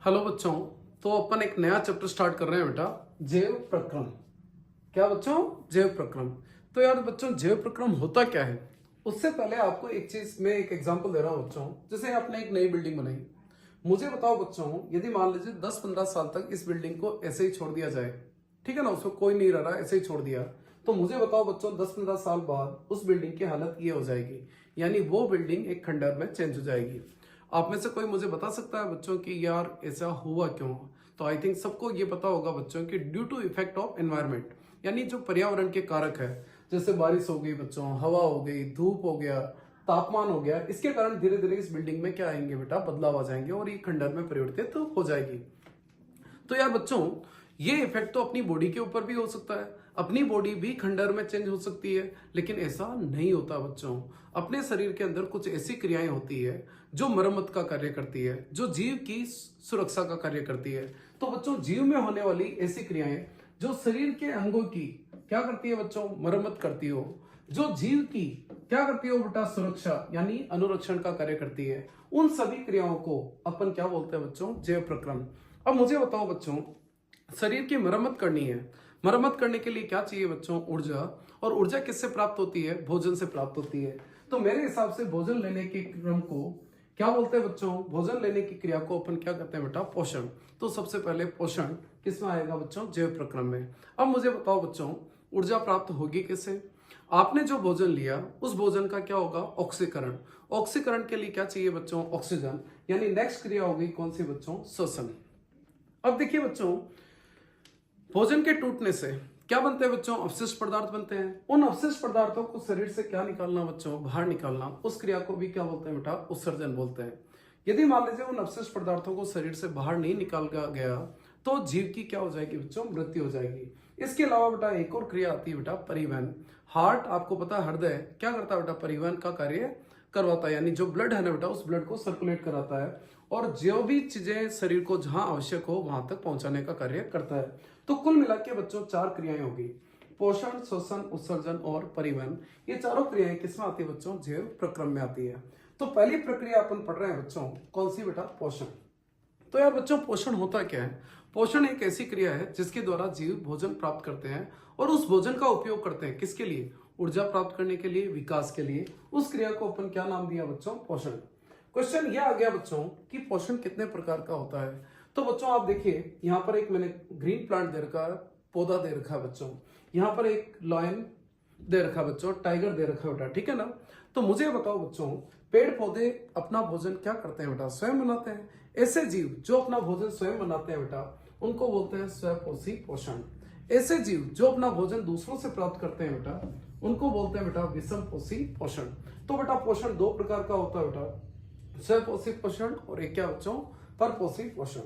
Hello बच्चों। तो अपन एक नया चैप्टर स्टार्ट कर रहे हैं बेटा, जैव प्रक्रम। क्या बच्चों? जैव प्रक्रम। तो यार बच्चों, जैव प्रक्रम होता क्या है? उससे पहले आपको एक चीज में एक एग्जांपल दे रहा हूं बच्चों। जैसे आपने एक नई बिल्डिंग बनाई, मुझे बताओ बच्चों, यदि मान लीजिए 10-15 साल तक इस बिल्डिंग को ऐसे ही छोड़ दिया जाए, ठीक है ना, उसमें कोई नहीं रह रहा, ऐसे ही छोड़ दिया, तो मुझे बताओ बच्चों 10-15 साल बाद उस बिल्डिंग की हालत ये हो जाएगी, यानी वो बिल्डिंग एक खंडहर में चेंज हो जाएगी। आप में से कोई मुझे बता सकता है बच्चों कि यार ऐसा हुआ क्यों? तो आई थिंक सबको ये पता होगा बच्चों कि due to effect of environment, यानी जो पर्यावरण के कारक है, जैसे बारिश हो गई बच्चों, हवा हो गई, धूप हो गया, तापमान हो गया, इसके कारण धीरे धीरे इस बिल्डिंग में क्या आएंगे बेटा, बदलाव आ जाएंगे और ये खंडहर में परिवर्तित तो हो जाएगी। तो यार बच्चों, ये इफेक्ट तो अपनी बॉडी के ऊपर भी हो सकता है, अपनी बॉडी भी खंडहर में चेंज हो सकती है, लेकिन ऐसा नहीं होता बच्चों। अपने शरीर के अंदर कुछ ऐसी क्रियाएं होती है जो मरम्मत का कार्य करती है, जो जीव की सुरक्षा का कार्य करती है। तो बच्चों, जीव में होने वाली ऐसी क्रियाएं जो शरीर के अंगों की क्या करती है बच्चों, मरम्मत करती हो, जो जीव की क्या करती हो बेटा, सुरक्षा यानी अनुरक्षण का कार्य करती है, उन सभी क्रियाओं को अपन क्या बोलते हैं बच्चों, जैव प्रक्रम। अब मुझे बताओ बच्चों, शरीर की मरम्मत करनी है, मरम्मत करने के लिए क्या चाहिए बच्चों, ऊर्जा। और ऊर्जा किससे प्राप्त होती है? भोजन से प्राप्त होती है। तो मेरे हिसाब से भोजन लेने के क्रम को क्या बोलते हैं बच्चों, भोजन लेने की क्रिया को अपन क्या कहते हैं बेटा, पोषण। तो सबसे पहले पोषण किसमें आएगा बच्चों, जैव प्रक्रम में। अब मुझे बताओ बच्चों, ऊर्जा प्राप्त होगी किससे? आपने जो भोजन लिया उस भोजन का क्या होगा, ऑक्सीकरण। ऑक्सीकरण के लिए क्या चाहिए बच्चों, ऑक्सीजन। यानी नेक्स्ट क्रिया होगी कौन सी बच्चों, श्वसन। अब देखिए बच्चों, भोजन के टूटने से क्या बनते हैं बच्चों, अवशिष्ट पदार्थ बनते हैं। उन अवशिष्ट पदार्थों को शरीर से क्या निकालना बच्चों, बाहर निकालना, उस क्रिया को भी क्या बोलते हैं बेटा, उत्सर्जन बोलते हैं। यदि मान लीजिए उन अवशिष्ट पदार्थों को शरीर से बाहर नहीं निकाला गया तो जीव की क्या हो जाएगी बच्चों, मृत्यु हो जाएगी। इसके अलावा बेटा एक और क्रिया आती है बेटा, परिवहन। हार्ट, आपको पता है, हृदय क्या करता है बेटा, परिवहन का कार्य करवाता है, यानी जो ब्लड है ना बेटा, उस ब्लड को सर्कुलेट कराता है और जो भी चीजें शरीर को जहां आवश्यक हो वहां तक पहुंचाने का कार्य करता है। तो कुल मिला के बच्चों 4 क्रियाएं होगी, पोषण, श्वसन, उत्सर्जन और परिवहन। ये चारों क्रियाएं किसमें आती है बच्चों, जैव प्रक्रम में आती है। तो पहली प्रक्रिया अपन पढ़ रहे हैं बच्चों, कौन सी बेटा, पोषण। तो यार बच्चों, पोषण होता क्या है? पोषण एक ऐसी क्रिया है जिसके द्वारा जीव भोजन प्राप्त करते हैं और उस भोजन का उपयोग करते हैं किसके लिए, ऊर्जा प्राप्त करने के लिए, विकास के लिए। उस क्रिया को अपन क्या नाम दिया बच्चों, पोषण। क्वेश्चन ये आ गया बच्चों कि पोषण कितने प्रकार का होता है। तो बच्चों आप देखिए, यहाँ पर एक मैंने ग्रीन प्लांट दे रखा है, पौधा दे रखा है बच्चों, यहाँ पर एक लॉयन दे रखा है बच्चों, टाइगर दे रखा है बेटा, ठीक है ना। तो मुझे बताओ बच्चों, पेड़ पौधे अपना भोजन क्या करते हैं बेटा, स्वयं बनाते हैं। ऐसे जीव जो अपना भोजन स्वयं बनाते हैं बेटा, उनको बोलते हैं स्वपोषी पोषण। ऐसे जीव जो अपना भोजन दूसरों से प्राप्त करते हैं बेटा, उनको बोलते हैं बेटा विषम पोषी पोषण। तो बेटा पोषण 2 प्रकार का होता है बेटा, स्वपोषी पोषण और एक क्या बच्चों, परपोषी पोषण।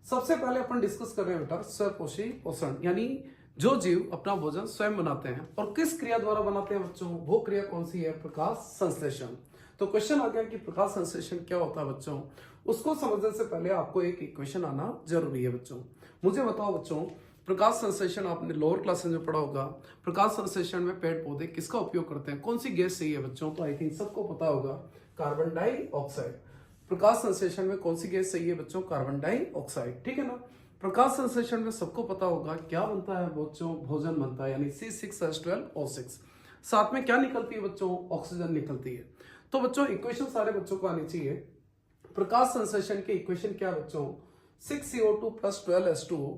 सबसे पहले अपन डिस्कस कर रहे हैं बेटा स्वपोषी पोषण, यानी जो जीव अपना भोजन स्वयं बनाते हैं और किस क्रिया द्वारा बनाते हैं बच्चों, वो क्रिया कौन सी है, प्रकाश संश्लेषण। तो क्वेश्चन आ गया कि प्रकाश संश्लेषण क्या होता है बच्चों। उसको समझने से पहले आपको एक इक्वेशन आना जरूरी है बच्चों। मुझे बताओ बच्चों, प्रकाश संश्लेषण आपने लोअर क्लासेस में पढ़ा होगा। प्रकाश संश्लेषण में पेड़ पौधे किसका उपयोग करते हैं, कौन सी गैस चाहिए बच्चों, तो आई थिंक सबको पता होगा, कार्बन डाइऑक्साइड। प्रकाश संश्लेषण में कौन सी गैस चाहिए बच्चों, कार्बन डाइऑक्साइड, ठीक है ना। प्रकाश संश्लेषण में सबको पता होगा क्या बनता है बच्चों, भोजन बनता है, यानी C6H12O6। साथ में क्या निकलती है बच्चों, ऑक्सीजन निकलती है। तो बच्चों इक्वेशन सारे बच्चों को आनी चाहिए। प्रकाश संश्लेषण के इक्वेशन क्या बच्चों, 6CO2 + 12H2O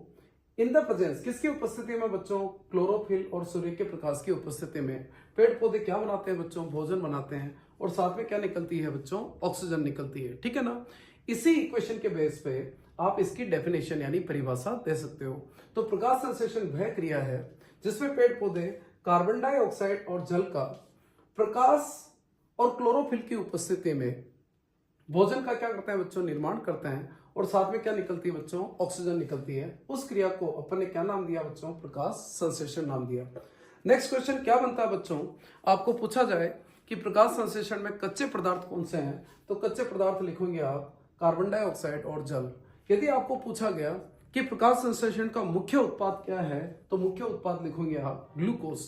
in the presence, किसकी उपस्थिति में बच्चों, क्लोरोफिल और सूर्य के प्रकाश की उपस्थिति में पेड़ पौधे क्या बनाते हैं बच्चों, भोजन बनाते हैं और साथ में क्या निकलती है बच्चों, ऑक्सीजन निकलती है, ठीक है ना। इसी इक्वेशन के बेस पे आप इसकी डेफिनेशन यानी परिभाषा दे सकते हो। तो प्रकाश संश्लेषण वह क्रिया है जिसमें पेड़ पौधे कार्बन डाइऑक्साइड और जल का प्रकाश और क्लोरोफिल की उपस्थिति में भोजन का क्या करते हैं बच्चों, निर्माण करते हैं और साथ में क्या निकलती है बच्चों, ऑक्सीजन निकलती है। उस क्रिया को अपन ने क्या नाम दिया बच्चों, प्रकाश संश्लेषण नाम दिया। नेक्स्ट क्वेश्चन क्या बनता है बच्चों, आपको पूछा जाए कि प्रकाश संश्लेषण में कच्चे पदार्थ कौन से हैं, तो कच्चे पदार्थ लिखोगे आप कार्बन डाइऑक्साइड और जल। यदि आपको पूछा गया कि प्रकाश संश्लेषण का मुख्य उत्पाद क्या है, तो मुख्य उत्पाद लिखोगे आप ग्लूकोज।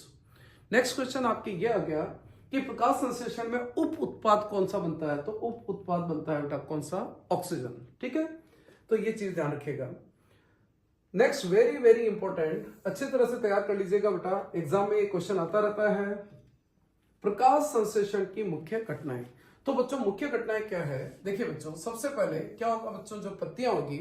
नेक्स्ट क्वेश्चन आपके ये आ गया कि प्रकाश संश्लेषण में उप उत्पाद कौन सा बनता है, तो उप उत्पाद बनता है बेटा कौन सा, ऑक्सीजन, ठीक है। तो ये चीज ध्यान रखिएगा। नेक्स्ट वेरी वेरी इंपॉर्टेंट, अच्छी तरह से तैयार कर लीजिएगा बेटा, एग्जाम में ये क्वेश्चन आता रहता है, प्रकाश संश्लेषण की मुख्य घटनाएं। तो बच्चों मुख्य घटनाएं क्या है? देखिए बच्चों, सबसे पहले क्या होगा बच्चों, जो पत्तियां होगी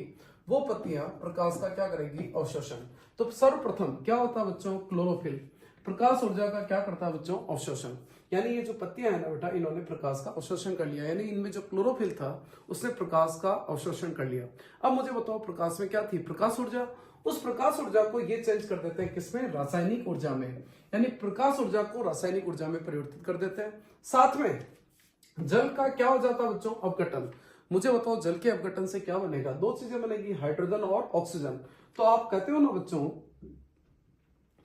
वो पत्तियां प्रकाश का क्या करेगी, अवशोषण। तो सर्वप्रथम क्या होता है बच्चों, क्लोरोफिल प्रकाश ऊर्जा का क्या करता है बच्चों, अवशोषण। यानी ये जो पत्तियां है ना बेटा, इन्होंने प्रकाश का अवशोषण कर लिया, यानी इनमें जो क्लोरोफिल था उसने प्रकाश का अवशोषण कर लिया। अब मुझे बताओ प्रकाश में क्या थी, प्रकाश ऊर्जा। उस प्रकाश ऊर्जा को ये चेंज कर देते हैं किसमें, रासायनिक ऊर्जा में, यानी प्रकाश ऊर्जा को रासायनिक ऊर्जा में परिवर्तित कर देते हैं। साथ में जल का क्या हो जाता है बच्चों, अपघटन। मुझे बताओ जल के अपघटन से क्या बनेगा, दो चीजें बनेगी, हाइड्रोजन और ऑक्सीजन। तो आप कहते हो ना बच्चों,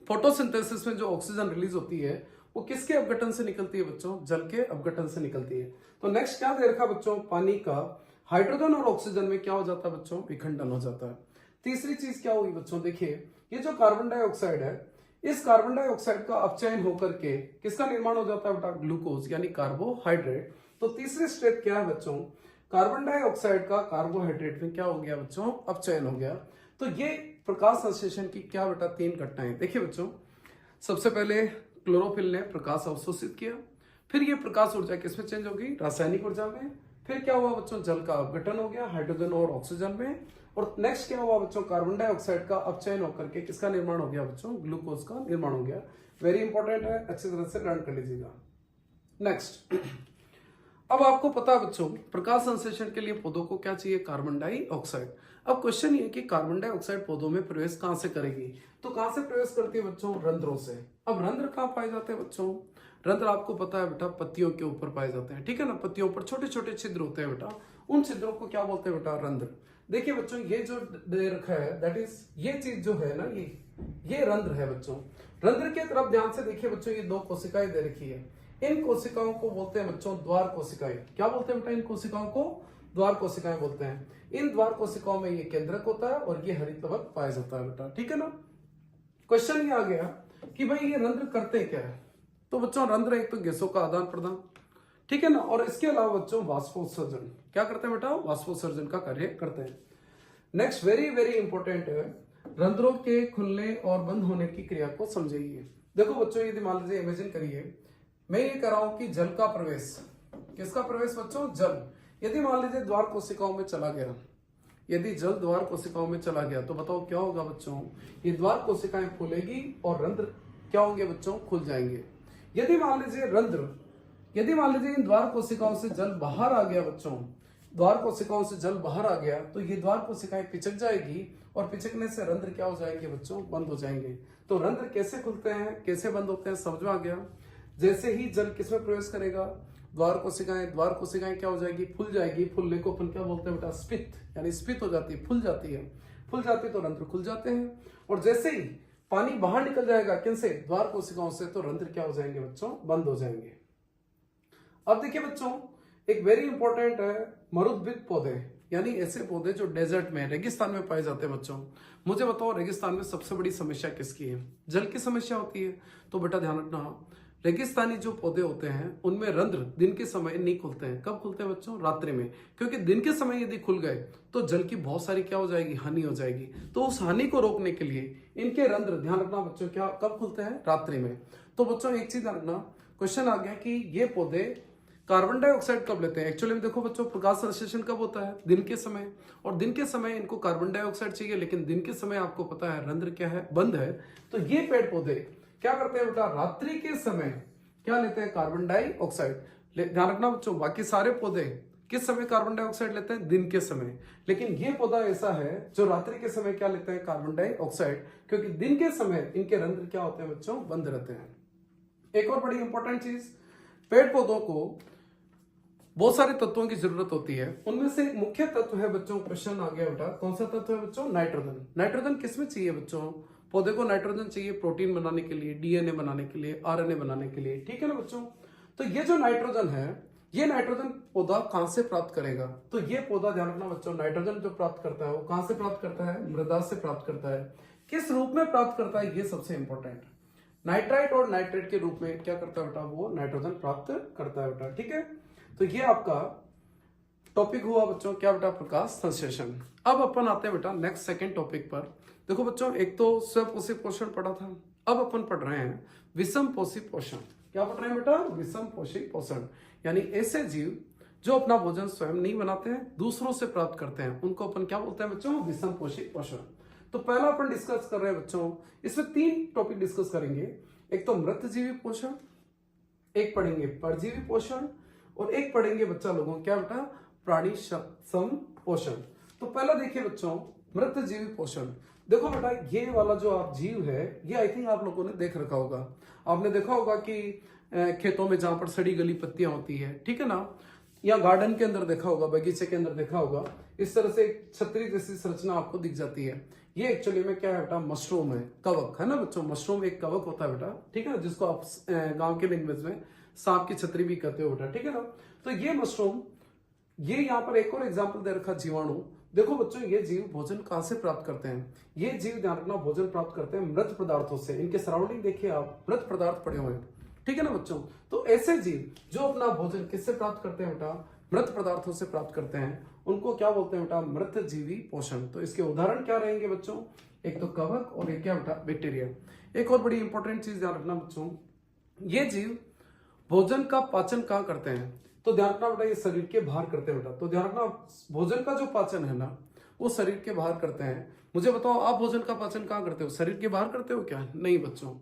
फोटोसिंथेसिस में जो ऑक्सीजन रिलीज होती है वो किसके अपघटन से निकलती है बच्चों, जल के अपघटन से निकलती है। तो नेक्स्ट क्या दे रखा बच्चों, पानी का हाइड्रोजन और ऑक्सीजन में क्या हो जाता है बच्चों, विखंडन हो जाता है। तीसरी चीज क्या हुई बच्चों, देखिए ये जो कार्बन डाइऑक्साइड है, इस कार्बन डाइऑक्साइड का अपचयन होकर के किसका निर्माण हो जाता है बेटा, ग्लूकोज यानी कार्बोहाइड्रेट। तो तीसरी स्टेप क्या है बच्चों, कार्बन डाइऑक्साइड का कार्बोहाइड्रेट में क्या हो गया बच्चों, अपचयन हो गया। तो ये प्रकाश संश्लेषण की क्या बेटा, तीन घटनाएं। देखिए बच्चों, सबसे पहले क्लोरोफिल ने प्रकाश अवशोषित किया, फिर ये प्रकाश ऊर्जा किसमें चेंज होगी, रासायनिक ऊर्जा में। फिर क्या हुआ बच्चों, जल का अपघटन हो गया हाइड्रोजन और ऑक्सीजन में। और नेक्स्ट क्या हुआ बच्चों, कार्बन डाइऑक्साइड का अपचयन होकर के किसका निर्माण हो गया बच्चों, ग्लूकोज का निर्माण हो गया। वेरी इंपॉर्टेंट है, अच्छी तरह से लर्न कर लीजिएगा। नेक्स्ट, अब आपको पता है बच्चों, प्रकाश संश्लेषण के लिए पौधों को क्या चाहिए, कार्बन डाइऑक्साइड। अब क्वेश्चन ये कि कार्बन डाइऑक्साइड पौधों में प्रवेश कहां से करेगी, तो कहां से प्रवेश करती है बच्चों, रंध्रों से। अब रंध्र कहां पाए जाते हैं बच्चों, रंध्र आपको पता है बेटा पत्तियों के ऊपर पाए जाते हैं, ठीक है ना। पत्तियों पर छोटे छोटे छिद्र होते हैं बेटा, उन छिद्रों को क्या बोलते हैं बेटा, रंध्र। देखिए बच्चों, ये जो दे रखा है दैट इज, ये चीज जो है ना, ये रंध्र है बच्चों। रंध्र की तरफ ध्यान से देखिए बच्चों, ये दो कोशिकाएं दे रखी है, इन कोशिकाओं को बोलते हैं बच्चों द्वार कोशिकाएं। क्या बोलते हैं बेटा, इन कोशिकाओं को द्वार कोशिकाएं बोलते हैं। इन द्वार कोशिकाओं में ये केंद्रक होता है और ये हरित लवक पाया जाता है बेटा, ठीक है ना। क्वेश्चन ये आ गया कि भाई ये रंध्र करते क्या है, तो बच्चों रंध्र एक तो गैसों का आदान प्रदान, ठीक है ना, और इसके अलावा बच्चों वाष्पोत्सर्जन, क्या करते हैं बेटा, वाष्पोत्सर्जन का कार्य करते हैं। नेक्स्ट वेरी वेरी इंपॉर्टेंट है, रंध्रों के खुलने और बंद होने की क्रिया को समझिए। देखो बच्चों, यदि मान लीजिए इमेजिन करिए, मैं ये कह रहा हूं कि जल का प्रवेश, किसका प्रवेश बच्चों, जल। यदि मान लीजिए द्वार कोशिकाओं में चला गया, यदि जल द्वार कोशिकाओं में चला गया, तो बताओ क्या होगा बच्चों, ये द्वार कोशिकाएं फूलेगी और रंध्र क्या होंगे बच्चों, खुल जाएंगे। यदि मान लीजिए इन द्वार कोशिकाओं से जल बाहर आ गया बच्चों, द्वार कोशिकाओं से जल बाहर आ गया, तो ये द्वार कोशिकाएं पिचक जाएगी और पिचकने से रंध्र क्या हो जाएंगे बच्चों, बंद हो जाएंगे। तो रंध्र कैसे खुलते हैं, कैसे बंद होते हैं, समझ में आ गया। जैसे ही जल किसमें प्रवेश करेगा, द्वार कोशिकाएं क्या हो जाएगी, फूल जाएगी। फूलने को अपन क्या बोलते हैं बेटा, स्फीत, यानी स्फीत हो जाती है, फूल जाती है तो रंध्र खुल जाते हैं। और जैसे ही पानी बाहर निकल जाएगा किनसे, द्वार कोशिकाओं से, तो रंध्र क्या हो जाएंगे बच्चों, बंद हो जाएंगे। अब देखिए बच्चों, एक वेरी इंपॉर्टेंट है, मरुद्भिद पौधे, यानी ऐसे पौधे जो डेजर्ट में, रेगिस्तान में पाए जाते हैं बच्चों। मुझे बताओ रेगिस्तान में सबसे बड़ी समस्या किसकी है, जल की समस्या होती है। तो बेटा ध्यान रखना, रेगिस्तानी जो पौधे होते हैं उनमें रंध्र दिन के समय नहीं खुलते हैं। कब खुलते हैं बच्चों, रात्रि में, क्योंकि दिन के समय यदि खुल गए तो जल की बहुत सारी क्या हो जाएगी, हानि हो जाएगी। तो उस हानि को रोकने के लिए इनके रंध्र, ध्यान रखना बच्चों, क्या कब खुलते हैं, रात्रि में। तो बच्चों एक चीज ध्यान रखना, क्वेश्चन आ गया कि ये पौधे कार्बन डाइऑक्साइड कब लेते हैं। एक्चुअली में देखो बच्चों, प्रकाश संश्लेषण कब होता है, दिन के समय, और दिन के समय इनको कार्बन डाइऑक्साइड चाहिए, लेकिन दिन के समय आपको पता है रंध्र क्या है, बंद है। तो ये पेड़ पौधे क्या करते हैं बेटा, रात्रि के समय क्या लेते हैं, कार्बन डाइऑक्साइड। ध्यान रखना बच्चों, बाकी सारे पौधे किस समय कार्बन डाइऑक्साइड लेते हैं, दिन के समय, लेकिन ये पौधा ऐसा है जो रात्रि के समय क्या लेते हैं, कार्बन डाइऑक्साइड, क्योंकि दिन के समय इनके रंध्र क्या होते हैं बच्चों, बंद रहते हैं। एक और बड़ी इंपॉर्टेंट चीज, पेड़ पौधों को बहुत सारे तत्वों की जरूरत होती है, उनमें से एक मुख्य तत्व है बच्चों, क्वेश्चन आ गया बेटा, कौन सा तत्व है बच्चों, नाइट्रोजन। नाइट्रोजन किसमें चाहिए बच्चों, पौधे को नाइट्रोजन चाहिए प्रोटीन बनाने के लिए, डीएनए बनाने के लिए, आरएनए बनाने के लिए, ठीक है ना बच्चों। तो ये जो नाइट्रोजन है, ये नाइट्रोजन पौधा कहां से प्राप्त करेगा, तो ये पौधा, ध्यान रखना बच्चों, नाइट्रोजन जो प्राप्त करता है वो कहां से प्राप्त करता है, मृदा से प्राप्त करता है। किस रूप में प्राप्त करता है, ये सबसे इंपॉर्टेंट, नाइट्राइट और नाइट्रेट के रूप में क्या करता है बेटा, वो नाइट्रोजन प्राप्त करता है बेटा, ठीक है। तो ये आपका टॉपिक हुआ बच्चों क्या बेटा, प्रकाश संश्लेषण। अब अपन आते हैं बेटा नेक्स्ट सेकंड टॉपिक पर। देखो बच्चों, एक तो स्वपोषी पोषण पढ़ा था, अब अपन पढ़ रहे हैं विषम पोषी पोषण। क्या पढ़ रहे हैं बेटा, विषम पोषी पोषण, यानी ऐसे जीव जो अपना भोजन स्वयं नहीं बनाते हैं, दूसरों से प्राप्त करते हैं, उनको अपन क्या बोलते हैं बच्चों, विषम पोषी पोषण। तो पहला अपन डिस्कस कर रहे हैं बच्चों, इसमें 3 टॉपिक डिस्कस करेंगे। एक तो मृतजीवी पोषण, एक पढ़ेंगे परजीवी पोषण, और एक पढ़ेंगे बच्चा लोगों क्या बेटा, प्राणी सम पोषण। तो पहला देखिए बच्चों, मृतजीवी पोषण। देखो बेटा, ये वाला जो आप जीव है, ये आई थिंक आप लोगों ने देख रखा होगा। आपने देखा होगा कि खेतों में जहां पर सड़ी गली पत्तियां होती है, ठीक है ना, या गार्डन के अंदर देखा होगा, बगीचे के अंदर देखा होगा, इस तरह से एक छतरी जैसी संरचना आपको दिख जाती है। ये एक्चुअली में क्या है बेटा, मशरूम है, कवक है ना बच्चों। मशरूम एक कवक होता है बेटा, ठीक है ना, जिसको आप गांव के लैंग्वेज में सांप की छतरी भी कहते हो बेटा, ठीक है ना। तो ये मशरूम, ये यहाँ पर एक और एग्जाम्पल दे रखा जीवाणु। देखो बच्चों, ये जीव भोजन कहां से प्राप्त करते हैं, ये जीव ध्यान रखना भोजन प्राप्त करते हैं मृत पदार्थों से। इनके सराउंडिंग देखिए आप, मृत पदार्थ पड़े हुए हैं, ठीक है ना बच्चों। तो ऐसे जीव जो अपना भोजन किससे प्राप्त करते हैं बेटा, मृत पदार्थों से प्राप्त करते हैं, उनको क्या बोलते हैं बेटा, मृतजीवी पोषण। तो इसके उदाहरण क्या रहेंगे बच्चों, एक तो कवक और एक क्या बेटा, बैक्टीरिया। एक और बड़ी इंपॉर्टेंट चीज ध्यान रखना बच्चों, ये जीव भोजन का पाचन कहाँ करते हैं, तो ध्यान रखना बेटा, ये शरीर के बाहर करते हैं बेटा। तो ध्यान रखना, भोजन का जो पाचन है ना, वो शरीर के बाहर करते हैं। मुझे बताओ, आप भोजन का पाचन कहाँ करते हो, शरीर के बाहर करते हो क्या, नहीं बच्चों,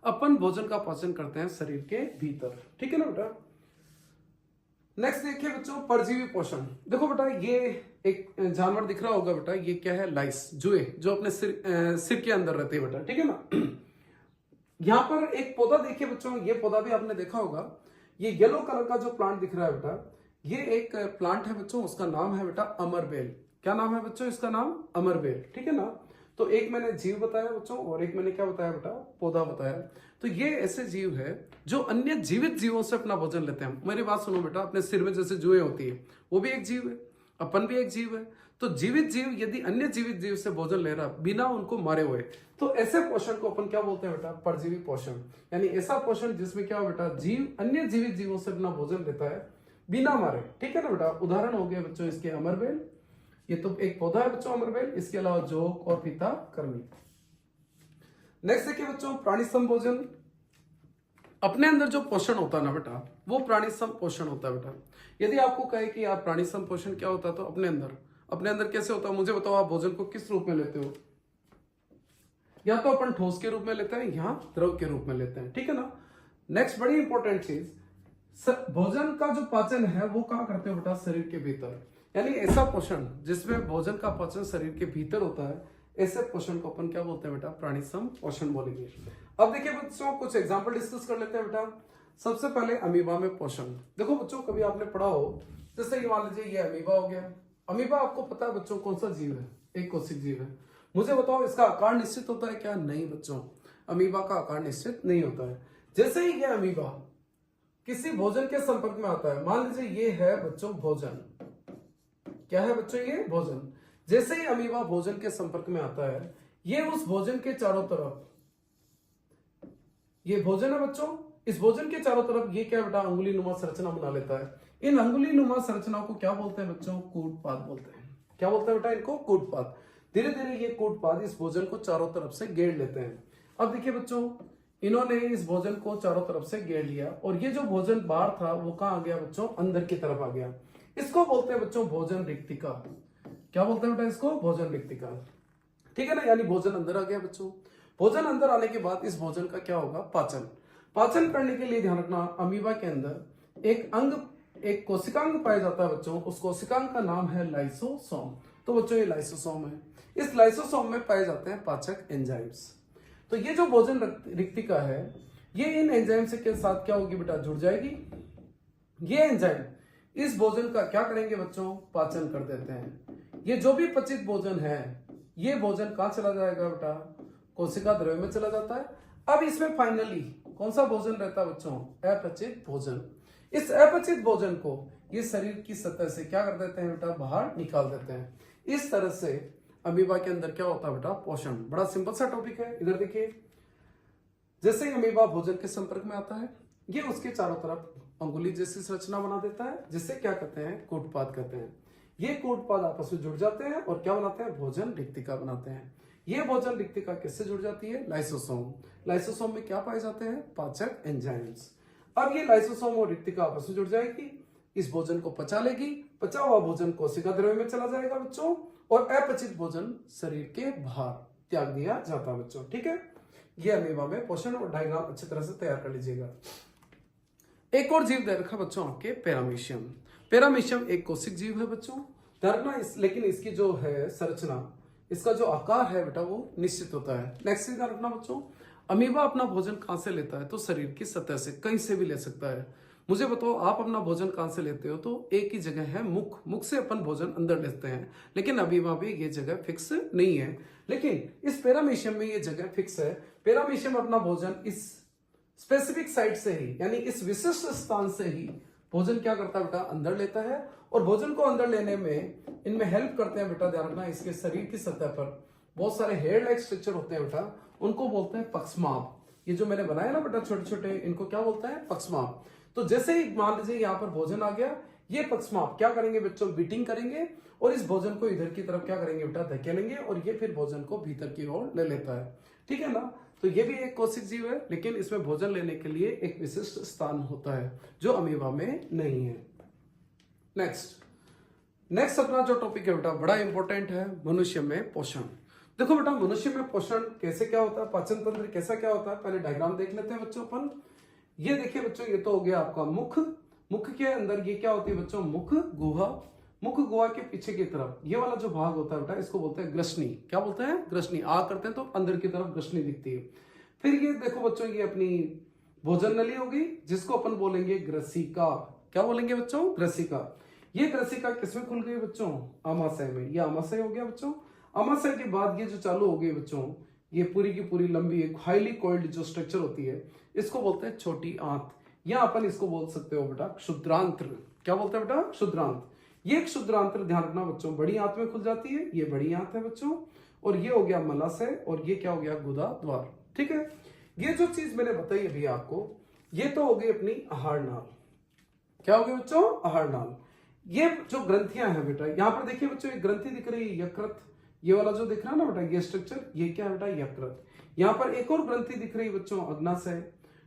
अपन भोजन का पाचन करते हैं शरीर के भीतर, ठीक है ना बेटा। नेक्स्ट देखिए बच्चों, परजीवी पोषण। देखो बेटा, ये एक जानवर दिख रहा होगा बेटा, ये क्या है, लाइस, जुए, जो अपने सिर के अंदर रहते हैं बेटा, ठीक है ना। यहाँ पर एक पौधा देखिए बच्चों, ये पौधा भी आपने देखा होगा, ये येलो कलर का जो प्लांट दिख रहा है बेटा, ये एक प्लांट है बच्चों, उसका नाम है बेटा अमरबेल। क्या नाम है बच्चों, इसका नाम अमरबेल, ठीक है ना। तो एक मैंने जीव बताया बच्चों, और एक मैंने क्या बताया बेटा, पौधा बताया। तो ये ऐसे जीव है जो अन्य जीवित जीवों से अपना भोजन लेते हैं। मेरी बात सुनो बेटा, अपने सिर में जैसे जुएं होती है, वो भी एक जीव है, अपन भी एक जीव है। तो जीवित जीव यदि अन्य जीवित जीव से भोजन ले रहा बिना उनको मारे हुए, तो ऐसे पोषण को अपन क्या बोलते हैं बेटा, परजीवी पोषण। यानी ऐसा पोषण जिसमें क्या हो बेटा, जीव अन्य जीवित जीवों से अपना भोजन लेता है बिना मारे, ठीक है ना बेटा। उदाहरण हो गया बच्चों इसके अमरबेल, ये तो एक पौधा है बच्चों अमरबेल, इसके अलावा जोक और पीता कर्मी। नेक्स्ट देखिए बच्चों, प्राणी संभोजन। अपने अंदर जो पोषण होता है ना बेटा, वो प्राणी संपोषण होता है बेटा। यदि आपको कहे कि यार प्राणी संपोषण क्या होता है, तो अपने अंदर कैसे होता है, मुझे बताओ, आप भोजन को किस रूप में लेते हो, या तो अपन ठोस के रूप में लेते हैं, या द्रव के रूप में लेते हैं, ठीक है ना। नेक्स्ट बड़ी इंपॉर्टेंट चीज, भोजन का जो पाचन है वो कहाँ करते हो बेटा, शरीर के भीतर। यानी ऐसा पोषण जिसमें भोजन का पाचन शरीर के भीतर होता है, ऐसे पोषण को अपन क्या बोलते हैं बेटा, प्राणी संपोषण बोलेंगे। अब देखिए बच्चों, कुछ एग्जांपल डिस्कस कर लेते हैं बेटा। सबसे पहले अमीबा में पोषण। देखो बच्चों, कभी आपने पढ़ा हो, जैसे ये मान लीजिए ये अमीबा हो गया। अमीबा आपको पता है बच्चों कौन सा जीव है, एक कोशिक जीव है। मुझे बताओ, इसका आकार निश्चित होता है क्या, नहीं बच्चों, अमीबा का आकार निश्चित नहीं होता है। जैसे ही ये अमीबा किसी भोजन के संपर्क में आता है, मान लीजिए ये है बच्चों भोजन, क्या है बच्चों, ये भोजन। जैसे ही अमीबा भोजन के संपर्क में आता है, ये उस भोजन के चारों तरफ, ये भोजन है बच्चों, इस भोजन के चारों तरफ ये क्या बेटा, अंगुली नुमा संरचना बना लेता है। इन अंगुली नुमा संरचनाओं को क्या बोलते हैं बच्चों, कूटपाद बोलते हैं। क्या बोलते हैं बेटा इनको, कूटपाद। धीरे धीरे ये कूटपाद इस भोजन को चारों तरफ से घेर लेते हैं। अब देखिए बच्चों, इन्होंने इस भोजन को चारों तरफ से घेर लिया, और ये जो भोजन बाहर था वो कहाँ आ गया बच्चों, अंदर की तरफ आ गया। इसको बोलते हैं बच्चों भोजन रिक्तिका। क्या बोलते हैं बेटा इसको, भोजन रिक्तिका, ठीक है ना। यानी भोजन अंदर आ गया बच्चों। भोजन अंदर आने के बाद इस भोजन का क्या होगा, पाचन। पाचन करने के लिए ध्यान रखना, अमीबा के अंदर एक अंग, एक कोशिकांग पाया जाता है बच्चों, उस कोशिकांग का नाम है लाइसोसोम। तो बच्चों ये लाइसोसोम है। इस लाइसोसोम में पाए जाते हैं पाचक एंजाइम्स। तो ये जो भोजन रिक्तिका है, ये इन एंजाइम से के साथ क्या होगी बेटा, जुड़ जाएगी। ये एंजाइम इस भोजन का क्या करेंगे बच्चों, पाचन कर देते हैं। ये जो भी पचित भोजन है, ये भोजन कहां चला जाएगा बेटा, कोशिका द्रव्य में चला जाता है। अब इसमें फाइनली कौन सा भोजन रहता है बच्चों, अपचित भोजन। इस अपचित भोजन को ये शरीर की सतह से क्या कर देते हैं बेटा, बाहर निकाल देते हैं। इस तरह से अमीबा के अंदर क्या होता है बेटा, पोषण। बड़ा सिंपल सा टॉपिक है। इधर देखिए, जैसे ही अमीबा भोजन के संपर्क में आता है, ये उसके चारों तरफ अंगुली जैसी संरचना बना देता है, जिससे क्या कहते हैं, कूटपाद कहते हैं। ये कूटपाद आपस में जुड़ जाते हैं और क्या बनाते हैं, भोजन रिक्तिका बनाते हैं। ये भोजन रिक्तिका किससे जुड़ जाती है, लाइसोसोम। लाइसोसोम में क्या पाए जाते हैं, पाचक एंजाइम्स। अब ये लाइसोसोम और रिक्तिका आपस में जुड़ जाएगी, इस भोजन को पचा लेगी। पचा हुआ भोजन कोशिका द्रव्य में चला जाएगा बच्चों, और अपचित भोजन शरीर के बाहर त्याग दिया जाता है बच्चों। ठीक है, ये अमीबा में पोषण और डायग्राम अच्छी तरह से तैयार कर लीजिएगा। एक और जीव दे रखा बच्चों आपके, पैरामीशियम। पैरामीशियम एक कोशिक जीव है बच्चों, ध्यान रखना लेकिन इसकी जो है संरचना, इसका जो आकार है बेटा वो निश्चित होता है। नेक्स्ट ध्यान रखना बच्चों, अमीबा अपना भोजन कहां से लेता है, तो शरीर की सतह से, कहीं से भी ले सकता है। मुझे बताओ आप अपना भोजन कहां से लेते हो, तो एक ही जगह है, मुख। मुख से अपन भोजन अंदर लेते हैं, लेकिन अमीबा में ये जगह फिक्स नहीं है। लेकिन इस पैरामीशियम में ये जगह फिक्स है। पैरामीशियम अपना भोजन इस स्पेसिफिक साइट से ही, यानी इस विशिष्ट स्थान से ही भोजन क्या करता है बेटा, अंदर लेता है। और भोजन को अंदर लेने में इनमें हेल्प करते हैं बेटा, ध्यान रखना, इसके शरीर की सतह पर बहुत सारे हेयर लाइक स्ट्रक्चर होते हैं बेटा, उनको बोलते हैं पक्षमाप। ये जो मैंने बनाया ना बेटा छोटे छोटे, इनको क्या बोलते हैं, पक्षमाप। तो जैसे ही मान लीजिए यहाँ पर भोजन आ गया, ये पक्षमाप क्या करेंगे बच्चों, बीटिंग करेंगे और इस भोजन को इधर की तरफ क्या करेंगे बेटा, धकेलेंगे, और ये फिर भोजन को भीतर की ओर ले लेता है। ठीक है ना, तो ये भी एक कोशिक जीव है, लेकिन इसमें भोजन लेने के लिए एक विशिष्ट स्थान होता है जो अमीबा में नहीं है। नेक्स्ट अपना जो टॉपिक है बेटा बड़ा इंपॉर्टेंट है, मनुष्य में पोषण। देखो बेटा मनुष्य में पोषण कैसे क्या होता है, पाचन तंत्र कैसा क्या होता है, पहले डायग्राम देख लेते हैं बच्चों अपन। ये देखिए बच्चों, ये तो हो गया आपका मुख। मुख के अंदर ये क्या होती है बच्चों, मुख गुहा। मुख गुहा के पीछे की तरफ ये वाला जो भाग होता है बेटा, इसको बोलते हैं ग्रसनी। क्या बोलते हैं, ग्रसनी। आ करते हैं तो अंदर की तरफ ग्रसनी दिखती है। फिर ये देखो बच्चों, ये अपनी भोजन नली होगी, जिसको अपन बोलेंगे ग्रसिका। क्या बोलेंगे बच्चों, ग्रसिका। ये ग्रसिका किसमें खुल गई बच्चों, आमाशय में। ये आमाशय हो गया बच्चों। आमाशय के बाद ये जो चालू हो गई बच्चों, ये पूरी की पूरी लंबी एक हाईली कोइल्ड जो स्ट्रक्चर होती है, इसको बोलते हैं छोटी आंत, या अपन इसको बोल सकते हो बेटा क्षुद्रांत्र। क्या बोलते हैं बेटा, क्षुद्रांत। ये क्षुद्रांत्र ध्यान रखना बच्चों, बड़ी आंत में खुल जाती है, ये बड़ी आंत है बच्चों। और ये हो गया मलाशय, और ये क्या हो गया, गुदा द्वार। ठीक है, ये जो चीज मैंने बताई अभी आपको, ये तो हो गई अपनी आहार नाल। क्या हो गया बच्चों, आहार नाल। ये जो ग्रंथियां हैं बेटा, यहाँ पर देखिए बच्चों, एक ग्रंथि दिख रही है यकृत, ये वाला जो दिख रहा है ना बेटा, ये स्ट्रक्चर, ये क्या है बेटा, यकृत। यहाँ पर एक और ग्रंथि दिख रही है बच्चों, अग्नाशय।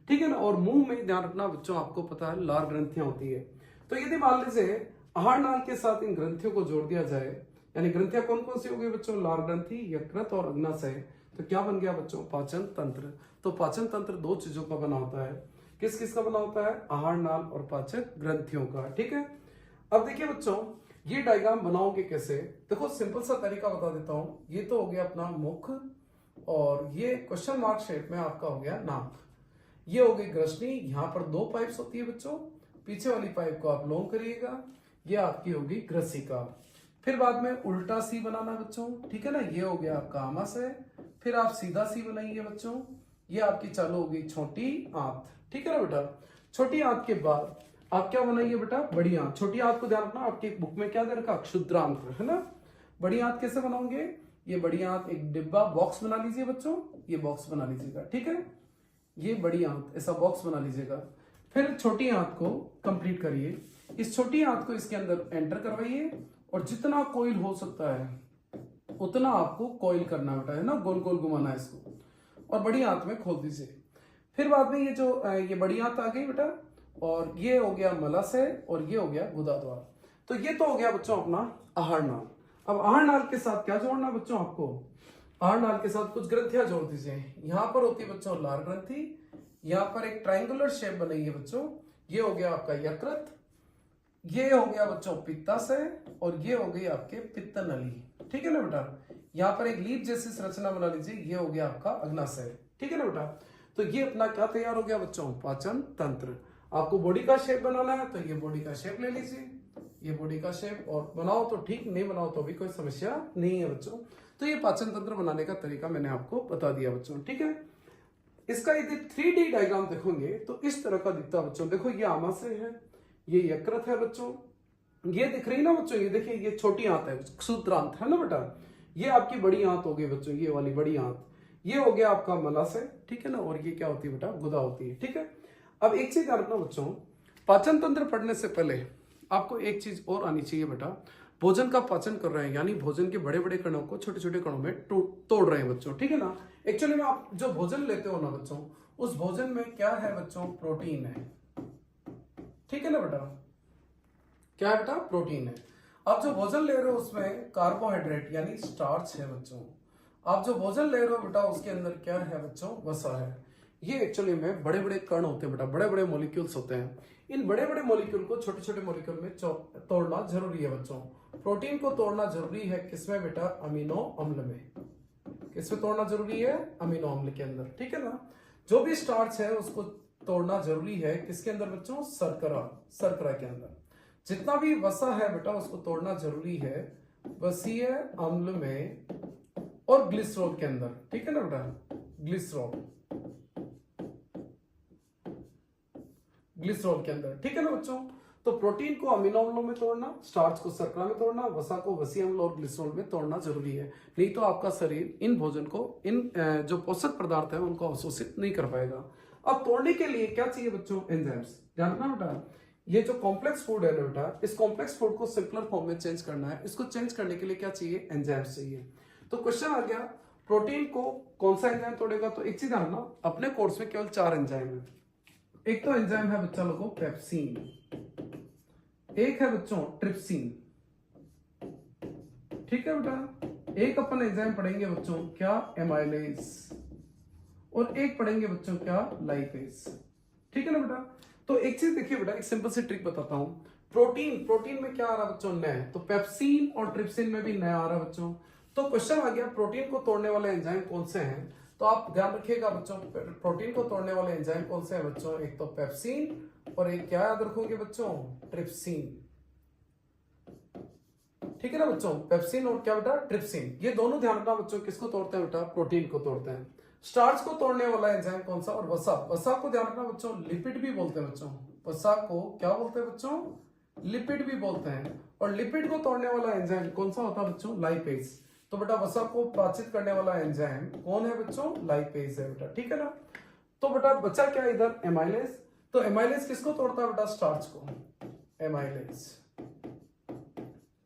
ठीक है ना, और मुंह में ध्यान रखना बच्चों, आपको पता है लार ग्रंथियां होती है। तो यदि मान लीजिए आहार नाल के साथ इन ग्रंथियों को जोड़ दिया जाए, यानी ग्रंथियां कौन कौन सी हो गई बच्चों, लार ग्रंथि, यकृत और अग्नाशय, तो क्या बन गया बच्चों, पाचन तंत्र। तो पाचन तंत्र दो चीजों का बना होता है। किस किस का बना होता है, आहार नाल और पाचक ग्रंथियों का। ठीक है, अब देखिए बच्चों, ये डायग्राम बनाओगे कैसे, देखो सिंपल सा तरीका बता देता हूं। ये तो हो गया अपना मुख, और ये क्वेश्चन मार्क शेप में आपका हो गया नाक। ये हो गई ग्रसनी, यहाँ पर दो पाइप्स होती है बच्चों, पीछे वाली पाइप को आप लॉन्ग करिएगा, ये आपकी होगी ग्रसिका। फिर बाद में उल्टा सी बनाना बच्चों, ठीक है ना, ये हो गया आपका आमाशय। फिर आप सीधा सी बनाइए बच्चों, ये आपकी चालू होगी छोटी आंत। ठीक है ना बेटा, छोटी आंत के बाद आप क्या बनाइए बेटा, बड़ी आंत। छोटी आंत को ध्यान रखना, आपकी बुक में क्या दे रखा, क्षुद्रांत, है ना। बड़ी आंत कैसे बनाओगे, ये बड़ी आंत एक डिब्बा बॉक्स बना लीजिए बच्चों, ये बॉक्स बना लीजिएगा। ठीक है, ये बड़ी आंत ऐसा बॉक्स बना लीजिएगा। फिर छोटी आंत को कंप्लीट करिए, इस छोटी आंत को इसके अंदर एंटर करवाइए, और जितना कोइल हो सकता है उतना आपको कोइल करना बेटा, है ना, गोल गोल घुमाना है इसको, और बड़ी आंत में खोल दीजिए। फिर बाद में ये जो ये बड़ी आंत आ गई बेटा, और ये हो गया मलाशय, और ये हो गया गुदा द्वार। तो ये तो हो गया बच्चों अपना आहार नाल। अब आहार नाल के साथ क्या जोड़ना बच्चों आपको, आहार नाल के साथ कुछ ग्रंथियां जोड़ दीजिए। यहां पर होती है बच्चों लार ग्रंथि, यहां पर एक ट्रायंगुलर शेप बनाई है बच्चों, ये हो गया आपका यकृत, ये हो गया बच्चों पित्ताशय, और ये हो गई आपके पित्त नली। ठीक है ना बेटा, यहाँ पर एक लीफ जैसी संरचना बना लीजिए, ये हो गया आपका अग्नाशय। ठीक है ना बेटा, तो ये अपना क्या तैयार हो गया बच्चों, पाचन तंत्र। आपको बॉडी का शेप बनाना है तो ये बॉडी का शेप ले लीजिए, ये बॉडी का शेप, और बनाओ तो ठीक, नहीं बनाओ तो भी कोई समस्या नहीं है बच्चों। तो ये पाचन तंत्र बनाने का तरीका मैंने आपको बता दिया बच्चों। ठीक है, इसका यदि 3D डायग्राम देखोगे तो इस तरह का दिखता है बच्चों। देखो ये आमाशय है, ये यकृत है बच्चों, ये दिख रही ना बच्चों, ये देखिए ये छोटी आंत है, क्षुद्रांत है ना बेटा, ये आपकी बड़ी आंत हो गई बच्चों, ये वाली बड़ी आंत, ये हो गया आपका मलाशय। ठीक है ना, और ये क्या होती है बेटा, गुदा होती है। ठीक है, अब एक चीज याद रखना बच्चों, पाचन तंत्र पढ़ने से पहले आपको एक चीज और आनी चाहिए बेटा, भोजन का पाचन कर रहे हैं यानी भोजन के बड़े बड़े कणों को छोटे छोटे कणों में तोड़ रहे हैं बच्चों, ठीक है ना। एक्चुअली में आप जो भोजन लेते हो ना बच्चों, उस भोजन में क्या है बच्चों, प्रोटीन है, ठीक है ना बेटा, क्या है बेटा, प्रोटीन है। आप जो भोजन ले रहे हो उसमें कार्बोहाइड्रेट यानी स्टार्च है बच्चों। आप जो भोजन ले रहे हो बेटा उसके अंदर क्या है बच्चों, वसा है। ये एक्चुअली में बड़े बड़े कण होते हैं बेटा, बड़े बड़े मॉलिक्यूल्स होते हैं। इन बड़े बड़े मॉलिक्यूल को छोटे छोटे मॉलिक्यूल में तोड़ना जरूरी है बच्चों। प्रोटीन को तोड़ना जरूरी है किसमें बेटा, अमीनो अम्ल में। किसमें तोड़ना जरूरी है, अमीनो अम्ल के अंदर, ठीक है ना। जो भी स्टार्च है उसको तोड़ना जरूरी है किसके अंदर बच्चों, शर्करा के अंदर। जितना भी वसा है बेटा उसको तोड़ना जरूरी है वसीय अम्ल में और ग्लिसरॉल के अंदर, ठीक है ना बेटा, ग्लिसरॉल के अंदर, ठीक है ना बच्चों। तो प्रोटीन को अमीनो अम्लों में तोड़ना, स्टार्च को शर्करा में तोड़ना, वसा को वसीय अम्ल और ग्लिसरॉल में तोड़ना जरूरी है, नहीं तो आपका शरीर इन भोजन को, इन जो पोषक पदार्थ है उनको अवशोषित नहीं कर पाएगा। अब तोड़ने के लिए क्या चाहिए बच्चों, एंजाइम्स। जानना बेटा, ये जो कॉम्प्लेक्स फूड है ना बेटा, इस कॉम्प्लेक्स फूड को सिंपलर फॉर्म में चेंज करना है। इसको चेंज करने के लिए क्या चाहिए, एंजाइम्स चाहिए। तो क्वेश्चन आ गया, प्रोटीन को कौन सा एंजाइम तोड़ेगा। तो एक चीज जानना, अपने कोर्स में केवल 4 एंजाइम है। एक तो एंजाइम है बच्चा लोगों पेप्सिन, एक है बच्चों ट्रिप्सिन, ठीक है बेटा। एक अपन एंजाइम पढ़ेंगे बच्चों क्या, एमाइलेज, और एक पढ़ेंगे बच्चों क्या, लाइपेज, ठीक है ना बेटा। तो एक चीज देखिए बेटा, एक सिंपल सी ट्रिक बताता हूं। प्रोटीन में क्या आ रहा है बच्चों, नए। तो पेप्सिन और ट्रिप्सिन में भी नया आ रहा है बच्चों। तो क्वेश्चन आ गया, प्रोटीन को तोड़ने वाले एंजाइम कौन से हैं। तो आप ध्यान रखिएगा बच्चों, प्रोटीन को तोड़ने वाले एंजाइम कौन से हैं बच्चों, एक तो पेप्सिन और एक क्या याद रखोगे बच्चों, ट्रिप्सिन, ठीक है ना बच्चों। पेप्सिन और क्या बेटा, ट्रिप्सिन, ये दोनों ध्यान रखना बच्चों, किसको तोड़ते हैं बेटा, प्रोटीन को तोड़ते हैं। स्टार्च को तोड़ने वाला एंजाइम कौन सा, और वसा को ध्यान रखना बच्चों, लिपिड भी बोलते हैं बच्चों। वसा को क्या बोलते हैं बच्चों, लिपिड भी बोलते हैं। और लिपिड को तोड़ने वाला एंजाइम कौन सा होता है बच्चों, लाइपेज। तो बेटा वसा को पाचित करने वाला एंजाइम कौन है बच्चों, लाइपेज है बेटा, ठीक है ना। तो बेटा बचा क्या इधर, एमाइलेज। तो एमाइलेज किसको तोड़ता है बेटा, स्टार्च को, एमाइलेज,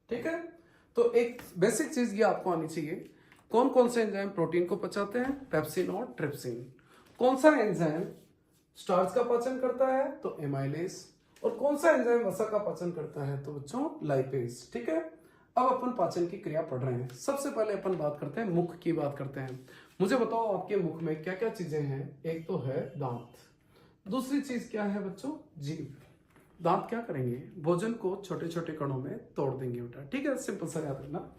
ठीक है। तो एक बेसिक चीज ये आपको आनी चाहिए, कौन कौन से एंजाइम प्रोटीन को पचाते हैं, पेप्सिन और ट्रिप्सिन। कौन सा एंजाइम स्टार्च का पाचन करता है, तो एमाइलेज। और कौन सा एंजाइम वसा का पाचन करता है, तो बच्चों लाइपेज, ठीक है। अब अपन पाचन की क्रिया पढ़ रहे हैं। सबसे पहले अपन बात करते हैं, मुख की बात करते हैं। मुझे बताओ आपके मुख में क्या क्या चीजें हैं। एक तो है दांत, दूसरी चीज क्या है बच्चों, जीभ। दांत क्या करेंगे, भोजन को छोटे छोटे कणों में तोड़ देंगे बेटा, ठीक है, सिंपल सा याद रखना।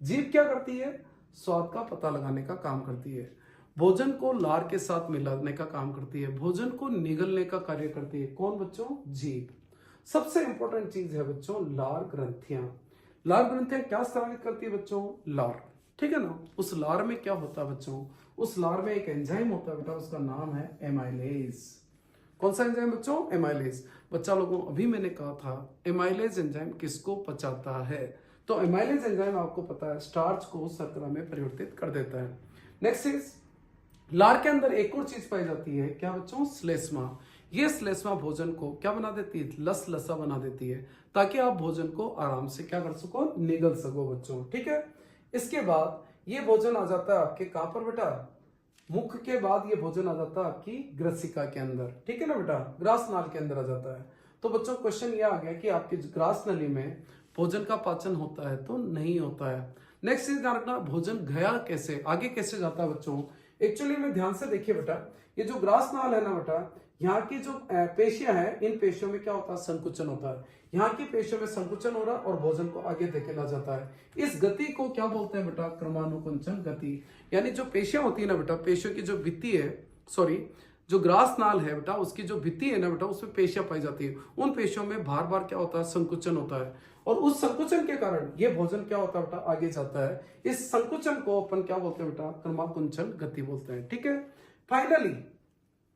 जीभ क्या करती है, स्वाद का पता लगाने का काम करती है। भोजन को लार के साथ मिलाने का काम करती है। भोजन को निगलने का कार्य करती है, कौन बच्चों, जीभ। सबसे इंपॉर्टेंट चीज है बच्चों, लार ग्रंथियां। लार ग्रंथियां क्या स्रावित करती है बच्चों, लार, ठीक है ना। उस लार में क्या होता है बच्चों, उस लार में एक एंजाइम होता है बेटा, उसका नाम है एमाइलेज। कौन सा एंजाइम बच्चों, एमाइलेज। बच्चा लोगों अभी मैंने कहा था एमाइलेज एंजाइम किसको पचाता है। तो एमाइलेज एंजाइम आपको पता है स्टार्च को शर्करा में परिवर्तित कर देता है। नेक्स्ट इज, लार के अंदर एक और चीज पाई जाती है, क्या बच्चों, श्लेष्मा। ये श्लेष्मा भोजन को क्या बना देती है, लसा बना देती है, ताकि आप भोजन को आराम से क्या कर सको, निगल सको बच्चों, ठीक है। इसके बाद ये भोजन आ जाता है आपके कहां पर बेटा, मुख के बाद ये भोजन आ जाता है आपकी ग्रसिका के अंदर, ठीक है ना बेटा, ग्रास नाल के अंदर आ जाता है। तो बच्चों क्वेश्चन ये आ गया कि आपकी ग्रास नली में भोजन का पाचन होता है तो नहीं होता है। नेक्स्ट चीज ध्यान रखना, भोजन गया कैसे, आगे कैसे जाता है बच्चों। एक्चुअली में ध्यान से देखिए बेटा, ये जो ग्रास नाल है ना बेटा, यहाँ की जो पेशियां हैं, इन पेशियों में क्या होता है, संकुचन होता है। यहाँ की पेशियों में संकुचन हो रहा है और भोजन को आगे धकेला जाता है। इस गति को क्या बोलते हैं बेटा, क्रमानुकुंचन गति। यानी जो पेशियां होती है ना बेटा, पेशियों की जो भित्ति है, जो ग्रास नाल है बेटा, उसकी जो भित्ति है ना बेटा, उसमें पेशियां पाई जाती है। उन पेशियों में बार बार क्या होता है, संकुचन होता है, और उस संकुचन के कारण ये भोजन क्या होता है बेटा, आगे जाता है। इस संकुचन को अपन क्या बोलते हैं बेटा, क्रमाकुंचन गति बोलते हैं, ठीक है। फाइनली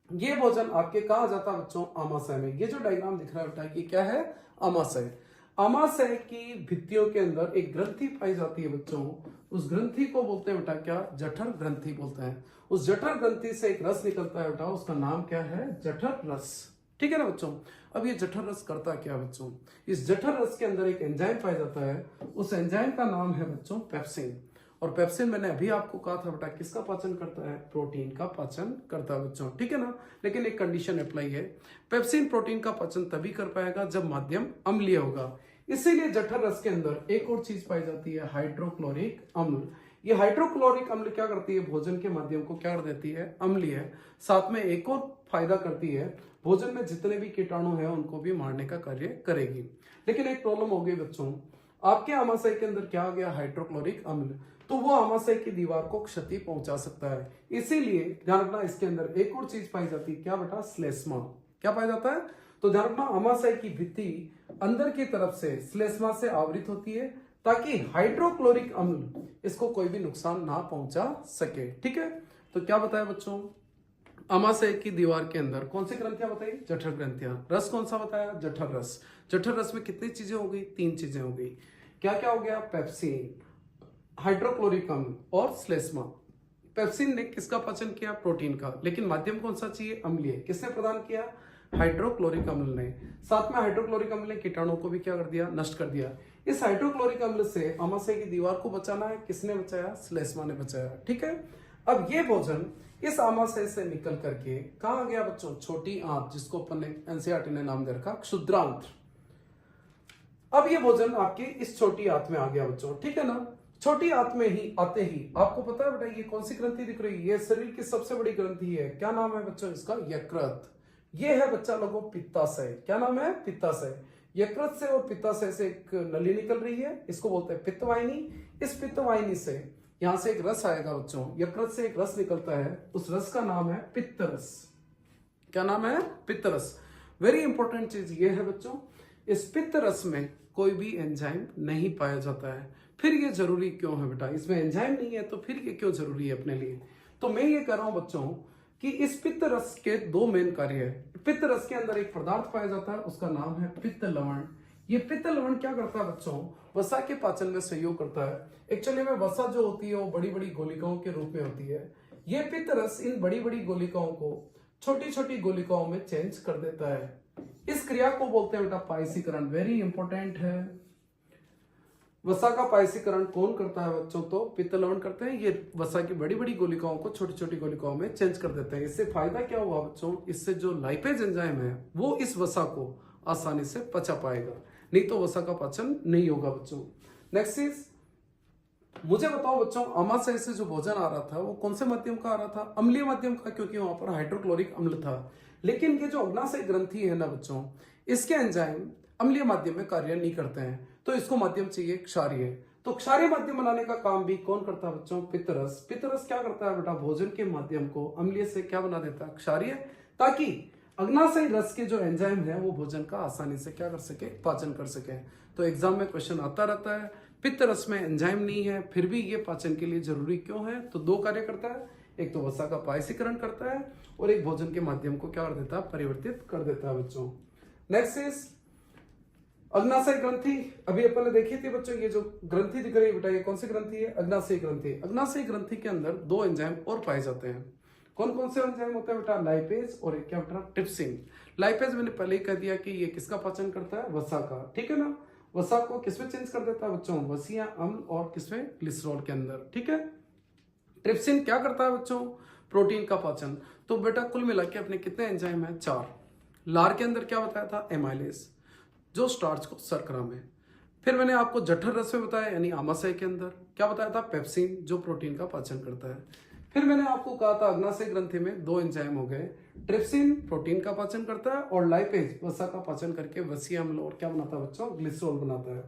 ये भोजन आपके कहा जाता है बच्चों, आमाशय में। ये जो डायग्राम दिख रहा है बेटा, ये क्या है, आमाशय। आमाशय की भित्तियों के अंदर एक ग्रंथि पाई जाती है बच्चों, उस ग्रंथि को बोलते हैं बेटा क्या, जठर ग्रंथि बोलते हैं। उस जठर ग्रंथि से एक रस निकलता है बेटा, उसका नाम क्या है, जठर रस, ठीक है ना बच्चों। अब ये जठर रस करता क्या है बच्चों, इस जठर रस के अंदर एक एंजाइम पाया जाता है, उस एंजाइम का नाम है बच्चों पेप्सिन। और पेप्सिन मैंने अभी आपको कहा था बेटा किसका पाचन करता है, प्रोटीन का पाचन करता है बच्चों, ठीक है ना। लेकिन एक कंडीशन अप्लाई है, पेप्सिन प्रोटीन का पाचन तभी कर पाएगा जब माध्यम अम्लीय होगा। इसीलिए जठर रस के अंदर एक और चीज पाई जाती है, हाइड्रोक्लोरिक अम्ल। ये हाइड्रोक्लोरिक अम्ल क्या करती है, भोजन के माध्यम को क्या कर देती है, अम्लीय। साथ में एक और फायदा करती है, भोजन में जितने भी कीटाणु हैं उनको भी मारने का कार्य करेगी। लेकिन एक प्रॉब्लम हो गई बच्चों, आपके आमाशय के अंदर क्या आ गया, हाइड्रोक्लोरिक अम्ल, तो वो आमाशय की दीवार को क्षति पहुंचा सकता है। इसीलिए ध्यान रखना, इसके अंदर एक और चीज पाई जाती है, क्या बेटा, श्लेष्मा। क्या पाया जाता है, तो ध्यान रखना, आमाशय की भित्ति अंदर की तरफ से श्लेष्मा से आवृत होती है ताकि हाइड्रोक्लोरिक अम्ल इसको कोई भी नुकसान ना पहुंचा सके, ठीक है। तो क्या बताया बच्चों, आमाशय की दीवार के अंदर कौन सी ग्रंथियां बताई, जठर ग्रंथियां। रस कौन सा बताया, जठर रस। जठर रस में कितनी चीजें हो गई, 3 चीजें हो गई। क्या क्या हो गया, पेप्सिन, हाइड्रोक्लोरिक अम्ल और श्लेष्मा। पेप्सिन ने किसका पाचन किया, प्रोटीन का। लेकिन माध्यम कौन सा चाहिए, अम्लीय। किसने प्रदान किया, हाइड्रोक्लोरिक अम्ल ने। साथ में हाइड्रोक्लोरिक अम्ल ने कीटाणुओं को भी क्या कर दिया, नष्ट कर दिया। इस हाइड्रोक्लोरिक अम्ल से आमाशय की दीवार को बचाना है, किसने बचाया, श्लेष्मा ने बचाया, ठीक है। अब ये भोजन इस आमाशय से निकल करके कहां गया बच्चों, छोटी आंत, जिसको अपन ने एनसीईआरटी ने नाम दे रखा क्षुद्रांत। अब ये भोजन आपकी इस छोटी आंत में आ गया बच्चों, ठीक है ना। छोटी आंत में ही आते ही आपको पता है बेटा ये कौन सी ग्रंथि दिख रही है, ये शरीर की सबसे बड़ी ग्रंथि है। क्या नाम है बच्चों इसका, यकृत। ये है बच्चा लोगों पित्ताशय। क्या नाम है, पित्ताशय। यकृत से और पित्ताशय से एक नली निकल रही है, इसको बोलते हैं पित्तवाहिनी। इस पित्तवाहिनी से यहां से एक रस आएगा बच्चों, यकृत से एक रस निकलता है, उस रस का नाम है पित्तरस। क्या नाम है, पित्तरस। वेरी इंपॉर्टेंट चीज ये है बच्चों, इस पित्तरस में कोई भी एंजाइम नहीं पाया जाता है। फिर ये जरूरी क्यों है बेटा, इसमें एंजाइम नहीं है तो फिर ये क्यों जरूरी है अपने लिए। तो मैं ये कह रहा हूं बच्चों कि इस पित्त रस के 2 मेन कार्य है। पित्त रस के अंदर एक पदार्थ पाया जाता है, उसका नाम है पित्त लवण। ये पित्त लवण क्या करता है बच्चों, वसा के पाचन में सहयोग करता है। एक्चुअली में वसा जो होती है वो बड़ी बड़ी गोलिकाओं के रूप में होती है। ये पित्त रस इन बड़ी बड़ी गोलिकाओं को छोटी छोटी गोलिकाओं में चेंज कर देता है। इस क्रिया को बोलते हैं बेटा पायसीकरण। वेरी इंपॉर्टेंट है। वसा का पायसीकरण कौन करता है बच्चों, तो पित्त लवण करते हैं। ये वसा की बड़ी बड़ी गोलिकाओं को छोटी छोटी गोलिकाओं में चेंज कर देते हैं। इससे फायदा क्या हुआ बच्चों, इससे जो लाइपेज एंजाइम है वो इस वसा को आसानी से पचा पाएगा, नहीं तो वसा का पाचन नहीं होगा बच्चों। नेक्स्ट इज, मुझे बताओ बच्चों, आमाशय से जो भोजन आ रहा था वो कौन से माध्यम का आ रहा था, अम्लीय माध्यम का, क्योंकि वहां पर हाइड्रोक्लोरिक अम्ल था। लेकिन ये जो अग्नाशय ग्रंथि है ना बच्चों, इसके एंजाइम अम्लीय माध्यम में कार्य नहीं करते हैं, तो इसको माध्यम चाहिए क्षारीय। तो क्षारीय माध्यम बनाने का काम भी कौन करता है बच्चों, पित्तरस। पित्तरस क्या करता है बेटा, भोजन के माध्यम को अम्लीय से क्या बना देता है, क्षारीय, ताकि अग्नाशय रस के जो एंजाइम है वो भोजन का आसानी से क्या कर सके, पाचन कर सके। तो एग्जाम में क्वेश्चन आता रहता है, पित्त रस में एंजाइम नहीं है फिर भी ये पाचन के लिए जरूरी क्यों है, तो 2 कार्य करता है। एक तो वसा का पायसीकरण करता है और एक भोजन के माध्यम को क्या कर देता है, परिवर्तित कर देता है बच्चों। नेक्स्ट इज अग्नाशय ग्रंथि। अभी अपन ने देखी थी बच्चों, ये जो ग्रंथि दिख रही है बेटा, ये कौन सी ग्रंथि है, अग्नाशय ग्रंथि। अग्नाशय ग्रंथि के अंदर 2 एंजाइम और पाए जाते हैं। कौन कौन से एंजाइम होते हैं बेटा, लाइपेज और एक क्या बेटा, ट्रिप्सिन। लाइपेज मैंने पहले ही कह दिया कि ये किसका पाचन करता है, वसा का, ठीक है ना। वसा को किसमें चेंज कर देता है बच्चों, वसीय अम्ल और किसमें, ग्लिसरॉल के अंदर, ठीक है। ट्रिप्सिन क्या करता है बच्चों, प्रोटीन का पाचन। तो बेटा कुल मिला के अपने कितने एंजाइम है, 4। लार के अंदर क्या बताया था, एमाइलेज, जो स्टार्च को शर्करा में। फिर मैंने आपको जठर रस में बताया यानी आमाशय के अंदर क्या बताया था, पेप्सिन, जो प्रोटीन का पाचन करता है। फिर मैंने आपको कहा था अग्नाशय ग्रंथि में 2 एंजाइम हो गए, ट्रिप्सिन प्रोटीन का पाचन करता है और लाइपेज वसा का पाचन करके वसीय अम्ल और क्या बनाता है बच्चों, ग्लिसरॉल बनाता है।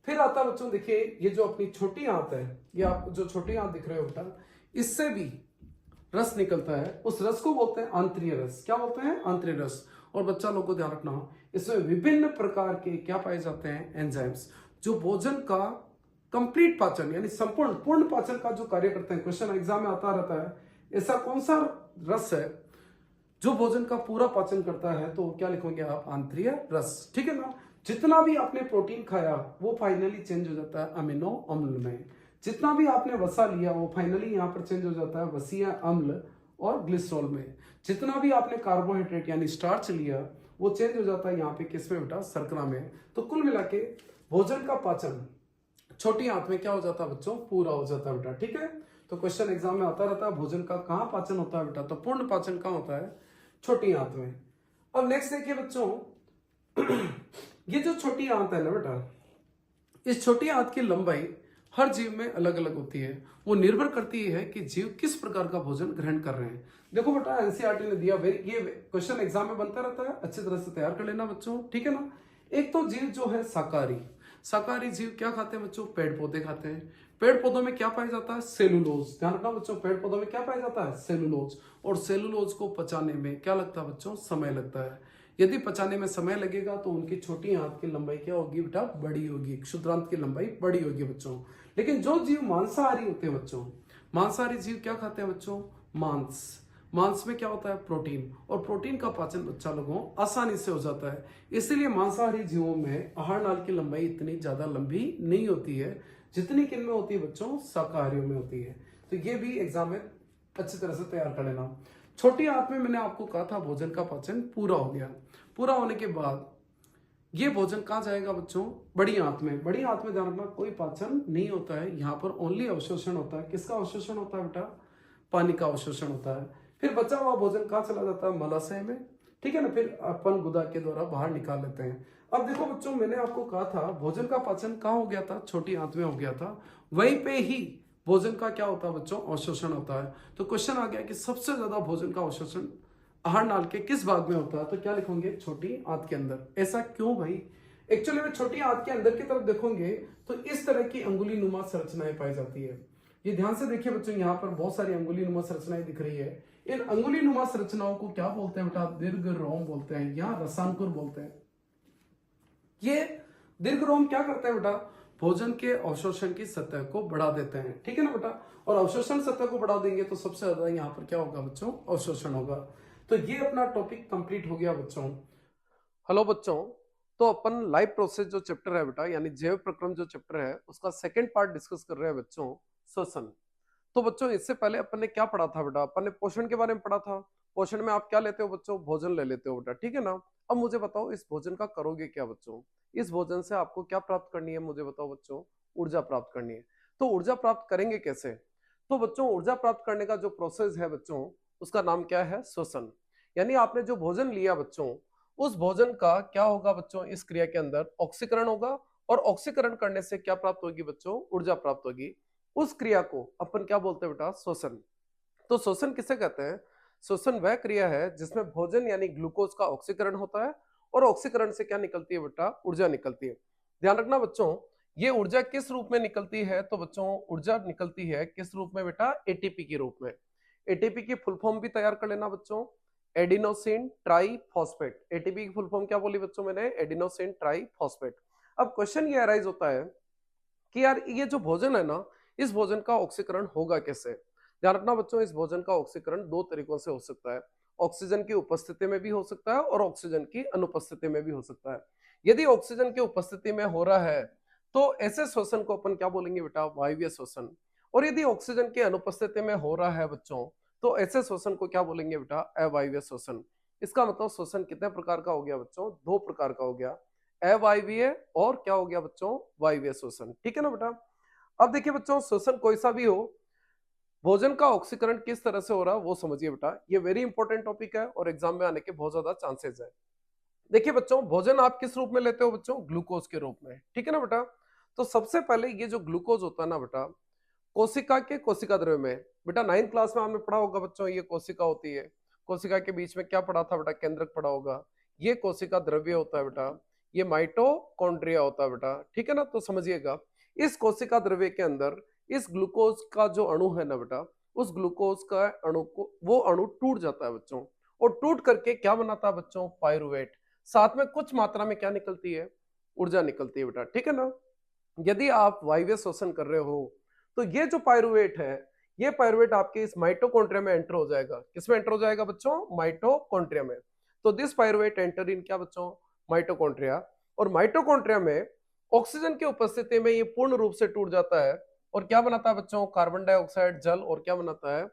फिर आता है बच्चों, देखिए ये जो अपनी छोटी आंत है, ये आप जो छोटी आंत दिख रहे हो बेटा, इससे भी रस निकलता है, उस रस को बोलते हैं आंतरीय रस। क्या बोलते हैं, आंतरीय रस। और बच्चा लोग को ध्यान रखना, इसमें विभिन्न प्रकार के क्या पाए जाते हैं, एंजाइम्स, जो भोजन का कंप्लीट पाचन यानी संपूर्ण पूर्ण पाचन का जो कार्य करते हैं। क्वेश्चन एग्जाम में आता रहता है, ऐसा कौन सा रस है जो भोजन का पूरा पाचन करता है, तो क्या लिखोगे आप, आंतरीय रस, ठीक है ना। जितना भी आपने प्रोटीन खाया वो फाइनली चेंज हो जाता है अमीनो अम्ल में। जितना भी आपने वसा लिया वो फाइनली यहाँ पर चेंज हो जाता है वसीय अम्ल और ग्लिसरॉल में। जितना भी आपने कार्बोहाइड्रेट यानी स्टार्च लिया वो चेंज हो जाता है यहाँ पे किसमें बेटा, शर्करा में। तो कुल मिला के भोजन का पाचन छोटी आंत में क्या हो जाता है बच्चों, पूरा हो जाता है बेटा, ठीक है। तो क्वेश्चन एग्जाम में आता रहता है भोजन का कहाँ पाचन होता है बेटा, तो पूर्ण पाचन कहाँ होता है, छोटी आंत में। अब नेक्स्ट देखिए बच्चों, ये जो छोटी आंत है ना बेटा, इस छोटी आंत की लंबाई हर जीव में अलग अलग होती है। वो निर्भर करती है कि जीव किस प्रकार का भोजन ग्रहण कर रहे हैं। देखो बेटा एनसीईआरटी ने दिया, ये क्वेश्चन एग्जाम में बनता रहता है, अच्छी तरह से तैयार कर लेना बच्चों, ठीक है ना। एक तो जीव जो है शाकाहारी, शाकाहारी जीव क्या खाते हैं बच्चों, पेड़ पौधे खाते हैं। पेड़ पौधों में क्या पाया जाता है, सेलुलोज। ध्यान रखना बच्चों, पेड़ पौधों में क्या पाया जाता है, सेलुलोज। और सेलुलोज को पचाने में क्या लगता है बच्चों, समय लगता है। यदि पचाने में समय लगेगा तो उनकी छोटी आंत की लंबाई क्या होगी बेटा, बड़ी होगी, क्षुद्रांत की लंबाई बड़ी होगी बच्चों। लेकिन जो जीव मांसाहारी होते हैं बच्चों, मांसाहारी जीव क्या खाते हैं बच्चों, मांस। मांस में क्या होता है, प्रोटीन, और प्रोटीन का पाचन बच्चा लोगों आसानी से हो जाता है। इसीलिए मांसाहारी जीवों में आहार नाल की लंबाई इतनी ज्यादा लंबी नहीं होती है जितनी किन में होती है बच्चों, शाकाहारियों में होती है। तो ये भी एग्जाम में अच्छी तरह से तैयार कर लेना। छोटी आंत में मैंने आपको कहा था भोजन का पाचन पूरा हो गया। पूरा होने के बाद ये भोजन कहाँ जाएगा बच्चों, बड़ी आंत में। बड़ी आंत में ध्यान रखना कोई पाचन नहीं होता है, यहाँ पर ओनली अवशोषण होता है। किसका अवशोषण होता है बेटा, पानी का अवशोषण होता है। फिर बचा हुआ भोजन कहाँ चला जाता है, मलाशय में, ठीक है ना। फिर अपन गुदा के द्वारा बाहर निकाल लेते हैं। अब देखो बच्चों, मैंने आपको कहा था भोजन का पाचन कहाँ हो गया था, छोटी आंत में हो गया था। वहीं पे ही भोजन का क्या होता है बच्चों, अवशोषण होता है। तो क्वेश्चन आ गया कि सबसे ज्यादा भोजन का अवशोषण आहार नाल के किस भाग में होता है, तो क्या लिखोगे, छोटी आंत के अंदर। ऐसा क्यों भाई, एक्चुअली में छोटी आंत के अंदर की तरफ देखोगे तो इस तरह की अंगुली नुमा संरचनाएं पाई जाती है। ये ध्यान से देखिए बच्चों, यहाँ पर बहुत सारी अंगुली नुमा संरचनाएं दिख रही है। इन अंगुली नुमा संरचनाओं को क्या बोलते हैं बेटा, दीर्घ रोम बोलते हैं या रसांकुर बोलते हैं। ये दीर्घ रोम क्या करते हैं बेटा, भोजन के अवशोषण की सतह को बढ़ा देते हैं, ठीक है ना बेटा। और अवशोषण सतह को बढ़ा देंगे तो सबसे ज्यादा यहाँ पर क्या होगा बच्चों, अवशोषण होगा। तो ये अपना टॉपिक कंप्लीट हो गया बच्चों। हेलो बच्चों, तो अपन लाइव प्रोसेस जो चैप्टर है बेटा, यानी जैव प्रक्रम जो चैप्टर है उसका सेकंड पार्ट डिस्कस कर रहे हैं बच्चों, श्वसन। तो बच्चों इससे पहले अपन ने क्या पढ़ा था बेटा, अपन ने पोषण के बारे में पढ़ा था। पोषण में आप क्या लेते हो बच्चों, भोजन ले लेते हो बेटा, ठीक है ना। अब मुझे बताओ इस भोजन का करोगे क्या बच्चों, इस भोजन से आपको क्या प्राप्त करनी है, मुझे बताओ बच्चों, ऊर्जा प्राप्त करनी है। तो ऊर्जा प्राप्त करेंगे कैसे, तो बच्चों ऊर्जा प्राप्त करने का जो प्रोसेस है बच्चों, उसका नाम क्या है, श्वसन। यानी आपने जो भोजन लिया बच्चों, उस भोजन का क्या होगा बच्चों, इस क्रिया के अंदर ऑक्सीकरण होगा, और ऑक्सीकरण करने से क्या प्राप्त होगी बच्चों, ऊर्जा प्राप्त होगी। उस क्रिया को अपन क्या बोलते हैं बेटा, श्वसन। तो श्वसन किसे कहते हैं, श्वसन वह क्रिया है जिसमें भोजन यानी ग्लूकोज का ऑक्सीकरण होता है, और ऑक्सीकरण से क्या निकलती है बेटा, ऊर्जा निकलती है। ध्यान रखना बच्चों, ये ऊर्जा किस रूप में निकलती है, तो बच्चों ऊर्जा निकलती है किस रूप में बेटा, एटीपी के रूप में। एटीपी की फुल फॉर्म भी तैयार कर लेना बच्चों, एडिनोसिन ट्राई फॉस्फेट। एटीपी की फुल फॉर्म क्या बोली बच्चों मैंने, एडिनोसिन ट्राई फॉस्फेट। अब क्वेश्चन ये अराइज होता है कि यार ये जो भोजन है ना, इस भोजन का ऑक्सीकरण होगा कैसे। ध्यान रखना बच्चों, इस भोजन का ऑक्सीकरण दो तरीकों से हो सकता है, ऑक्सीजन की उपस्थिति में भी हो सकता है और ऑक्सीजन की अनुपस्थिति में भी हो सकता है। यदि ऑक्सीजन की उपस्थिति में हो रहा है तो ऐसे श्वसन को अपन क्या बोलेंगे बेटा, वायवीय श्वसन। और यदि ऑक्सीजन की अनुपस्थिति में हो रहा है बच्चों, तो ऐसे श्वसन को क्या बोलेंगे बेटा, अवायवीय श्वसन। इसका मतलब श्वसन कितने प्रकार का हो गया बच्चों, दो प्रकार का हो गया, अवायवीय और क्या हो गया बच्चों, वायवीय श्वसन, ठीक है ना बेटा। अब देखिए बच्चों, श्वसन कोई सा भी हो, भोजन का ऑक्सीकरण किस तरह से हो रहा है वो समझिए बेटा, ये वेरी इंपॉर्टेंट टॉपिक है और एग्जाम में आने के बहुत ज्यादा चांसेस है। देखिए बच्चों, भोजन आप किस रूप में लेते हो बच्चों, ग्लूकोज के रूप में, ठीक है ना बेटा। तो सबसे पहले ये जो ग्लूकोज होता है ना बेटा, कोशिका के कोशिका द्रव्य में, बेटा 9th क्लास में आपने पढ़ा होगा बच्चों, ये कोशिका होती है, कोशिका के बीच में क्या पढ़ा था बेटा, केंद्रक पढ़ा होगा। ये कोशिका द्रव्य होता है बेटा, ये माइटोकॉन्ड्रिया होता है बेटा, ठीक है ना। तो समझिएगा, इस कोशिका द्रव्य के अंदर इस ग्लूकोज का जो अणु है ना बेटा, उस ग्लूकोज का अणु को, वो अणु टूट जाता है बच्चों, और टूट करके क्या बनाता है बच्चों, पायरुवेट। साथ में कुछ मात्रा में क्या निकलती है, ऊर्जा निकलती है बेटा, ठीक है ना। यदि आप वायवीय श्वसन कर रहे हो तो ये जो पायरुवेट है, ये पायरुवेट आपके इस माइटोकॉन्ड्रिया में एंटर हो जाएगा। किसमें एंटर हो जाएगा बच्चों, माइटोकॉन्ड्रिया में। तो दिस पायरुवेट एंटर इन क्या बच्चों, माइटोकॉन्ड्रिया। और माइटोकॉन्ड्रिया में ऑक्सीजन की उपस्थिति में ये पूर्ण रूप से टूट जाता है, और क्या बनाता है बच्चों, कार्बन डाइऑक्साइड, जल, और क्या बनाता है,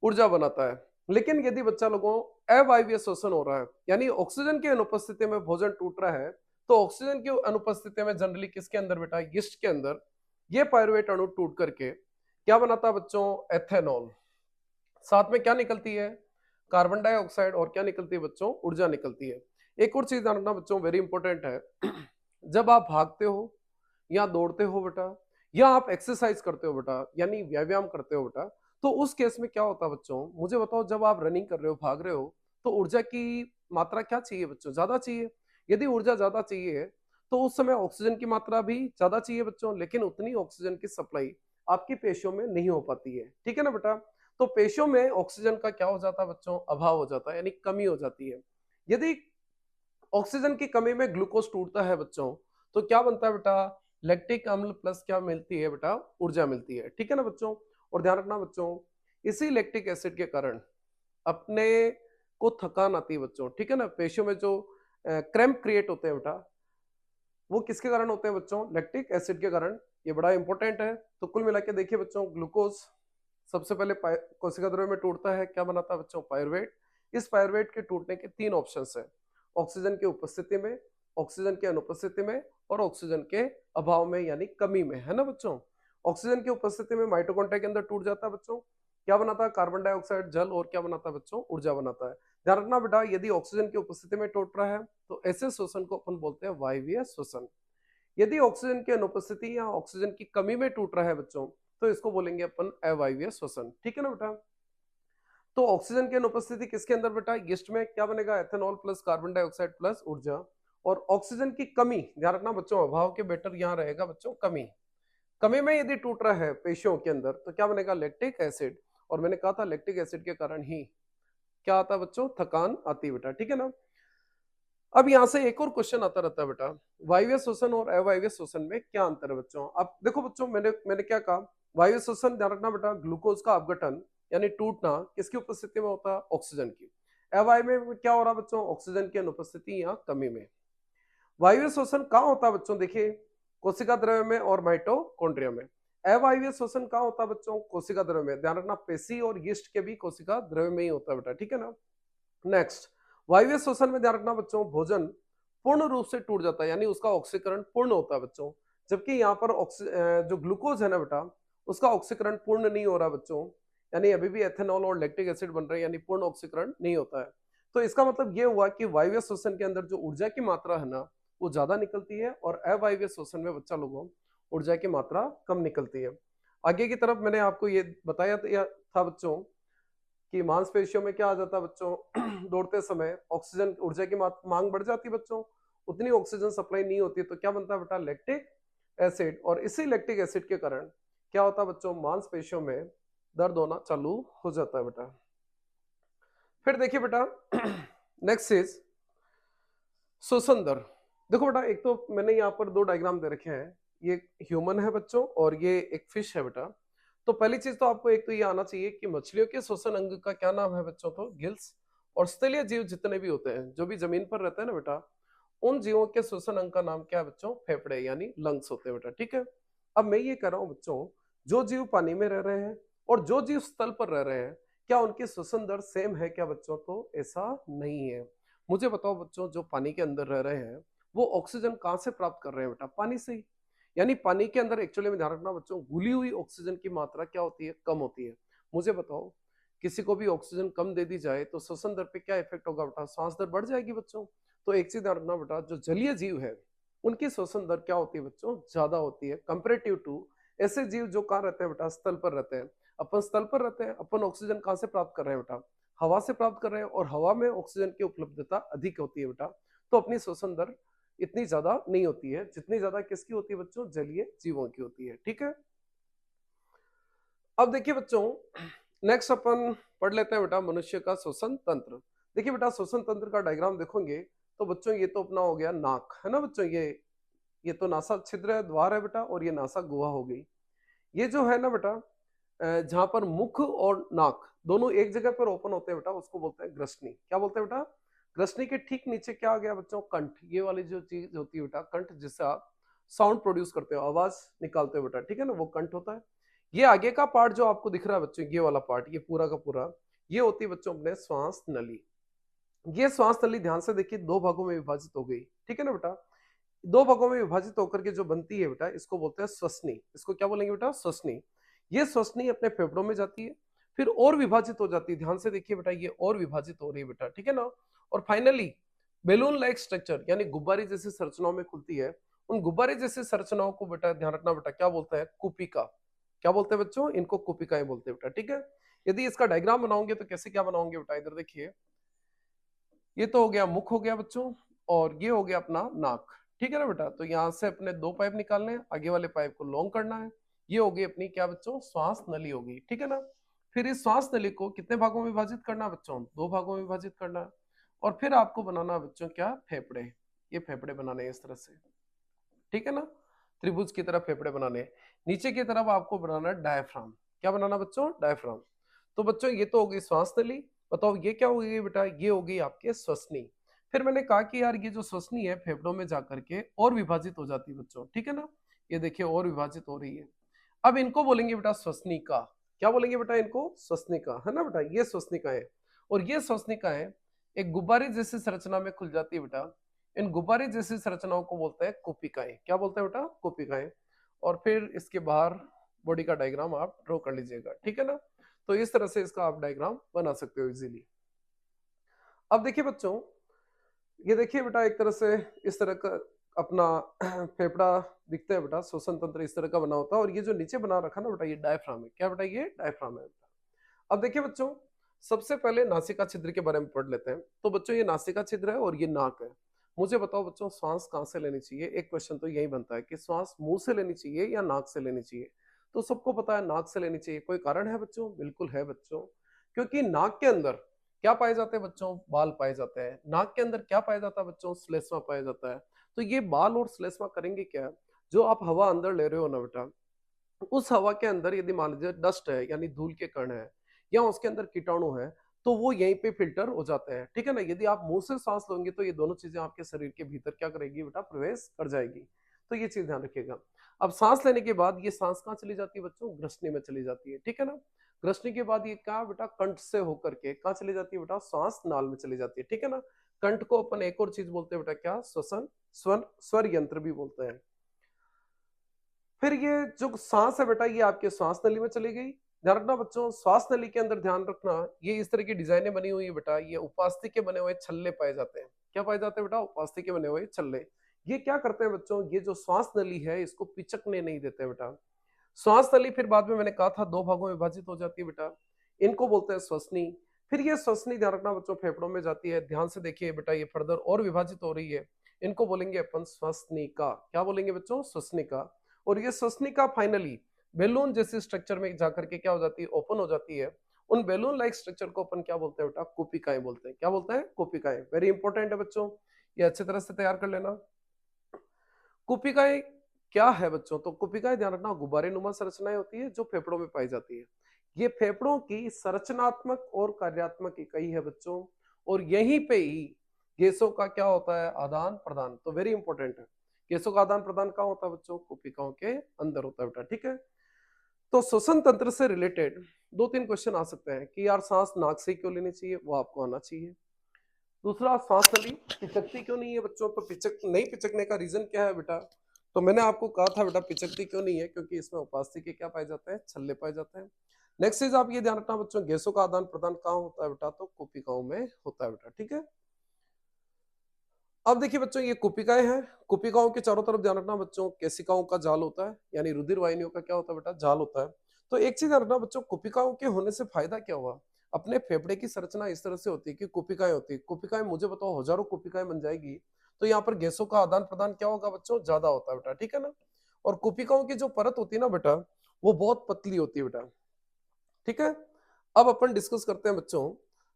ऊर्जा बनाता है। लेकिन यदि बच्चा लोगों अवायवीय श्वसन हो रहा है, यानी ऑक्सीजन की अनुपस्थिति में भोजन टूट रहा है। तो ऑक्सीजन की अनुपस्थिति में जनरली किसके अंदर बेटा, यीस्ट के अंदर ये पायरुवेट अणु टूट करके क्या बनाता है बच्चों, एथेनॉल। साथ में क्या निकलती है, कार्बन डाइऑक्साइड, और क्या निकलती है बच्चों, ऊर्जा निकलती है। एक और चीज ध्यान रखना बच्चों, वेरी इंपॉर्टेंट है। जब आप भागते हो या दौड़ते हो बेटा, या आप एक्सरसाइज करते हो बेटा, यानी व्यायाम करते हो बेटा, तो उस केस में क्या होता है बच्चों, मुझे बताओ, जब आप रनिंग कर रहे हो, भाग रहे हो, तो ऊर्जा की मात्रा क्या चाहिए बच्चों, ज्यादा चाहिए। यदि ऊर्जा ज्यादा चाहिए तो उस समय ऑक्सीजन की मात्रा भी ज्यादा चाहिए बच्चों, लेकिन उतनी ऑक्सीजन की सप्लाई आपकी पेशियों में नहीं हो पाती है, ठीक है ना बेटा। तो पेशियों में ऑक्सीजन का क्या हो जाता है बच्चों, अभाव हो जाता है, यानी कमी हो जाती है। यदि ऑक्सीजन की कमी में ग्लूकोज टूटता है बच्चों, तो क्या बनता है बेटा, लैक्टिक अम्ल प्लस क्या मिलती है बेटा, ऊर्जा मिलती है, ठीक है ना बच्चों। और ध्यान रखना बच्चों, इसी लैक्टिक एसिड के कारण अपने को थकान आती है बच्चों, ठीक है ना। पेशियों में जो क्रैम्प क्रिएट होते हैं बेटा, वो किसके कारण होते हैं बच्चों, लैक्टिक एसिड के कारण। ये बड़ा इंपॉर्टेंट है। तो कुल मिला के देखिए बच्चों, ग्लूकोज सबसे पहले कोशिका द्रव्य में टूटता है, क्या बनाता है बच्चों, पायरुवेट। इस पायरुवेट के टूटने के तीन ऑप्शंस है, ऑक्सीजन की उपस्थिति में, ऑक्सीजन की अनुपस्थिति में, और ऑक्सीजन के अभाव में यानी कमी में, है ना बच्चों। ऑक्सीजन की उपस्थिति में माइटोकॉन्ड्रिया के अंदर टूट जाता है बच्चों, क्या बनाता है, कार्बन डाइऑक्साइड, जल, और क्या बनाता है बच्चों, ऊर्जा बनाता है। ध्यान रखना बेटा, यदि ऑक्सीजन की उपस्थिति में टूट रहा है तो ऐसे श्वसन को अपन बोलते हैं वायवीय श्वसन। यदि ऑक्सीजन की अनुपस्थिति या ऑक्सीजन की कमी में टूट रहा है बच्चों, तो इसको बोलेंगे अपन अवायवीय श्वसन, ठीक है ना बेटा। तो ऑक्सीजन की अनुपस्थिति किसके अंदर बेटा, यीस्ट में, क्या बनेगा, ethanol plus carbon dioxide plus ऊर्जा। और ऑक्सीजन की कमी, ध्यान रखना बच्चों, अभाव के बेटर यहाँ रहेगा बच्चों, कमी। कमी में यदि टूट रहा है पेशियों के अंदर, तो क्या बनेगा, लैक्टिक एसिड। और मैंने कहा था लैक्टिक एसिड के कारण ही क्या आता है बच्चों, थकान आती है बेटा, ठीक है ना। अब यहां से एक और क्वेश्चन आता रहता है बेटा, वायवीय श्वसन और अवायवीय श्वसन में क्या अंतर है बच्चों। अब देखो बच्चों, मैंने क्या कहा, वायवीय श्वसन, ध्यान रखना बेटा, ग्लूकोज का अपघटन यानी टूटना किसकी उपस्थिति में होता है, ऑक्सीजन की। अवायवीय में क्या हो रहा है बच्चों, ऑक्सीजन की अनुपस्थिति या कमी में। वायवीय श्वसन कहाँ होता है बच्चों, देखिए, कोशिका द्रव्य में और माइटोकॉन्ड्रिया में। अवायवीय श्वसन कहाँ होता है बच्चों, कोशिका द्रव्य में। ध्यान रखना, पेशी और यीस्ट के भी कोशिका द्रव्य में ही होता है बेटा, ठीक है ना। नेक्स्ट, वायवीय श्वसन में ध्यान रखना बच्चों, भोजन पूर्ण रूप से टूट जाता है, यानी उसका ऑक्सीकरण पूर्ण होता है बच्चों। जबकि यहाँ पर जो ग्लूकोज है ना बेटा, उसका ऑक्सीकरण पूर्ण नहीं हो रहा बच्चों, यानी अभी भी एथेनॉल और लैक्टिक एसिड बन रहे हैं, यानी पूर्ण ऑक्सीकरण नहीं होता है। तो इसका मतलब ये हुआ कि वायवीय श्वसन के अंदर जो ऊर्जा की मात्रा है ना, वो ज्यादा निकलती है, और अवायवीय श्वसन में बच्चा लोगों, ऊर्जा की मात्रा कम निकलती है। आगे की तरफ मैंने आपको ये बताया था बच्चों कि मांसपेशियों में क्या आ जाता है बच्चों, दौड़ते समय ऑक्सीजन ऊर्जा की मांग बढ़ जाती है बच्चों, उतनी ऑक्सीजन सप्लाई नहीं होती, तो क्या बनता है बेटा, लैक्टिक एसिड। और इसी लैक्टिक एसिड के कारण क्या होता है बच्चों, मांसपेशियों में दर्द होना चालू हो जाता है बेटा। फिर देखिए बेटा, नेक्स्ट इज श्वसन दर। देखो बेटा, एक तो मैंने यहाँ पर दो डायग्राम दे रखे हैं, ये ह्यूमन है बच्चों और ये एक फिश है बेटा। तो पहली चीज तो आपको एक तो ये आना चाहिए कि मछलियों के श्वसन अंग का क्या नाम है बच्चों, तो गिल्स। और स्थलीय जीव जितने भी होते हैं, जो भी जमीन पर रहते हैं ना बेटा, उन जीवों के श्वसन अंग का नाम क्या है बच्चों, फेफड़े यानी लंग्स होते हैं बेटा, ठीक है। अब मैं ये कह रहा हूँ बच्चों, जो जीव पानी में रह रहे हैं और जो जीव स्थल पर रह रहे हैं, क्या उनकी श्वसन दर सेम है क्या बच्चों, तो ऐसा नहीं है। मुझे बताओ बच्चों, जो पानी के अंदर रह रहे हैं वो ऑक्सीजन कहाँ से प्राप्त कर रहे हैं बेटा, पानी से ही। यानी पानी के अंदर एक्चुअली में ध्यान रखना बच्चों, घुली हुई ऑक्सीजन की मात्रा क्या होती है, कम होती है। मुझे बताओ, किसी को भी ऑक्सीजन कम दे दी जाए तो श्वसन दर पे क्या इफेक्ट होगा बेटा, सांस दर बढ़ जाएगी बच्चों। तो एक चीज ध्यान रखना बेटा, जो जलीय जीव है उनकी श्वसन दर क्या होती है बच्चों, ज्यादा होती है कंपेरेटिव टू ऐसे जीव जो कहाँ रहते हैं बेटा, स्थल पर रहते हैं। अपन स्थल पर रहते हैं, अपन ऑक्सीजन कहाँ से प्राप्त कर रहे हैं बेटा, हवा से प्राप्त कर रहे हैं, और हवा में ऑक्सीजन की उपलब्धता अधिक होती है बेटा। तो अपनी श्वसन दर इतनी ज्यादा नहीं होती है जितनी ज्यादा किसकी होती है बच्चों, जलीय जीवों की होती है, ठीक है। अब देखिए बच्चों, नेक्स्ट अपन पढ़ लेते हैं बेटा, मनुष्य का श्वसन तंत्र। देखिए बेटा, श्वसन तंत्र का डायग्राम देखोगे तो बच्चों, ये तो अपना हो गया नाक, है ना बच्चों, ये तो नासा छिद्र है, द्वार है बेटा, और ये नासा गुहा हो गई। ये जो है ना बेटा, जहां पर मुख और नाक दोनों एक जगह पर ओपन होते हैं बेटा, उसको बोलते हैं ग्रसनी। क्या बोलते हैं बेटा, ग्रसनी के ठीक नीचे क्या आ गया बच्चों, कंठ। ये वाली जो चीज होती है बेटा, कंठ, जिससे आप साउंड प्रोड्यूस करते हो, आवाज निकालते हो बेटा, ठीक है ना, वो कंठ होता है। ये आगे का पार्ट जो आपको दिख रहा है बच्चों, ये वाला पार्ट, ये पूरा का पूरा, ये होती है बच्चों अपने श्वास नली। ये श्वास नली ध्यान से देखिए दो भागों में विभाजित हो गई, ठीक है ना बेटा। दो भागों में विभाजित होकर के जो बनती है बेटा, इसको बोलते हैं श्वसनी। इसको क्या बोलेंगे बेटा? श्वसनी। ये श्वसनी अपने फेफड़ों में जाती है, फिर और विभाजित हो जाती है। ध्यान से देखिए बेटा, ये और विभाजित हो रही है बेटा, ठीक है ना। और फाइनली बेलून लाइक स्ट्रक्चर यानी गुब्बारे जैसी संरचनाओं में खुलती है। उन गुब्बारे जैसी संरचनाओं को बेटा ध्यान रखना बेटा, क्या बोलते हैं? कुपिका। क्या बोलते हैं बच्चों? इनको कुपिकाएं बोलते हैं बेटा, ठीक है। यदि इसका डायग्राम बनाओगे तो कैसे क्या बनाओगे बेटा? इधर देखिए, ये तो हो गया मुख हो गया बच्चों, और ये हो गया अपना नाक, ठीक है ना बेटा। तो यहाँ से अपने दो पाइप निकालने हैं, आगे वाले पाइप को लॉन्ग करना है। ये हो गई अपनी क्या बच्चों? श्वास नली होगी, ठीक है ना। फिर इस श्वास नली को कितने भागों में विभाजित करना है बच्चों? दो भागों में विभाजित करना है। और फिर आपको बनाना है बच्चों क्या? फेफड़े। ये फेफड़े बनाने हैं इस तरह से, ठीक है ना। त्रिभुज की तरफ फेफड़े बनाने हैं। नीचे की तरफ आपको बनाना है डायफ्राम। क्या बनाना बच्चों? डायफ्राम। तो बच्चों ये तो हो गई श्वास नली। बताओ ये क्या हो गई बेटा? ये हो गई आपके श्वसनी। फिर मैंने कहा कि यार ये जो श्वसनी है फेफड़ों में जाकर के और विभाजित हो जाती है बच्चों, ठीक है ना। ये देखिए और विभाजित हो रही है। अब इनको बोलेंगे बेटा श्वसनिका। क्या बोलेंगे बेटा इनको? श्वसनिका, है ना बेटा। ये श्वसनिका है, और ये श्वसनिका है एक गुब्बारे जैसी संरचना में खुल जाती है बेटा। इन गुब्बारे जैसी संरचनाओं को बोलते हैं कोपिकाएं। क्या बोलते हैं बेटा? कोपिकाएं। और फिर इसके बाहर बॉडी का डायग्राम आप ड्रॉ कर लीजिएगा, ठीक है ना। तो इस तरह से इसका आप डायग्राम बना सकते हो इजीली। अब देखिए बच्चों, ये देखिए बेटा एक तरह से इस तरह का अपना फेफड़ा दिखता है बेटा। श्वसन तंत्र इस तरह का बना होता है, और ये जो नीचे बना रखा ना बेटा, ये डायफ्राम है। क्या बेटा? ये डायफ्राम है बेटा। अब देखिए बच्चों, सबसे पहले नासिका छिद्र के बारे में पढ़ लेते हैं। तो बच्चों ये नासिका छिद्र है और ये नाक है। मुझे बताओ बच्चों, श्वास कहाँ से लेनी चाहिए? एक क्वेश्चन तो यही बनता है कि श्वास मुंह से लेनी चाहिए या नाक से लेनी चाहिए। तो सबको पता है नाक से लेनी चाहिए। कोई कारण है बच्चों? बिल्कुल है बच्चों, क्योंकि नाक के अंदर क्या पाए जाते हैं बच्चों? बाल पाए जाते हैं। नाक के अंदर क्या पाया जाता है बच्चों? श्लेष्मा पाया जाता है। तो ये बाल और श्लेष्मा करेंगे क्या? जो आप हवा अंदर ले रहे हो ना बेटा, उस हवा के अंदर यदि मान लीजिए डस्ट है यानी धूल के कण है, या उसके अंदर कीटाणु है, तो वो यहीं पे फिल्टर हो जाते हैं, ठीक है ना। यदि आप मुंह से सांस लोगे तो ये दोनों चीजें आपके शरीर के भीतर क्या करेगी बेटा? प्रवेश कर जाएगी। तो ये चीज ध्यान रखिएगा। अब सांस लेने के बाद ये सांस कहाँ चली जाती है बच्चों? ग्रसनी में चली जाती है, ठीक है ना। ग्रसनी के बाद ये क्या बेटा? कंठ से होकर के कहाँ चली जाती है बेटा? सांस नाल में चली जाती है, ठीक है ना। कंठ को अपन एक और चीज बोलते हैं बेटा, क्या? श्वसन स्वर यंत्र भी बोलते हैं। फिर ये जो सांस है बेटा, ये आपके श्वास नली में चली गई। ध्यान रखना बच्चों, श्वास नली के अंदर ध्यान रखना, ये इस तरह की डिजाइनें बनी हुई है बेटा। ये उपास्थि के बने हुए छल्ले पाए जाते हैं। क्या पाए जाते हैं बेटा? उपास्थि के बने हुए छल्ले। ये क्या करते हैं बच्चों? ये जो श्वास नली है इसको पिचकने नहीं देते बेटा। श्वास नली फिर बाद में मैंने कहा था दो भागों में विभाजित हो जाती है बेटा। इनको बोलते हैं श्वसनी। फिर ये श्वसनी ध्यान रखना बच्चों फेफड़ों में जाती है। ध्यान से देखिए बेटा, ये फर्दर और विभाजित हो रही है। इनको बोलेंगे अपन श्वसनिका। क्या बोलेंगे बच्चों? श्वसनिका। और ये श्वसनिका फाइनली बैलून जैसे स्ट्रक्चर में जाकर के क्या हो जाती है? ओपन हो जाती है। उन बैलून लाइक स्ट्रक्चर को अपन क्या बोलते हैं बेटा? कोपिकाएं बोलते हैं। क्या बोलते हैं? कोपिकाएं। वेरी इंपॉर्टेंट है बच्चों, ये अच्छी तरह से तैयार कर लेना। कुपिकाएं क्या है बच्चों? तो कुपिकाएं ध्यान रखना गुब्बारे नुमा संरचनाएं होती है जो फेफड़ों में पाई जाती है। ये फेफड़ों की संरचनात्मक और कार्यात्मक इकाई है बच्चों, और यहीं पे ही गैसों का क्या होता है? आदान प्रदान। तो वेरी इंपॉर्टेंट है, गैसों का आदान प्रदान कहाँ होता है बच्चों? कुपिकाओं के अंदर होता है बेटा, ठीक है। तो श्वसन तंत्र से रिलेटेड दो तीन क्वेश्चन आ सकते हैं कि यार सांस नाक से क्यों लेनी चाहिए, वो आपको आना चाहिए। दूसरा, सांस नली पिचकती क्यों नहीं है बच्चों? तो नहीं पिचकने का रीजन क्या है बेटा? तो मैंने आपको कहा था बेटा पिचकती क्यों नहीं है, क्योंकि इसमें उपास्थि के क्या पाए जाते हैं? छल्ले पाए जाते हैं। नेक्स्ट चीज आप ये ध्यान रखना बच्चों, गैसों का आदान प्रदान कहाँ होता है बेटा? तो कुपिकाओं में होता है बेटा, ठीक है। अब देखिए बच्चों, ये कुपिकाएं हैं। कुपिकाओं के चारों तरफ ध्यान रखना बच्चों, केशिकाओं का जाल होता है, यानी रुधिर वाहिनियों का क्या होता है बेटा? जाल होता है। तो एक चीज ध्यान रखना बच्चों, कुपिकाओं के होने से फायदा क्या हुआ? अपने फेफड़े की संरचना इस तरह से होती है कि कुपिकाएं होती है। कुपिकाएं मुझे बताओ हजारों कुपिकाएं बन जाएगी, तो यहाँ पर गैसों का आदान प्रदान क्या होगा बच्चों? ज्यादा होता है बेटा, ठीक है ना। और कुपिकाओं की जो परत होती है ना बेटा, वो बहुत पतली होती है बेटा, ठीक है। अब अपन डिस्कस करते हैं बच्चों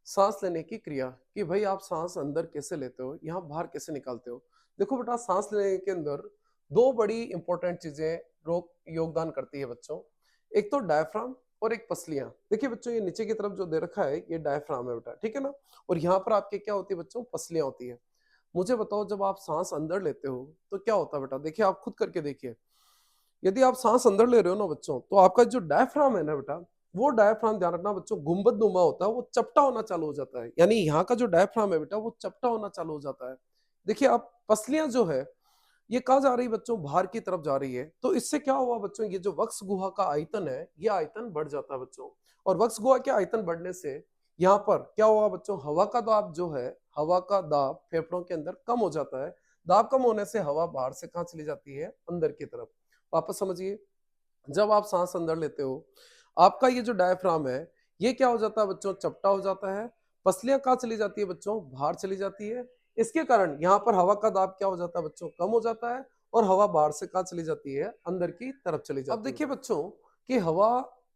सांस लेने की क्रिया, कि भाई आप सांस अंदर कैसे लेते हो, यहाँ बाहर कैसे निकालते हो। देखो बेटा, सांस लेने के अंदर दो बड़ी इंपॉर्टेंट चीजें रोक योगदान करती है बच्चों। एक तो डायफ्राम और एक पसलियां। देखिए बच्चों, ये नीचे की तरफ जो दे रखा है ये डायफ्राम है बेटा, ठीक है ना। और यहाँ पर आपके क्या होती है बच्चों? पसलियां होती है। मुझे बताओ, जब आप सांस अंदर लेते हो तो क्या होता है बेटा? देखिए आप खुद करके देखिए, यदि आप सांस अंदर ले रहे हो ना बच्चों, तो आपका जो डायफ्राम है ना बेटा, वो डायफ्राम ध्यान रखना बच्चों गुंबद नुमा होता है, वो चपटा होना चालू हो जाता है। यानी यहाँ का जो डायफ्राम है बेटा वो चपटा होना चालू हो जाता है। देखिए आप पसलियां जो है ये कहाँ जा रही है बच्चों, बाहर की तरफ जा रही है। तो इससे क्या हुआ बच्चों, ये जो वक्ष गुहा का आयतन है ये आयतन बढ़ जाता है बच्चों। और वक्ष गुहा के आयतन बढ़ने से यहाँ पर क्या हुआ बच्चों, हवा का दाब जो है, हवा का दाब फेफड़ों के अंदर कम हो जाता है। दाब कम होने से हवा बाहर से कहाँ चली जाती है, अंदर की तरफ। वापस समझिए, जब आप सांस अंदर लेते हो आपका ये जो डायफ्राम है ये क्या हो जाता है बच्चों, चपटा हो जाता है। पसलियां कहाँ चली जाती है बच्चों, बाहर चली जाती है। इसके कारण यहाँ पर हवा का दाब क्या हो जाता है बच्चों, कम हो जाता है। और हवा बाहर से कहाँ चली जाती है, अंदर की तरफ चली जाती है। अब देखिए बच्चों कि हवा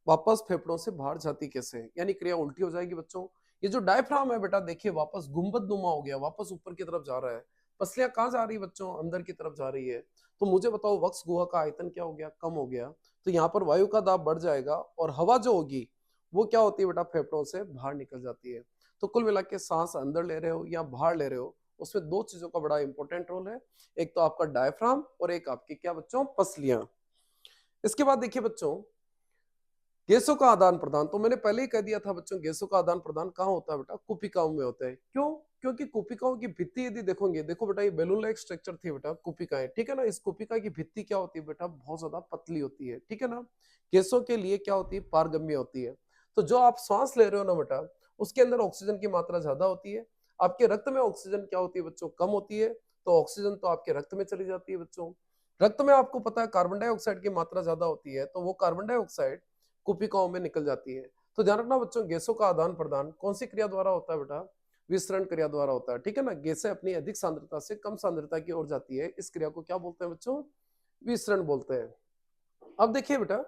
वापस फेफड़ों से बाहर जाती कैसे है, यानी क्रिया उल्टी हो जाएगी बच्चों। ये जो डायफ्राम है बेटा देखिए वापस गुंबद नुमा हो गया, वापस ऊपर की तरफ जा रहा है। पसलियां कहाँ जा रही है बच्चों, अंदर की तरफ जा रही है। तो मुझे बताओ वक्ष गुहा का आयतन क्या हो गया, कम हो गया। तो यहाँ पर वायु का दाब बढ़ जाएगा और हवा जो होगी वो क्या होती है बेटा, फेफड़ों से बाहर निकल जाती है। तो कुल मिला के सांस अंदर ले रहे हो या बाहर ले रहे हो, उसमें दो चीजों का बड़ा इंपॉर्टेंट रोल है। एक तो आपका डायफ्राम और एक आपकी क्या बच्चों, पसलियां। इसके बाद देखिए बच्चों गैसों का आदान प्रदान, तो मैंने पहले ही कह दिया था बच्चों गैसों का आदान प्रदान कहाँ होता है बेटा, कुपिकाओं में होता है। क्यों, क्योंकि कुपिकाओं की भित्ति यदि देखोगे, देखो बेटा ये बेलून लाइक स्ट्रक्चर थी बेटा कुपिकाएं, ठीक है ना। इस कुपिका की भित्ति क्या होती है बेटा, बहुत ज्यादा पतली होती है, ठीक है ना। गैसों के लिए क्या होती है, पारगम्य होती है। तो जो आप सांस ले रहे हो ना बेटा, उसके अंदर ऑक्सीजन की मात्रा ज्यादा होती है। आपके रक्त में ऑक्सीजन क्या होती है बच्चों, कम होती है। तो ऑक्सीजन तो आपके रक्त में चली जाती है बच्चों। रक्त में आपको पता है कार्बन डाइऑक्साइड की मात्रा ज्यादा होती है, तो वो कार्बन डाइऑक्साइड कुपिकाओं में निकल जाती है। तो ध्यान रखना बच्चों गैसों का आदान प्रदान कौन सी क्रिया द्वारा होता है बेटा, विसरण क्रिया द्वारा होता है, ठीक है ना। गैसें अपनी अधिक सांद्रता से कम सांद्रता की ओर जाती है, इस क्रिया को क्या बोलते हैं बच्चों, विसरण बोलते हैं। अब देखिए बेटा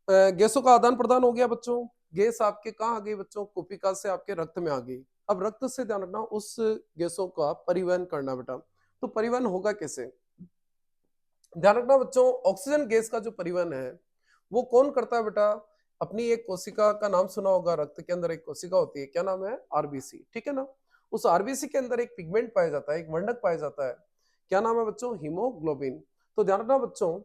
गैसों का आदान प्रदान हो गया बच्चों। गैस आपके कहाँ आ गई बच्चों, कुपिका से आपके रक्त में आ गई। अब रक्त से ध्यान रखना उस गैसों का परिवहन करना बेटा। तो परिवहन होगा कैसे, ध्यान रखना बच्चों ऑक्सीजन गैस का जो परिवहन है वो कौन करता है बेटा, अपनी एक कोशिका का नाम सुना होगा, रक्त के अंदर एक कोशिका होती है, क्या नाम है, आरबीसी, ठीक है ना। उस आरबीसी के अंदर एक पिगमेंट पाया जाता है, एक वर्णक पाया जाता है, क्या नाम है बच्चों, हीमोग्लोबिन। तो ध्यान रखना बच्चों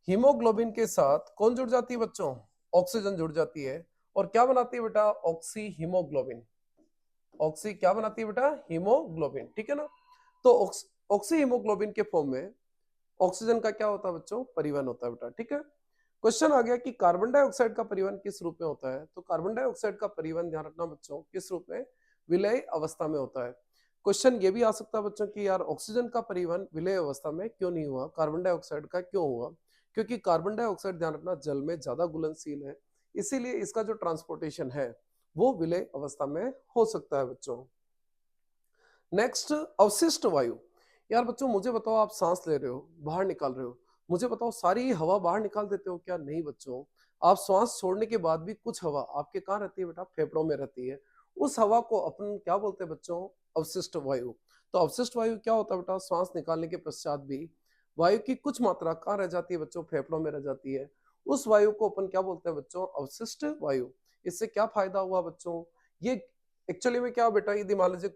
हीमोग्लोबिन के साथ कौन जुड़ जाती है बच्चों, ऑक्सीजन जुड़ जाती है। और क्या बनाती है बेटा, ऑक्सी हीमोग्लोबिन। ऑक्सी क्या बनाती है बेटा, हीमोग्लोबिन, ठीक है ना। तो ऑक्सी हीमोग्लोबिन के फॉर्म में ऑक्सीजन का क्या होता है बच्चों, परिवहन होता है बेटा, ठीक है। क्वेश्चन आ गया कि कार्बन डाइऑक्साइड का परिवहन किस रूप में होता है। तो कार्बन डाइऑक्साइड का परिवहन ध्यान रखना बच्चों किस रूप में, विलय अवस्था में होता है। क्वेश्चन ये भी आ सकता है बच्चों कि यार ऑक्सीजन का परिवहन विलय अवस्था में क्यों नहीं हुआ, कार्बन डाइऑक्साइड का क्यों हुआ। क्योंकि कार्बन डाइऑक्साइड ध्यान रखना जल में ज्यादा घुलनशील है, इसीलिए इसका जो ट्रांसपोर्टेशन है वो विलय अवस्था में हो सकता है बच्चों। नेक्स्ट अवशिष्ट वायु। यार बच्चों मुझे बताओ आप सांस ले रहे हो, बाहर निकाल रहे हो, मुझे बताओ सारी हवा बाहर निकाल देते हो क्या, नहीं बच्चों। आप श्वास छोड़ने के बाद भी कुछ हवा आपके कहाँ रहती है बेटा, फेफड़ों में रहती है। उस हवा को अपन क्या बोलते हैं बच्चों, अवशिष्ट वायु। तो अवशिष्ट वायु क्या होता है बेटा, श्वास निकालने के पश्चात भी वायु की कुछ मात्रा कहाँ रह जाती है बच्चों, फेफड़ों में रह जाती है। उस वायु को अपन क्या बोलते हैं बच्चों, अवशिष्ट वायु। इससे क्या फायदा हुआ बच्चों, ये एक्चुअली में क्या बेटा, यदि मान लीजिए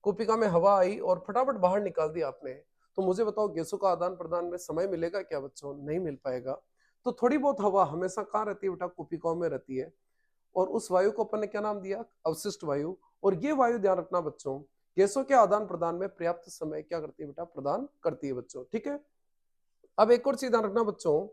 कुपिका में हवा आई और फटाफट बाहर निकाल दी आपने, तो मुझे बताओ गैसों का आदान प्रदान में समय मिलेगा क्या बच्चों, नहीं मिल पाएगा। तो थोड़ी बहुत हवा हमेशा कहाँ रहती है बेटा, कुपिकाओं में रहती है। और उस वायु को अपन ने क्या नाम दिया, अवशिष्ट वायु। और ये वायु ध्यान रखना बच्चों गैसों के आदान प्रदान में पर्याप्त समय क्या करती है बेटा, प्रदान करती है बच्चों, ठीक है। अब एक और चीज ध्यान रखना बच्चों,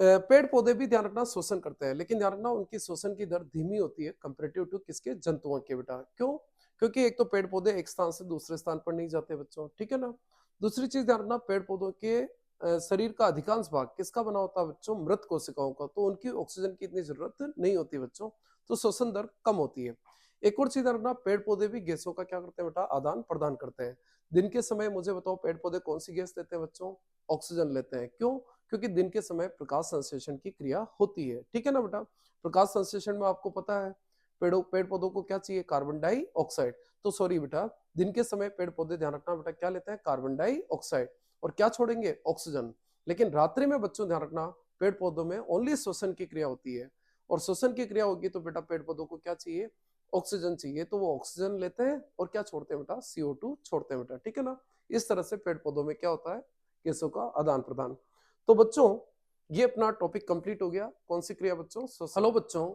पेड़ पौधे भी ध्यान रखना शोषण करते हैं, लेकिन ध्यान रखना उनकी शोषण की दर धीमी होती है कंपेरेटिव टू किसके, जंतुओं के बेटा। क्यों, क्योंकि एक तो पेड़ पौधे एक स्थान से दूसरे स्थान पर नहीं जाते बच्चों, ठीक है ना। दूसरी चीज ध्यान रखना पेड़ पौधों के शरीर का अधिकांश भाग किसका बना होता है बच्चों, मृत कोशिकाओं का, तो उनकी ऑक्सीजन की इतनी जरूरत नहीं होती बच्चों, तो शोषण दर कम होती है। एक और चीज ध्यान रखना पेड़ पौधे भी गैसों का क्या करते हैं बेटा, आदान प्रदान करते हैं। दिन के समय मुझे बताओ पेड़ पौधे कौन सी गैस लेते हैं बच्चों, ऑक्सीजन लेते हैं। क्यों, क्योंकि दिन के समय प्रकाश संश्लेषण की क्रिया होती है, ठीक है ना बेटा। प्रकाश संश्लेषण में आपको पता है पेड़ पौधों को क्या चाहिए, कार्बन डाइऑक्साइड। तो सॉरी बेटा, दिन के समय पेड़ पौधे ध्यान रखना बेटा क्या लेते हैं, कार्बन डाइऑक्साइड, और क्या छोड़ेंगे, ऑक्सीजन। लेकिन रात्रि में बच्चों ध्यान रखना पेड़ पौधों में ओनली श्वसन की क्रिया होती है, और श्वसन की क्रिया होगी तो बेटा पेड़ पौधों को क्या चाहिए, ऑक्सीजन चाहिए, तो वो ऑक्सीजन लेते हैं और क्या छोड़ते हैं बेटा, CO2 छोड़ते हैं बेटा, ठीक है ना। इस तरह से पेड़ पौधों में क्या होता है, गैसों का आदान प्रदान। तो बच्चों ये अपना टॉपिक कंप्लीट हो गया। कौन सी क्रिया बच्चों? हेलो बच्चों,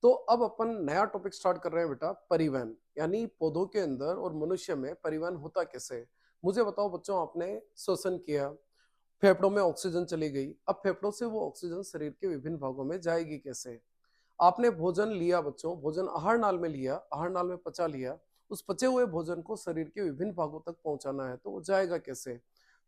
तो अब अपन नया टॉपिक स्टार्ट कर रहे हैं बेटा, परिवहन। यानी पौधों के अंदर और मनुष्य में परिवहन होता कैसे है। मुझे बताओ बच्चों, आपने श्वसन किया, फेफड़ों में ऑक्सीजन चली गई, अब फेफड़ों से वो ऑक्सीजन शरीर के विभिन्न भागों में जाएगी कैसे? आपने भोजन लिया बच्चों, भोजन आहार नाल में लिया, आहार नाल में पचा लिया, उस पचे हुए भोजन को शरीर के विभिन्न भागों तक पहुंचाना है, तो वो जाएगा कैसे?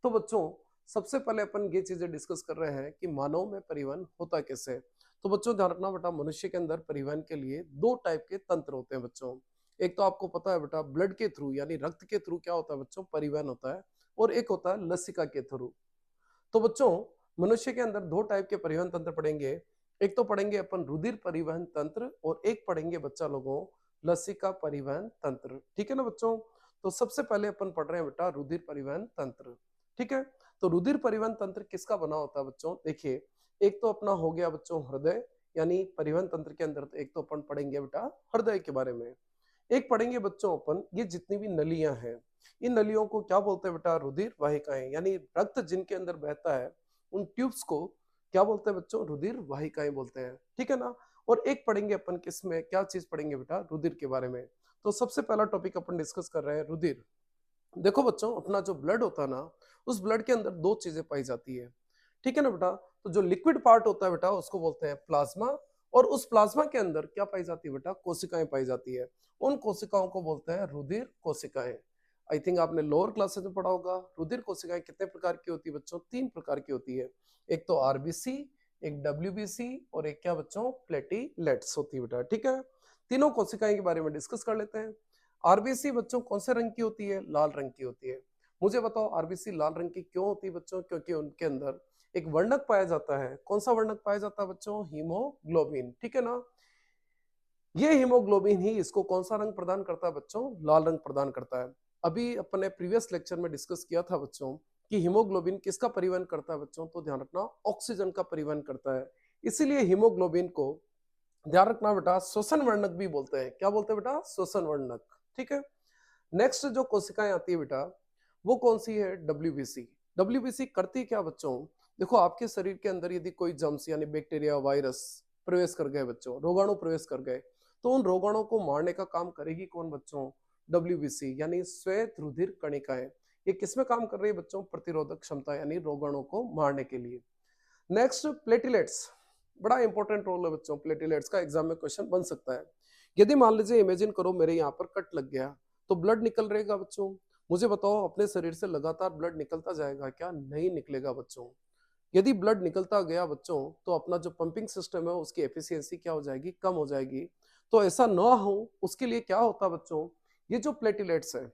तो बच्चों, सबसे पहले अपन ये चीजें डिस्कस कर रहे हैं कि मानव में परिवहन होता कैसे है। तो बच्चों ध्यान रखना बेटा, मनुष्य के अंदर परिवहन के लिए दो टाइप के तंत्र होते हैं बच्चों। एक तो आपको पता है बेटा, ब्लड के थ्रू यानी रक्त के थ्रू क्या होता है बच्चों, परिवहन होता है, और एक होता है लसिका के थ्रू। तो बच्चों, मनुष्य के अंदर दो टाइप के परिवहन तंत्र पढ़ेंगे। एक तो पढ़ेंगे अपन रुधिर परिवहन तंत्र, और एक पढ़ेंगे बच्चा लोगों लसिका परिवहन तंत्र। ठीक है ना बच्चों? तो सबसे पहले अपन पढ़ रहे हैं बेटा रुधिर परिवहन तंत्र। ठीक है, तो रुधिर परिवहन तंत्र किसका बना होता है बच्चों? देखिए, एक तो अपना हो गया बच्चों हृदय, यानी परिवहन तंत्र के अंदर एक तो अपन पढ़ेंगे बेटा हृदय के बारे में। एक पढ़ेंगे बच्चों अपन ये जितनी भी नलियां हैं, इन नलियों को क्या बोलते हैं बेटा? रुधिर वाहिकाएं, यानी रक्त जिनके अंदर बहता है उन ट्यूब्स को क्या बोलते हैं बच्चों? रुधिर वाहिकाएं बोलते हैं। ठीक है ना? और एक पढ़ेंगे अपन किसमें, क्या चीज पढ़ेंगे बेटा? रुधिर के बारे में। तो सबसे पहला टॉपिक अपन डिस्कस कर रहे हैं रुधिर। देखो बच्चों, अपना जो ब्लड होता है ना, उस ब्लड के अंदर दो चीजें पाई जाती है। ठीक है ना बेटा? तो जो लिक्विड पार्ट होता है बेटा उसको बोलते हैं प्लाज्मा, और उस प्लाज्मा के अंदर क्या पाई जाती है बेटा? कोशिकाएं पाई जाती है। उन कोशिकाओं को बोलते हैं रुधिर कोशिकाएं। आई थिंक आपने लोअर क्लासेस में पढ़ा होगा। रुधिर कोशिकाएं कितने प्रकार की होती है बच्चों? तीन प्रकार की होती है। एक तो आरबीसी, एक डब्ल्यूबीसी, और एक क्या बच्चों? प्लेटीलेट्स होती है बेटा। ठीक है, तीनों कोशिकाएं के बारे में डिस्कस कर लेते हैं। आरबीसी बच्चों कौन से रंग की होती है? लाल रंग की होती है। मुझे बताओ आरबीसी लाल रंग की क्यों होती है बच्चों? क्योंकि उनके अंदर एक वर्णक पाया जाता है। कौन सा वर्णक पाया जाता है बच्चों? हीमोग्लोबिन। ठीक है ना? ये हीमोग्लोबिन ही इसको कौन सा रंग प्रदान करता है बच्चों? लाल रंग प्रदान करता है। अभी अपने प्रीवियस लेक्चर में डिस्कस किया था बच्चों कि हीमोग्लोबिन किसका परिवहन करता है बच्चों? तो ध्यान रखना, ऑक्सीजन का परिवहन करता है। इसीलिए हीमोग्लोबिन को ध्यान रखना बेटा श्वसन वर्णक भी बोलते हैं। क्या बोलते हैं बेटा? श्वसन वर्णक। ठीक है, नेक्स्ट जो कोशिकाएं आती है बेटा वो कौन सी है? डब्ल्यूबीसी। डब्ल्यूबीसी करती क्या बच्चों? देखो, आपके शरीर के अंदर यदि कोई जम्स यानी बैक्टीरिया, वायरस प्रवेश कर गए बच्चों, रोगाणु प्रवेश कर गए, तो उन रोगाणु को मारने का काम करेगी कौन बच्चों? डब्ल्यूबीसी, यानी श्वेत रुधिर कणिकाएं। ये किसमें काम कर रही है बच्चों? प्रतिरोधक क्षमता, यानी रोगाणु को मारने के लिए। नेक्स्ट प्लेटिलेट्स, बड़ा इंपॉर्टेंट रोल है बच्चों प्लेटिलेट्स का, एग्जाम में क्वेश्चन बन सकता है। यदि मान लीजिए, इमेजिन करो मेरे यहाँ पर कट लग गया, तो ब्लड निकल रहेगा बच्चों। मुझे बताओ, अपने शरीर से लगातार ब्लड निकलता जाएगा क्या? नहीं निकलेगा बच्चों। यदि ब्लड निकलता गया बच्चों, तो अपना जो पंपिंग सिस्टम है उसकी एफिशिएंसी क्या हो जाएगी? कम हो जाएगी। तो ऐसा ना हो उसके लिए क्या होता है बच्चों? ये जो प्लेटिलेट्स है,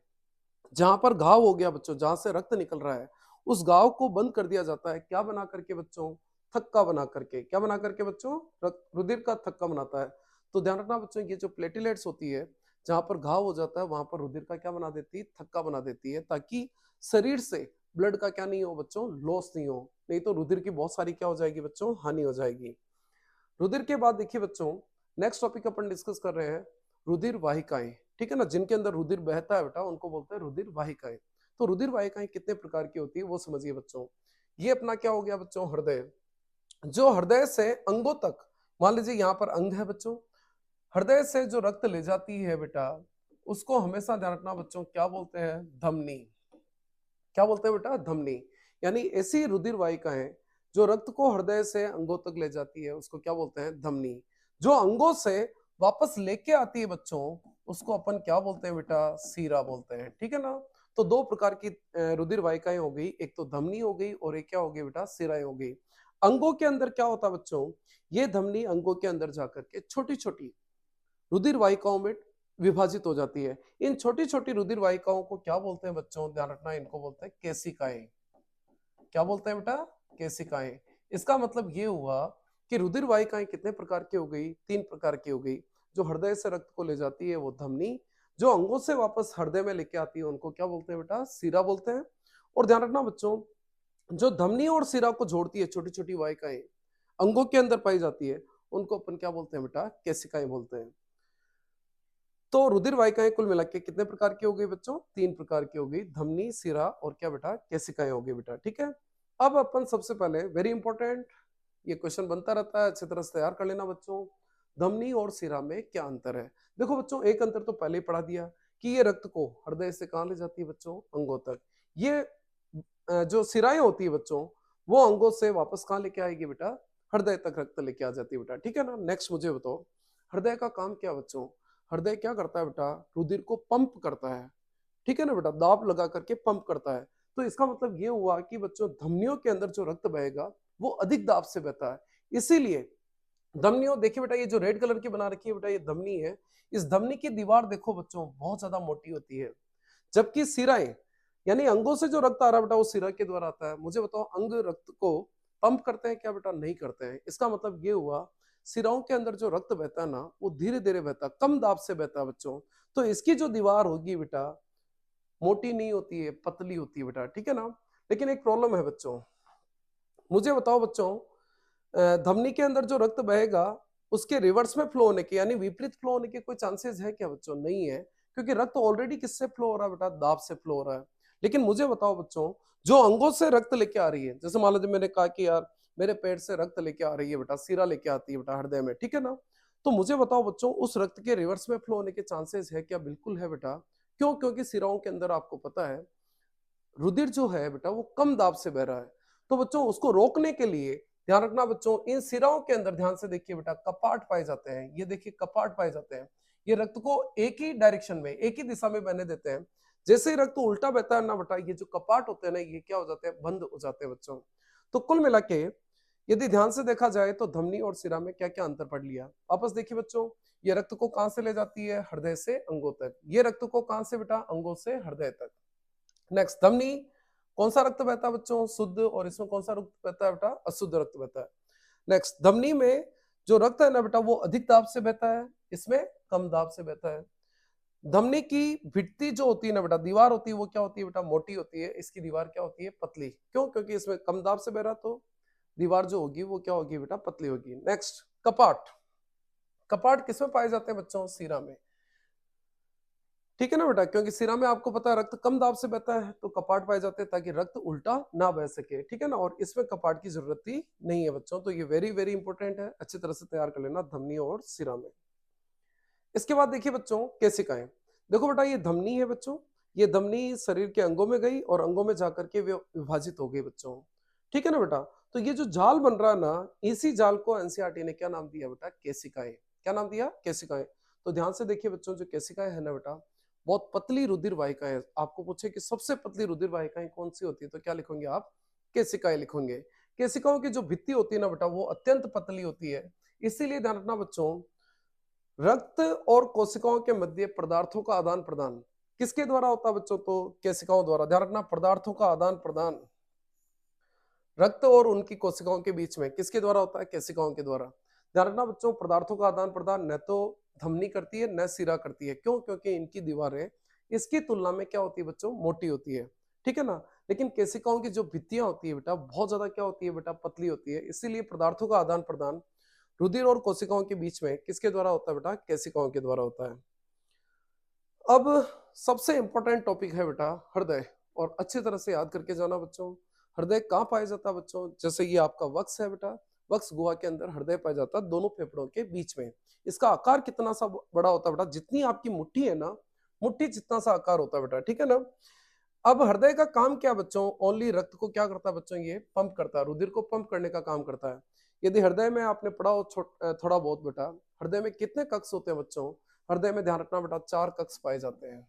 जहां पर घाव हो गया बच्चों, जहां से रक्त निकल रहा है, उस घाव को बंद कर दिया जाता है। क्या बना करके बच्चों? थक्का बना करके। क्या बना करके बच्चों? रुधिर का थक्का बनाता है। तो ध्यान रखना बच्चों, ये जो प्लेटिलेट्स होती है, जहां पर घाव हो जाता है वहां पर रुधिर का क्या बना देती है? थक्का बना देती है, ताकि शरीर से ब्लड का क्या नहीं हो बच्चों? लॉस नहीं हो। नहीं तो रुधिर की बहुत सारी क्या हो जाएगी बच्चों? हानि हो जाएगी। रुधिर के बाद देखिए बच्चों, नेक्स्ट टॉपिक अपन डिस्कस कर रहे हैं रुधिर वाहिकाएं। ठीक है ना? जिनके अंदर रुधिर बहता है बेटा उनको बोलते हैं रुधिर वाहिकाएं। तो रुधिर वाहिकाएं कितने प्रकार की होती है वो समझिए बच्चों। ये अपना क्या हो गया बच्चों? हृदय। जो हृदय से अंगों तक, मान लीजिए यहाँ पर अंग है बच्चों, हृदय से जो रक्त ले जाती है बेटा, उसको हमेशा ध्यान रखना बच्चों क्या बोलते हैं? धमनी। क्या बोलते हैं बेटा? धमनी। यानी ऐसी रुधिर वाहिकाएं जो रक्त को हृदय से अंगों तक ले जाती है उसको क्या बोलते हैं? धमनी। जो अंगों से वापस लेके आती है बच्चों उसको अपन क्या बोलते हैं बेटा? सीरा बोलते हैं। ठीक है ना? तो दो प्रकार की रुधिर वाहिकाएं हो गई, एक तो धमनी हो गई और एक क्या हो गई बेटा? सिराएं हो गई। अंगों के अंदर क्या होता है बच्चों? ये धमनी अंगों के अंदर जाकर के छोटी छोटी रुधिर वाहिकाओं में विभाजित हो जाती है। इन छोटी छोटी रुधिर वाहिकाओं को क्या बोलते हैं बच्चों? ध्यान रखना, इनको बोलते हैं केशिकाएं। क्या बोलते हैं बेटा? केशिकाएं। इसका मतलब ये हुआ कि रुधिर वाहिकाएं कितने प्रकार की हो गई? तीन प्रकार की हो गई। जो हृदय से रक्त को ले जाती है वो धमनी, जो अंगों से वापस हृदय में लेके आती है उनको क्या बोलते हैं बेटा? सिरा बोलते हैं। और ध्यान रखना बच्चों, जो धमनी और सिरा को जोड़ती है छोटी छोटी वाहिकाएं अंगों के अंदर पाई जाती है उनको अपन क्या बोलते हैं बेटा? केशिकाएं बोलते हैं। तो रुधिर वाहिकाएं कुल मिला के कितने प्रकार की हो गई बच्चों? तीन प्रकार की हो गई, धमनी, सिरा और क्या बेटा? केशिकाएं हो गई बेटा। ठीक है, अब अपन सबसे पहले वेरी इंपॉर्टेंट ये क्वेश्चन बनता रहता है, अच्छी तरह से तैयार कर लेना बच्चों। धमनी और शिरा में क्या अंतर है? देखो बच्चों, एक अंतर तो पहले ही पढ़ा दिया कि ये रक्त को हृदय से कहाँ ले जाती है बच्चों? अंगों तक। ये जो शिराएं होती है बच्चों, वो अंगों से वापस कहाँ लेके आएगी बेटा? हृदय तक रक्त लेके आ जाती है बेटा, ठीक है ना। नेक्स्ट मुझे बताओ, हृदय का काम क्या बच्चों? हृदय क्या करता है बेटा? रुधिर को पंप करता है, ठीक है ना बेटा, दाब लगा करके पंप करता है। तो इसका मतलब ये हुआ कि बच्चों धमनियों के अंदर जो रक्त बहेगा वो अधिक दाब से बहता है। इसीलिए धमनियों, देखिए बेटा, ये जो रेड कलर की बना रखी है बेटा, ये धमनी है। इस धमनी की दीवार देखो बच्चों बहुत ज्यादा मोटी होती है, जबकि सिराएं यानी अंगों से जो रक्त आ रहा है बेटा वो सिरा के द्वारा आता है। मुझे बताओ, अंग रक्त को पंप करते हैं क्या बेटा? नहीं करते हैं। इसका मतलब ये हुआ, सिराओं के अंदर जो रक्त बहता है ना, वो धीरे धीरे बहता है, कम दाब से बहता है बच्चों। तो इसकी जो दीवार होगी बेटा, मोटी नहीं होती है, पतली होती है बेटा, ठीक है ना। लेकिन एक प्रॉब्लम है बच्चों, मुझे बताओ बच्चों, धमनी के अंदर जो रक्त बहेगा उसके रिवर्स में फ्लो होने के यानी विपरीत फ्लो होने के कोई चांसेस है क्या बच्चों? नहीं है, क्योंकि रक्त ऑलरेडी किससे फ्लो हो रहा है बेटा? दाब से फ्लो हो रहा है। लेकिन मुझे बताओ बच्चों, जो अंगों से रक्त लेके आ रही है, जैसे मान लीजिए मैंने कहा कि यार मेरे पेट से रक्त लेके आ रही है बेटा, सीरा लेके आती है बेटा हृदय में, ठीक है ना। तो मुझे बताओ बच्चों, उस रक्त के रिवर्स में फ्लो होने के चांसेस है क्या? बिल्कुल है बेटा। क्यों? क्योंकि सिराओं के अंदर आपको पता है रुधिर जो है बेटा वो कम दाब से बह रहा है। तो बच्चों उसको रोकने के लिए ध्यान रखना बच्चों, इन सिराओं के अंदर ध्यान से देखिए बेटा, कपाट पाए जाते हैं। ये देखिए कपाट पाए जाते हैं, ये रक्त को एक ही डायरेक्शन में, एक ही दिशा में बहने देते हैं। जैसे ही रक्त उल्टा बहता है ना बेटा, ये जो कपाट होते हैं ना, ये क्या हो जाते हैं? बंद हो जाते हैं बच्चों। तो कुल मिला के यदि ध्यान से देखा जाए तो धमनी और सिरा में क्या क्या अंतर पढ़ लिया। वापस देखिए बच्चों, ये रक्त को कहां से ले जाती है? हृदय से अंगों तक। ये रक्त को कहां से बेटा? अंगों से हृदय तक। नेक्स्ट, धमनी, कौन सा रक्त बहता है बच्चों? शुद्ध। और इसमें कौन सा रक्त बहता है बेटा? अशुद्ध रक्त बहता है। नेक्स्ट, धमनी में जो रक्त है ना बेटा वो अधिक दाब से बहता है, इसमें कम दाब से बहता है। धमनी की भित्ति जो होती है ना बेटा, दीवार होती है, वो क्या होती है बेटा? मोटी होती है। इसकी दीवार क्या होती है? पतली। क्यों? क्योंकि इसमें कम दाब से बह रहा, तो दीवार जो होगी वो क्या होगी बेटा? पतली होगी। नेक्स्ट, कपाट। कपाट किसमें पाए जाते हैं बच्चों? सीरा में, ठीक है ना बेटा, क्योंकि सिरा में आपको पता है रक्त कम दाब से बहता है, तो कपाट पाए जाते हैं ताकि रक्त उल्टा ना बह सके, ठीक है ना। और इसमें कपाट की जरूरत ही नहीं है बच्चों। तो ये वेरी वेरी इंपॉर्टेंट है, अच्छी तरह से तैयार कर लेना धमनी और सिरा में। इसके बाद देखिए बच्चों, केशिकाएं। देखो बेटा, ये धमनी है बच्चों, ये धमनी शरीर के अंगों में गई और अंगों में जाकर के विभाजित हो गई बच्चों, ठीक है ना बेटा। तो ये जो जाल बन रहा है ना, इसी जाल को एनसीईआरटी ने क्या नाम दिया बेटा? केशिकाएं। क्या नाम दिया? केशिकाएं। तो ध्यान से देखिए बच्चों, जो केशिकाएं है ना बेटा, बहुत पतली रुधिर वाहिकाएं है। आपको पूछे कि सबसे पतली रुधिर वाहिकाएं कौन सी होती है, तो क्या लिखोगे आप? केशिकाएं लिखोगे। केशिकाओं की जो भित्ति होती है ना बेटा, वो अत्यंत पतली होती है। इसीलिए ध्यान रखना बच्चों, रक्त और कोशिकाओं के मध्य पदार्थों का आदान प्रदान किसके द्वारा होता है बच्चों? तो केशिकाओं द्वारा। ध्यान रखना, पदार्थों का आदान प्रदान रक्त और उनकी कोशिकाओं के बीच में किसके द्वारा होता है? केशिकाओं के द्वारा। ध्यान रखना बच्चों, पदार्थों का आदान प्रदान न तो धमनी करती है न सिरा करती है। क्यों? क्योंकि इनकी दीवारें इसकी तुलना में क्या होती है बच्चों? मोटी होती है, ठीक है ना। लेकिन केशिकाओं की जो भित्तियां होती है बेटा, बहुत ज्यादा क्या होती है बेटा? पतली होती है। इसीलिए पदार्थों का आदान प्रदान रुधिर और कोशिकाओं के बीच में किसके द्वारा होता है बेटा? केशिकाओं के द्वारा होता है। अब सबसे इंपॉर्टेंट टॉपिक है बेटा हृदय, और अच्छी तरह से याद करके जाना बच्चों। हृदय कहाँ पाया जाता है बच्चों? जैसे ये आपका वक्ष है बेटा, वक्ष गुहा के अंदर हृदय पाया जाता है, दोनों फेफड़ों के बीच में। इसका आकार कितना सा बड़ा होता है बेटा? जितनी आपकी मुट्ठी है ना, मुट्ठी जितना सा आकार होता है बेटा, ठीक है ना। अब हृदय का काम क्या बच्चों? ओनली रक्त को क्या करता है बच्चों? ये पंप करता है, रुधिर को पंप करने का काम करता है। यदि हृदय में आपने पढ़ा हो थोड़ा बहुत बेटा, हृदय में कितने कक्ष होते हैं बच्चों? हृदय में ध्यान रखना बेटा, 4 कक्ष पाए जाते हैं,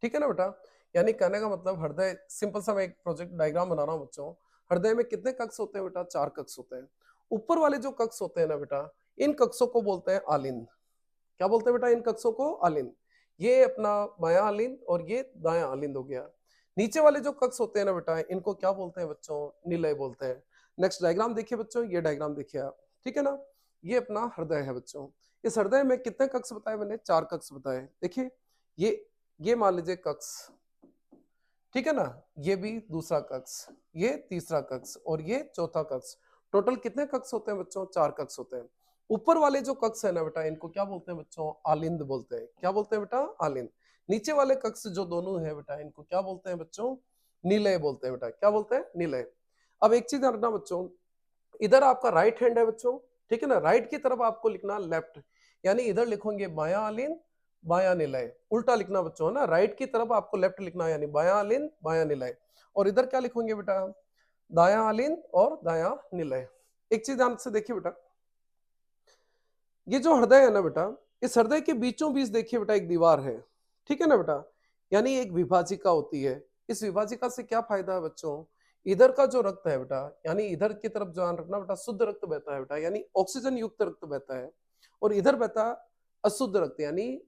ठीक है ना बेटा। यानी कहने का मतलब, हृदय, सिंपल सा मैं एक प्रोजेक्ट डायग्राम बना रहा हूँ बच्चों। हृदय में कितने कक्ष होते हैं बेटा? 4 कक्ष होते हैं। ऊपर वाले जो कक्ष होते हैं ना बेटा, इन कक्षों को बोलते हैं आलिंद। क्या बोलते हैं बेटा इन कक्षों को? आलिंद। ये अपना बायां आलिंद और ये दायां आलिंद हो गया। नीचे वाले जो कक्ष होते हैं ना बेटा, इनको क्या बोलते हैं बच्चों? निलय बोलते हैं। नेक्स्ट डायग्राम देखिए बच्चों, ये डायग्राम देखिए आप, ठीक है ना। ये अपना हृदय है बच्चों। इस हृदय में कितने कक्ष बताए मैंने? 4 कक्ष बताए। देखिए ये मान लीजिए कक्ष, ठीक है ना। ये भी दूसरा कक्ष, ये तीसरा कक्ष और ये चौथा कक्ष। टोटल कितने कक्ष होते हैं बच्चों? 4 कक्ष होते हैं। ऊपर वाले जो कक्ष है ना बेटा, इनको क्या बोलते हैं बच्चों? आलिंद बोलते हैं। क्या बोलते हैं बेटा? आलिंद। नीचे वाले कक्ष जो दोनों है बेटा, इनको क्या बोलते हैं बच्चों? निलय बोलते हैं बेटा। क्या बोलते हैं? निलय। अब एक चीज ध्यान रखना बच्चों, इधर आपका राइट हैंड है बच्चों, ठीक है ना, राइट की तरफ आपको लिखना लेफ्ट, यानी इधर लिखोगे बायां अलिंद बायां निलय, उल्टा लिखना बच्चों है ना, राइट की तरफ आपको लेफ्ट लिखना है, यानी बायां अलिंद बायां निलय। और इधर क्या लिखोगे बेटा, दायां अलिंद और दायां निलय। एक चीज ध्यान से देखिए बेटा, ये जो हृदय है ना बेटा, इस हृदय के बीचों बीच देखिए बेटा एक दीवार है, ठीक है ना बेटा, यानी एक विभाजिका होती है। इस विभाजिका से क्या फायदा है बच्चों, इधर का जो रक्त है बेटा, यानी इधर की तरफ ध्यान रखना बेटा, शुद्ध रक्त बहता है बेटा, यानी ऑक्सीजन युक्त रक्त बहता है, और इधर बहता अशुद्ध रक्त, यानी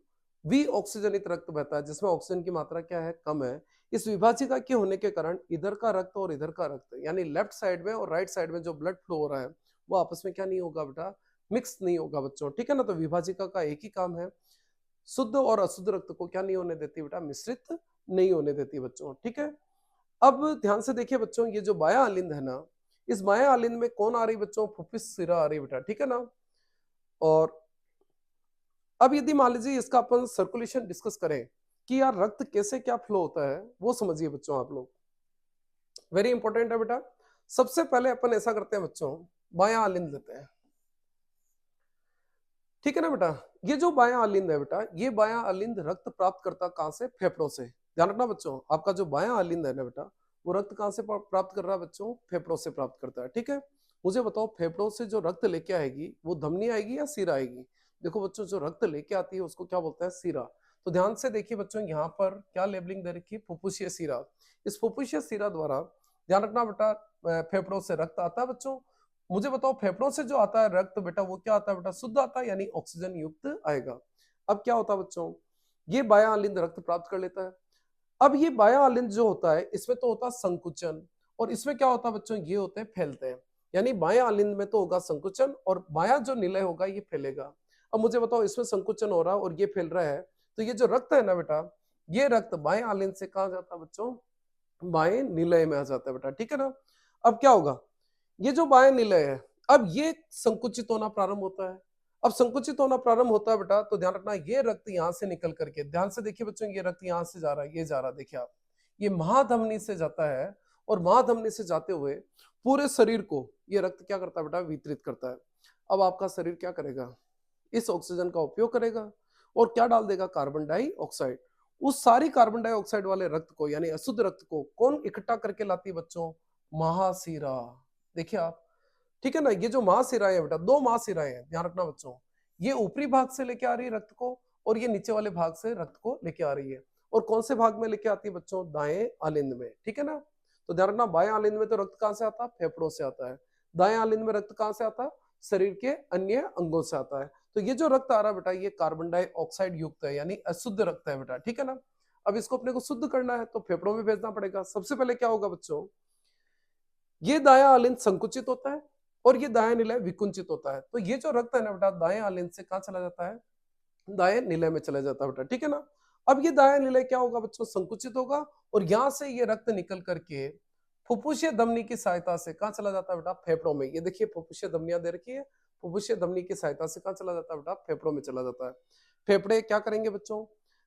वी ऑक्सीजनित रक्त बहता है, जिसमें ऑक्सीजन की मात्रा क्या है, कम है। इस विभाजिका के होने के कारण इधर का रक्त और इधर का रक्त, यानी लेफ्ट साइड में और राइट साइड में जो ब्लड फ्लो हो रहा है वो आपस में क्या नहीं होगा बेटा, मिक्स नहीं होगा बच्चों, ठीक है ना। तो विभाजिका का एक ही काम है, शुद्ध और अशुद्ध रक्त को क्या नहीं होने देती बेटा, मिश्रित नहीं होने देती बच्चों, ठीक है। अब ध्यान से देखिए बच्चों, ये जो बायां अलिंद है ना, इस बायां अलिंद में कौन आ रही बच्चों, फुफ्फुस सिरा आ रही बेटा, ठीक है ना। और अब यदि मान लीजिए इसका अपन सर्कुलेशन डिस्कस करें कि यार रक्त कैसे क्या फ्लो होता है, वो समझिए बच्चों आप लोग, वेरी इंपॉर्टेंट है बेटा। सबसे पहले अपन ऐसा करते हैं बच्चों, बायां अलिंद लेते हैं, ठीक है ना बेटा। ये जो बायां अलिंद है बेटा, ये बायां अलिंद रक्त प्राप्त करता कहां से, फेफड़ों से। ध्यान रखना बच्चों, आपका जो बायां अलिंद है ना बेटा, वो रक्त कहां से प्राप्त कर रहा है बच्चों, फेफड़ों से प्राप्त करता है, ठीक है। मुझे बताओ, फेफड़ों से जो रक्त लेके आएगी वो धमनी आएगी या सिरा आएगी। देखो बच्चों, जो रक्त लेके आती है उसको क्या बोलते हैं, सिरा। तो ध्यान से देखिए बच्चों, यहाँ पर क्या लेबलिंग दे रखी है, फुफ्फुसीय सिरा। इस फुफ्फुसीय सिरा द्वारा, ध्यान रखना बेटा, फेफड़ों से रक्त आता है बच्चों। मुझे बताओ, फेफड़ों से जो आता है रक्त बेटा, वो क्या आता है बेटा, शुद्ध आता है, यानी ऑक्सीजन युक्त आएगा। अब क्या होता है बच्चों, ये बायां अलिंद रक्त प्राप्त कर लेता है। अब ये बायां अलिंद जो होता है, इसमें तो होता है संकुचन, और इसमें क्या होता है बच्चों, ये होते हैं फैलते हैं, यानी बायां अलिंद में तो होगा संकुचन और बायां जो निलय होगा ये फैलेगा। अब मुझे बताओ, इसमें संकुचन हो रहा है और ये फैल रहा है, तो ये जो रक्त है ना बेटा, ये रक्त बाएं अलिंद से कहा जाता है बच्चों, बाएं निलय में आ जाता है बेटा, ठीक है ना। अब क्या होगा, ये जो बाएं निलय है, अब ये संकुचित होना प्रारंभ होता है। अब संकुचित होना प्रारंभ होता है बेटा, तो ध्यान रखना, ये रक्त यहां से निकल करके, ध्यान से देखिए बच्चों, ये रक्त यहां से जा रहा है, ये जा रहा है, देखिए आप, ये महाधमनी से जाता है, और महाधमनी से जाते हुए पूरे शरीर को ये रक्त क्या करता है बेटा, वितरित करता है। अब आपका शरीर क्या करेगा, इस ऑक्सीजन का उपयोग करेगा और क्या डाल देगा, कार्बन डाइऑक्साइड। उस सारी कार्बन डाइऑक्साइड वाले रक्त को, यानी अशुद्ध रक्त को कौन इकट्ठा करके लाती है बच्चों, महाशिरा। देखिए आप, ठीक है ना, ये जो महाशिराएं है बेटा, दो महाशिराएं हैं, ध्यान रखना बच्चों, ये ऊपरी भाग से लेके आ रही है रक्त को, और ये नीचे वाले भाग से रक्त को लेके आ रही है। और कौन से भाग में लेके आती है बच्चों, दाएं अलिंद में, ठीक है ना। तो ध्यान रखना, बाएं अलिंद में तो रक्त कहां से आता है, फेफड़ों से आता है। दाएं अलिंद में रक्त कहां से आता है, शरीर के अन्य अंगों से आता है। तो ये जो रक्त आ रहा है बेटा, ये कार्बन डाइऑक्साइड युक्त है, यानी अशुद्ध रक्त है बेटा, ठीक है ना। अब इसको अपने को शुद्ध करना है तो फेफड़ों में भेजना पड़ेगा। सबसे पहले क्या होगा बच्चों, ये दायां अलिंद संकुचित होता है और ये दायां निलय विकुंचित होता है। तो ये जो रक्त है ना बेटा, दाएं अलिंद से कहां चला जाता है, दाएं निलय में चला जाता है बेटा, ठीक है ना। अब ये दायां निलय क्या होगा बच्चों, संकुचित होगा, और यहां से ये रक्त निकल करके फुफ्फुसीय धमनी की सहायता से कहां चला जाता है बेटा, फेफड़ों में। ये देखिए फुफ्फुसीय धमनियां दे रखी है, फुफ्फुसीय धमनी की सहायता से कहां चला जाता है बेटा, फेफड़ों में चला जाता है। फेफड़े क्या करेंगे बच्चों,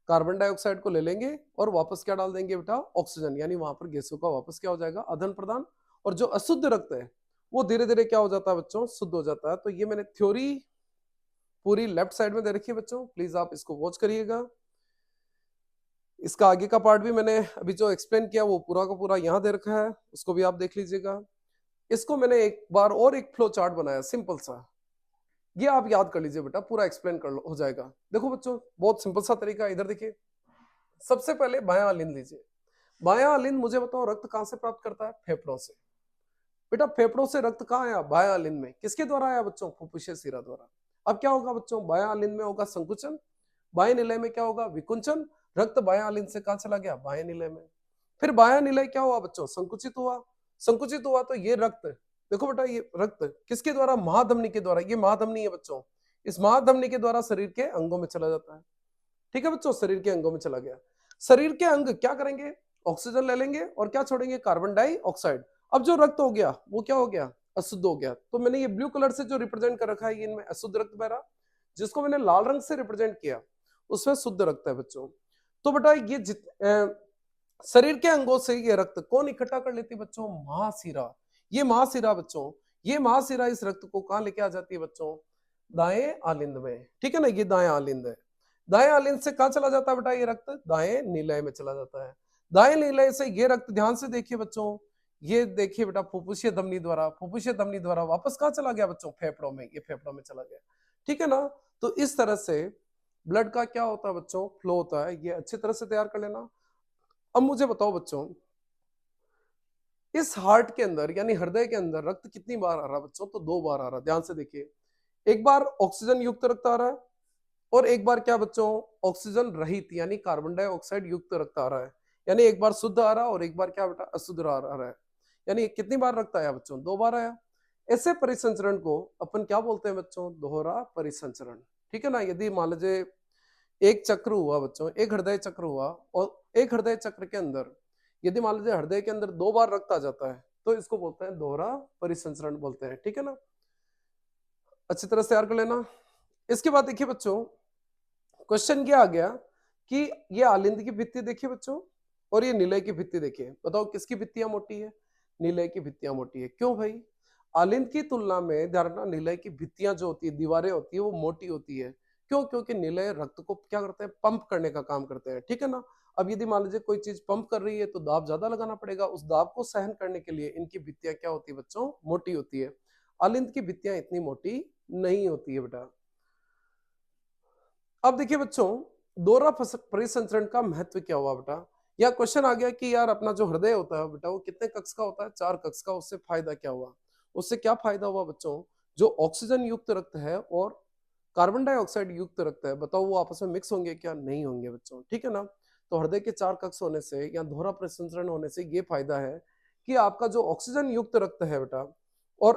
कार्बन डाइऑक्साइड को ले लेंगे और वापस क्या डाल देंगे बेटा, ऑक्सीजन, यानी वहां पर गैसों का वापस क्या हो जाएगा, आदान प्रदान। और जो अशुद्ध रक्त है वो धीरे धीरे क्या हो जाता है बच्चों, शुद्ध हो जाता है। तो ये मैंने थ्योरी पूरी लेफ्ट साइड में दे रखी है बच्चों, प्लीज आप इसको वॉच करिएगा। इसका आगे का पार्ट भी मैंने अभी जो एक्सप्लेन किया वो पूरा का पूरा यहाँ दे रखा है, उसको भी आप देख लीजिएगा। इसको मैंने एक बार और एक फ्लो चार्ट बनाया सिंपल सा, ये आप याद कर लीजिए बेटा, पूरा एक्सप्लेन कर हो जाएगा। देखो बच्चों, बहुत सिंपल सा तरीका, इधर देखिए। सबसे पहले बायां अलिंद लीजिए। बायां अलिंद मुझे बताओ रक्त कहां से प्राप्त करता है, फेफड़ों से। बेटा फेफड़ों से रक्त कहाँ आया, बायां अलिंद में, किसके द्वारा आया बच्चों, फुफ्फुसीय सिरा द्वारा। अब क्या होगा बच्चों, बायां अलिंद में होगा संकुचन, बाएं निलय में क्या होगा, विकुंचन। रक्त बायां अलिंद से कहां चला गया, बाएं निलय में। फिर बायां निलय क्या हुआ बच्चों, संकुचित हुआ। संकुचित हुआ तो ये रक्त, देखो बेटा, ये रक्त किसके द्वारा, महाधमनी के द्वारा। ये महाधमनी है बच्चों, इस महाधमनी के द्वारा शरीर के अंगों में चला जाता है, ठीक है बच्चों, शरीर के अंगों में चला गया। शरीर के अंग क्या करेंगे, ऑक्सीजन ले लेंगे और क्या छोड़ेंगे, कार्बन डाइऑक्साइड। अब जो रक्त हो गया वो क्या हो गया, अशुद्ध हो गया। तो मैंने ये ब्लू कलर से जो रिप्रेजेंट कर रखा है, इनमें अशुद्ध रक्त बह रहा, जिसको मैंने लाल रंग से रिप्रेजेंट किया उसमें शुद्ध रक्त है बच्चों। तो बेटा ये शरीर के अंगों से ये रक्त कौन इकट्ठा कर लेती बच्चों, महाशिरा। ये महाशिरा बच्चों ये महाशिरा इस रक्त को कहाँ लेके आ जाती है बच्चों, दाएं आलिंद में, ठीक है ना, ये दाएं आलिंद है। दाएं आलिंद से कहाँ चला जाता है बेटा ये रक्त, दाएं नीलय में चला जाता है। दाएं नीलय से ये रक्त, ध्यान से देखिए बच्चों, ये देखिए बेटा फुफ्फुसीय धमनी द्वारा, फुफ्फुसीय धमनी द्वारा वापस कहाँ चला गया बच्चों, फेफड़ों में, ये फेफड़ों में चला गया, ठीक है ना। तो इस तरह से ब्लड का क्या होता है बच्चों, फ्लो होता है, ये अच्छी तरह से तैयार कर लेना। अब मुझे बताओ बच्चों, इस हार्ट के अंदर यानी हृदय के अंदर रक्त कितनी बार आ रहा है बच्चों, तो 2 बार आ रहा है, ध्यान से देखिए। एक बार ऑक्सीजन युक्त रक्त आ रहा है और एक बार क्या बच्चों, ऑक्सीजन रहित यानी कार्बन डाइऑक्साइड युक्त रक्त आ रहा है। यानी एक बार शुद्ध आ रहा है और एक बार क्या बेटा, अशुद्ध आ रहा है। यानी कितनी बार रक्त आया बच्चों, 2 बार आया। ऐसे परिसंचरण को अपन क्या बोलते हैं बच्चों, दोहरा परिसंचरण, ठीक है ना। यदि मान लीजिए एक चक्र हुआ बच्चों, एक हृदय चक्र हुआ, और एक हृदय चक्र के अंदर यदि मान लीजिए हृदय के अंदर 2 बार रक्त आ जाता है, तो इसको बोलते हैं दोहरा परिसंचरण बोलते हैं, ठीक है ना। अच्छी तरह से तैयार कर लेना। इसके बाद देखिए बच्चों, क्वेश्चन क्या आ गया कि ये आलिंद की भित्ति देखिए बच्चों और ये निलय की भित्ति देखिए, बताओ किसकी भित्तियां मोटी है, निलय की भित्तियां मोटी है। क्यों भाई, आलिंद की तुलना में ध्यान रखना, निलय की भित्तियां जो होती है, दीवारें होती है, वो मोटी होती है। क्यों, क्योंकि निलय रक्त को क्या करते हैं, पंप करने का काम करते हैं, ठीक है ना। अब यदि मान लीजिए कोई चीज पंप कर रही है तो दाब ज्यादा लगाना पड़ेगा, उस दाब को सहन करने के लिए इनकी भित्तियां क्या होती है बच्चों, मोटी होती है। आलिंद की भित्तियां इतनी मोटी नहीं होती है बेटा। अब देखिए बच्चों, दोहरा परिसंचरण का महत्व क्या हुआ बेटा, या क्वेश्चन आ गया कि यार अपना जो हृदय होता है बेटा वो कितने कक्ष का होता है, 4 कक्ष का। उससे फायदा क्या हुआ, उससे क्या फायदा हुआ बच्चों, जो ऑक्सीजन युक्त रक्त है और कार्बन डाइऑक्साइड युक्त रक्त है, बताओ वो आपस में मिक्स होंगे क्या, नहीं होंगे बच्चों, ठीक है ना। तो हृदय के 4 कक्ष होने से या दोहरा परिसंचरण होने से ये फायदा है कि आपका जो ऑक्सीजन युक्त रक्त है बेटा और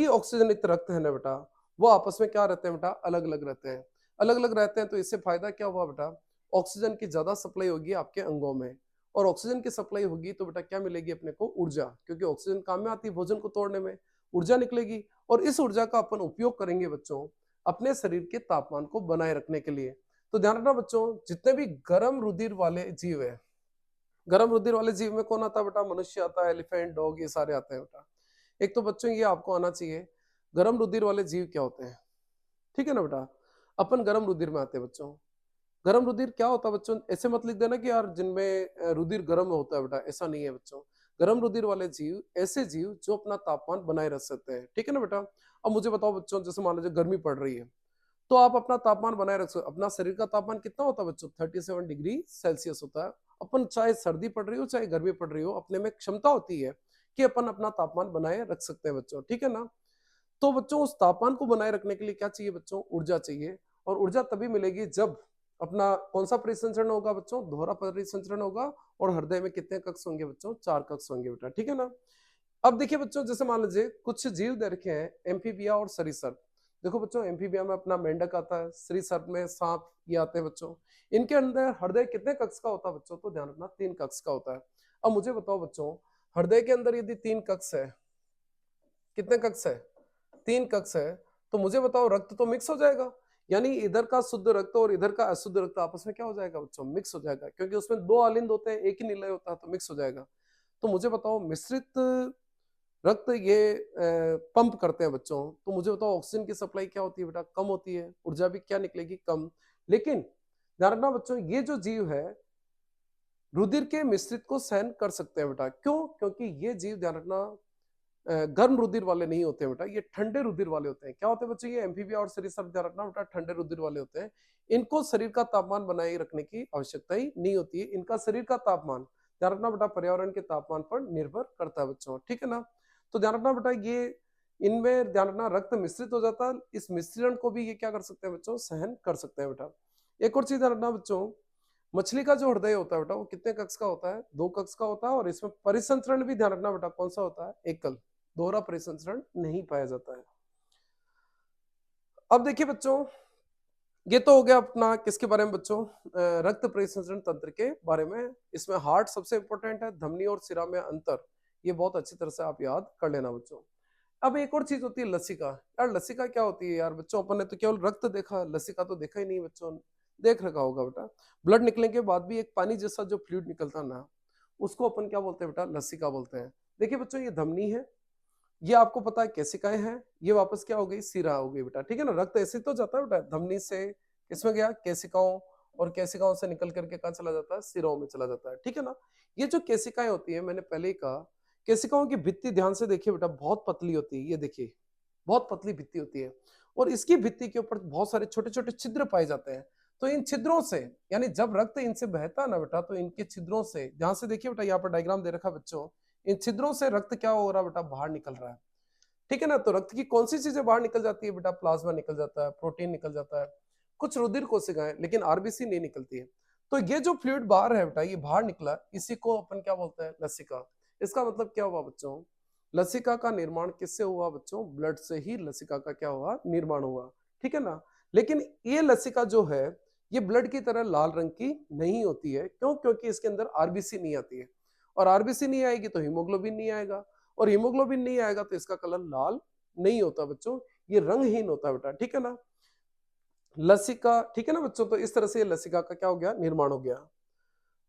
ऑक्सीजनित रक्त है ना बेटा, वो आपस में क्या रहते हैं बेटा, अलग अलग रहते हैं। अलग अलग रहते हैं तो इससे फायदा क्या हुआ बेटा, ऑक्सीजन की ज्यादा सप्लाई होगी आपके अंगों में, और ऑक्सीजन की सप्लाई होगी तो बेटा क्या मिलेगी अपने को, ऊर्जा, क्योंकि ऑक्सीजन काम में आती है भोजन को तोड़ने में, ऊर्जा निकलेगी। और इस ऊर्जा का अपन उपयोग करेंगे बच्चों अपने शरीर के तापमान को बनाए रखने के लिए। तो ध्यान रखना बच्चों, जितने भी गर्म रुधिर वाले जीव है, गर्म रुधिर वाले जीव में कौन आता है बेटा, मनुष्य आता है, एलिफेंट, डॉग, ये सारे आते हैं बेटा। एक तो बच्चों ये आपको आना चाहिए, गर्म रुधिर वाले जीव क्या होते हैं, ठीक है ना बेटा। अपन गर्म रुधिर में आते हैं बच्चों। गर्म रुधिर क्या होता है बच्चों, ऐसे मत लिख देना कि यार जिनमें रुधिर गर्म होता है बेटा, ऐसा नहीं है बच्चों। गर्म रुधिर वाले जीव ऐसे जीव जो अपना तापमान बनाए रख सकते हैं, ठीक है ना बेटा। अब मुझे बताओ बच्चों, जैसे मान लीजिए गर्मी पड़ रही है तो आप अपना तापमान बनाए रख सकते। अपना शरीर का तापमान कितना होता है बच्चों, 37 डिग्री सेल्सियस होता है। अपन चाहे सर्दी पड़ रही हो चाहे गर्मी पड़ रही हो, अपने में क्षमता होती है कि अपन अपना तापमान बनाए रख सकते हैं बच्चों, ठीक है ना। तो बच्चों उस तापमान को बनाए रखने के लिए क्या चाहिए बच्चों, ऊर्जा चाहिए। और ऊर्जा तभी मिलेगी जब अपना कौन सा परिसंचरण होगा बच्चों, दोहरा परिसंचरण होगा। और हृदय में कितने कक्ष होंगे बच्चों, 4 कक्ष होंगे बेटा, ठीक है ना। अब देखिए बच्चों, जैसे मान लीजिए कुछ जीव दे रखे हैं, एम्फीबिया और सरीसृप। देखो बच्चों, एम्फीबिया में अपना मेंढक आता है, सरीसृप में सांप ये आते हैं बच्चों। इनके अंदर हृदय कितने कक्ष का होता है बच्चों, तो ध्यान रखना 3 कक्ष का होता है। अब मुझे बताओ बच्चों, हृदय के अंदर यदि 3 कक्ष है, कितने कक्ष है, 3 कक्ष है, तो मुझे बताओ रक्त तो मिक्स हो जाएगा। यानी इधर का शुद्ध रक्त और इधर का अशुद्ध रक्त आपस में क्या हो जाएगा बच्चों, मिक्स हो जाएगा, क्योंकि उसमें 2 आलिंद होते हैं, एक ही निलय होता है, तो मिक्स हो जाएगा। तो मुझे बताओ मिश्रित रक्त ये पंप करते हैं बच्चों, तो मुझे बताओ ऑक्सीजन की सप्लाई क्या होती है बेटा, कम होती है, ऊर्जा भी क्या निकलेगी, कम। लेकिन ध्यान रखना बच्चों, ये जो जीव है रुधिर के मिश्रित को सहन कर सकते हैं बेटा। क्यों, क्योंकि ये जीव ध्यान रखना गर्म रुधिर वाले नहीं होते हैं बेटा, ये ठंडे रुधिर वाले होते हैं। क्या होते हैं बच्चों, ये एम्फीबिया और सरीसृप, ध्यान रखना बेटा, ठंडे रुधिर वाले होते हैं। इनको शरीर का तापमान बनाए रखने की आवश्यकता ही नहीं होती है। इनका शरीर का तापमान ध्यान रखना बेटा पर्यावरण के तापमान पर निर्भर करता है बच्चों, ठीक है ना। तो ध्यान रखना बेटा, ये इनमें ध्यान रखना रक्त मिश्रित हो जाता है, इस मिश्रण को भी ये क्या कर सकते हैं बच्चों, सहन कर सकते हैं बेटा। एक और चीज ध्यान रखना बच्चों, मछली का जो हृदय होता है बेटा वो कितने कक्ष का होता है, 2 कक्ष का होता है। और इसमें परिसंचरण भी ध्यान रखना बेटा कौन सा होता है, एकल, दोहरा परिसंचरण नहीं पाया जाता है। अब देखिए बच्चों, ये तो हो गया अपना किसके बारे में बच्चों, रक्त परिसंचरण तंत्र के बारे में। इसमें हार्ट सबसे इंपॉर्टेंट है, धमनी और सिरा में अंतर, ये बहुत अच्छी तरह से आप याद कर लेना बच्चों। अब एक और चीज होती है लसिका। यार लसिका क्या होती है यार बच्चों, अपन ने तो केवल रक्त देखा, लसिका तो देखा ही नहीं बच्चों। देख रखा होगा बेटा, ब्लड निकलने के बाद भी एक पानी जैसा जो फ्लूइड निकलता ना, उसको अपन क्या बोलते हैं बेटा, लसिका बोलते हैं। देखिए बच्चों, ये धमनी है, ये आपको पता है केसिकाएं हैं, ये वापस क्या हो गई, सिरा हो गई बेटा, ठीक है ना। रक्त ऐसे तो जाता है बेटा, धमनी से किसमें गया, केसिकाओं, और केसिकाओं से निकल करके कहाँ चला जाता है, सिरों में चला जाता है, ठीक है ना। ये जो केसिकाएं होती है, मैंने पहले ही कहा, केसिकाओं की भित्ति ध्यान से देखिए बेटा, बहुत पतली होती है, ये देखिए बहुत पतली भित्ति होती है, और इसकी भित्ति के ऊपर बहुत सारे छोटे छोटे छिद्र पाए जाते हैं। तो इन छिद्रों से, यानी जब रक्त इनसे बहता है ना बेटा, तो इनके छिद्रों से, ध्यान से देखिए बेटा, यहाँ पर डायग्राम दे रखा है बच्चों, इन छिद्रों से रक्त क्या हो रहा है बेटा, बाहर निकल रहा है, ठीक है ना। तो रक्त की कौन सी चीजें बाहर निकल जाती है बेटा, प्लाज्मा निकल जाता है, प्रोटीन निकल जाता है, कुछ रुधिर कोशिकाएं, लेकिन आरबीसी नहीं निकलती है। तो ये जो फ्लूइड बाहर है बेटा, ये बाहर निकला, इसी को अपन क्या बोलते हैं, लसिका। इसका मतलब क्या हुआ बच्चों, लसिका का निर्माण किससे हुआ बच्चों, ब्लड से ही लसिका का क्या हुआ, निर्माण हुआ, ठीक है ना। लेकिन ये लसिका जो है, ये ब्लड की तरह लाल रंग की नहीं होती है, क्यों, क्योंकि इसके अंदर आरबीसी नहीं आती है, और आरबीसी नहीं आएगी तो हीमोग्लोबिन नहीं आएगा, और हीमोग्लोबिन नहीं आएगा तो इसका कलर लाल नहीं होता बच्चों, ये रंगहीन होता है बेटा, ठीक है ना। लसिका, ठीक है ना बच्चों। तो इस तरह से ये लसिका का क्या हो गया, निर्माण हो गया।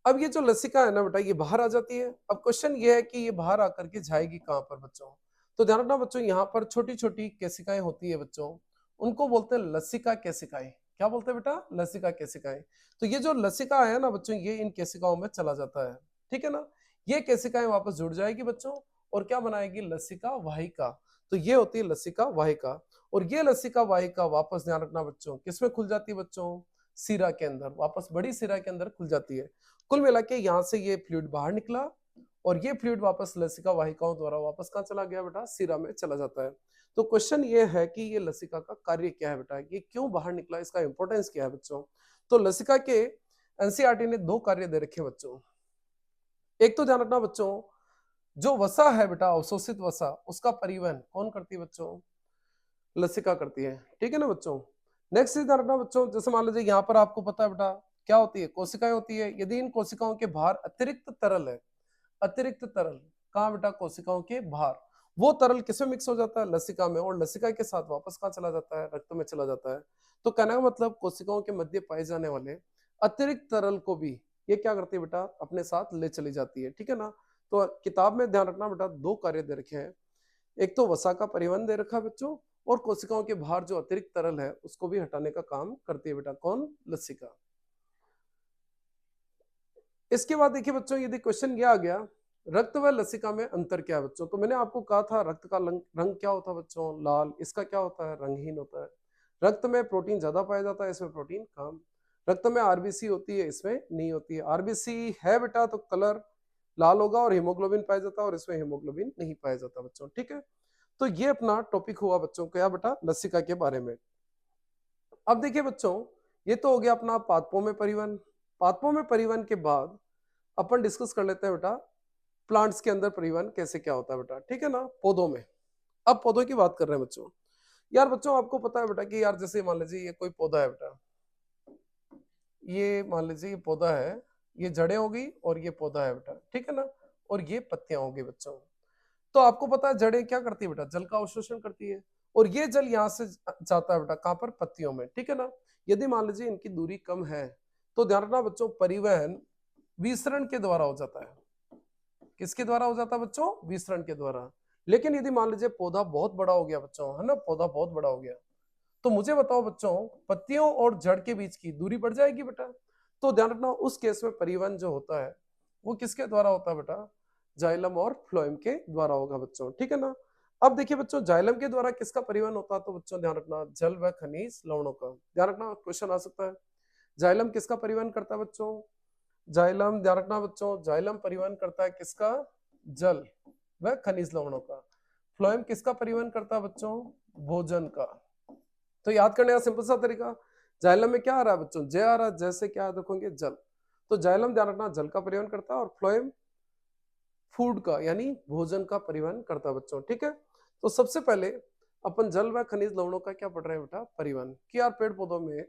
अब ये जो लसिका है ना बेटा, ये बाहर आ जाती है। अब क्वेश्चन ये है कि ये बाहर आकर के जाएगी कहां पर बच्चों, तो ध्यान रखना बच्चों, यहाँ पर छोटी छोटी केसिकाएं होती है बच्चों, उनको बोलते हैं लसिका केसिकाएं। क्या बोलते हैं बेटा, लसिका केसिकाएं। तो ये जो लसिका है ना बच्चों, ये इन केसिकाओं में चला जाता है, ठीक है ना। ये केसिकाएं वापस जुड़ जाएगी बच्चों, और क्या बनाएगी, लसिका वाहिका। तो ये होती है लसिका वाहिका, और ये लसिका वाहिका वापस, ध्यान रखना बच्चों, किसमें खुल जाती है बच्चों, सिरा के अंदर, वापस बड़ी सिरा के अंदर खुल जाती है। कुल मिला के यहाँ से ये फ्लूइड बाहर निकला, और ये फ्लूइड वापस लसिका वाहिकाओं द्वारा वापस कहाँ चला गया बेटा, सिरा में चला जाता है। तो क्वेश्चन ये है कि ये लसिका का कार्य क्या है बेटा, ये क्यों बाहर निकला, इसका इंपॉर्टेंस क्या है बच्चों। तो लसिका के एनसीईआरटी ने 2 कार्य दे रखे बच्चों। एक तो ध्यान रखना बच्चों, जो वसा है बेटा, अवशोषित वसा, उसका परिवहन कौन करती है बच्चों, लसिका करती है, ठीक है ना बच्चों। नेक्स्ट ध्यान रखना बच्चों, जैसे मान लीजिए यहाँ पर आपको पता है बेटा क्या होती है, कोशिकाएं होती है। यदि इन कोशिकाओं के बाहर अतिरिक्त तरल है, अतिरिक्त तरल कहाँ बेटा, कोशिकाओं के बाहर, वो तरल किसमें मिक्स हो जाता है, लसिका में, और लसिका के साथ वापस कहाँ चला जाता है, रक्त में चला जाता है। तो कहने का मतलब, कोशिकाओं के मध्य पाए जाने वाले अतिरिक्त तरल को भी ये क्या करती है बेटा, अपने साथ ले चली जाती है, ठीक है ना। तो किताब में ध्यान रखना बेटा, 2 कार्य दे रखे हैं। एक तो वसा का परिवहन दे रखा है बच्चों, और कोशिकाओं के बाहर जो अतिरिक्त तरल है उसको भी हटाने का काम करती है बेटा, कौन, लसिका। इसके बाद देखिए बच्चों, यदि क्वेश्चन ये आ गया, रक्त व लसिका में अंतर क्या है बच्चों, तो मैंने आपको कहा था रक्त का रंग क्या होता है बच्चों, लाल। इसका क्या होता है, रंगहीन होता है। रक्त में प्रोटीन ज्यादा पाया जाता है, इसमें प्रोटीन कम। रक्त में आरबीसी होती है, इसमें नहीं होती है। आरबीसी है बेटा तो कलर लाल होगा, और हीमोग्लोबिन पाया जाता है, और इसमें हीमोग्लोबिन नहीं पाया जाता बच्चों, ठीक है। तो ये अपना टॉपिक हुआ बच्चों, क्या बेटा, लसिका के बारे में। अब देखिए बच्चों, ये तो हो गया अपना पादपों में परिवहन। पादपों में परिवहन के बाद अपन डिस्कस कर लेते हैं बेटा, प्लांट्स के अंदर परिवहन कैसे क्या होता है बेटा, ठीक है ना, पौधों में। अब पौधों की बात कर रहे हैं बच्चों। यार बच्चों, आपको पता है बेटा कि यार, जैसे मान लीजिए ये कोई पौधा है बेटा, ये मान लीजिए ये पौधा है, ये जड़ें होगी, और ये पौधा है बेटा, ठीक है ना, और ये पत्तियां होगी बच्चों। तो आपको पता है जड़ें क्या करती है बेटा, जल का अवशोषण करती है, और ये जल यहाँ से जाता है बेटा कहाँ पर, पत्तियों में, ठीक है ना। यदि मान लीजिए इनकी दूरी कम है, तो ध्यान रखना बच्चों, परिवहन विसरण के द्वारा हो जाता है। किसके द्वारा हो जाता है बच्चों, विसरण के द्वारा। लेकिन यदि मान लीजिए पौधा बहुत बड़ा हो गया बच्चों, है ना, पौधा बहुत बड़ा हो गया, तो मुझे बताओ बच्चों, पत्तियों और जड़ के बीच की दूरी बढ़ जाएगी बेटा। तो ध्यान रखना, उस केस में परिवहन जो होता है वो किसके द्वारा होता है बेटा, जाइलम और फ्लोएम के द्वारा होगा बच्चों, ठीक है ना। अब देखिए बच्चों, जाइलम के द्वारा किसका परिवहन होता है, तो बच्चों ध्यान रखना, जल व खनिज लवणों का। ध्यान रखना, क्वेश्चन आ सकता है, जाइलम किसका परिवहन करता है बच्चों, जाइलम, ध्यान रखना बच्चों, जाइलम परिवहन करता है किसका, जल व खनिज लवणों का। फ्लोएम किसका परिवहन करता है बच्चों, भोजन का। तो याद करने का सिंपल सा तरीका, जाइलम में क्या आ रहा है बच्चों, जय आ रहा है, जैसे क्या याद रखोगे, जल। तो जाइलम ध्यान रखना जल का परिवहन करता है, और फ्लोएम फूड का यानी भोजन का परिवहन करता है बच्चों, ठीक है। तो सबसे पहले अपन जल व खनिज लवणों का क्या पढ़ रहे हैं बेटा, परिवहन, कि यार पेड़ पौधों में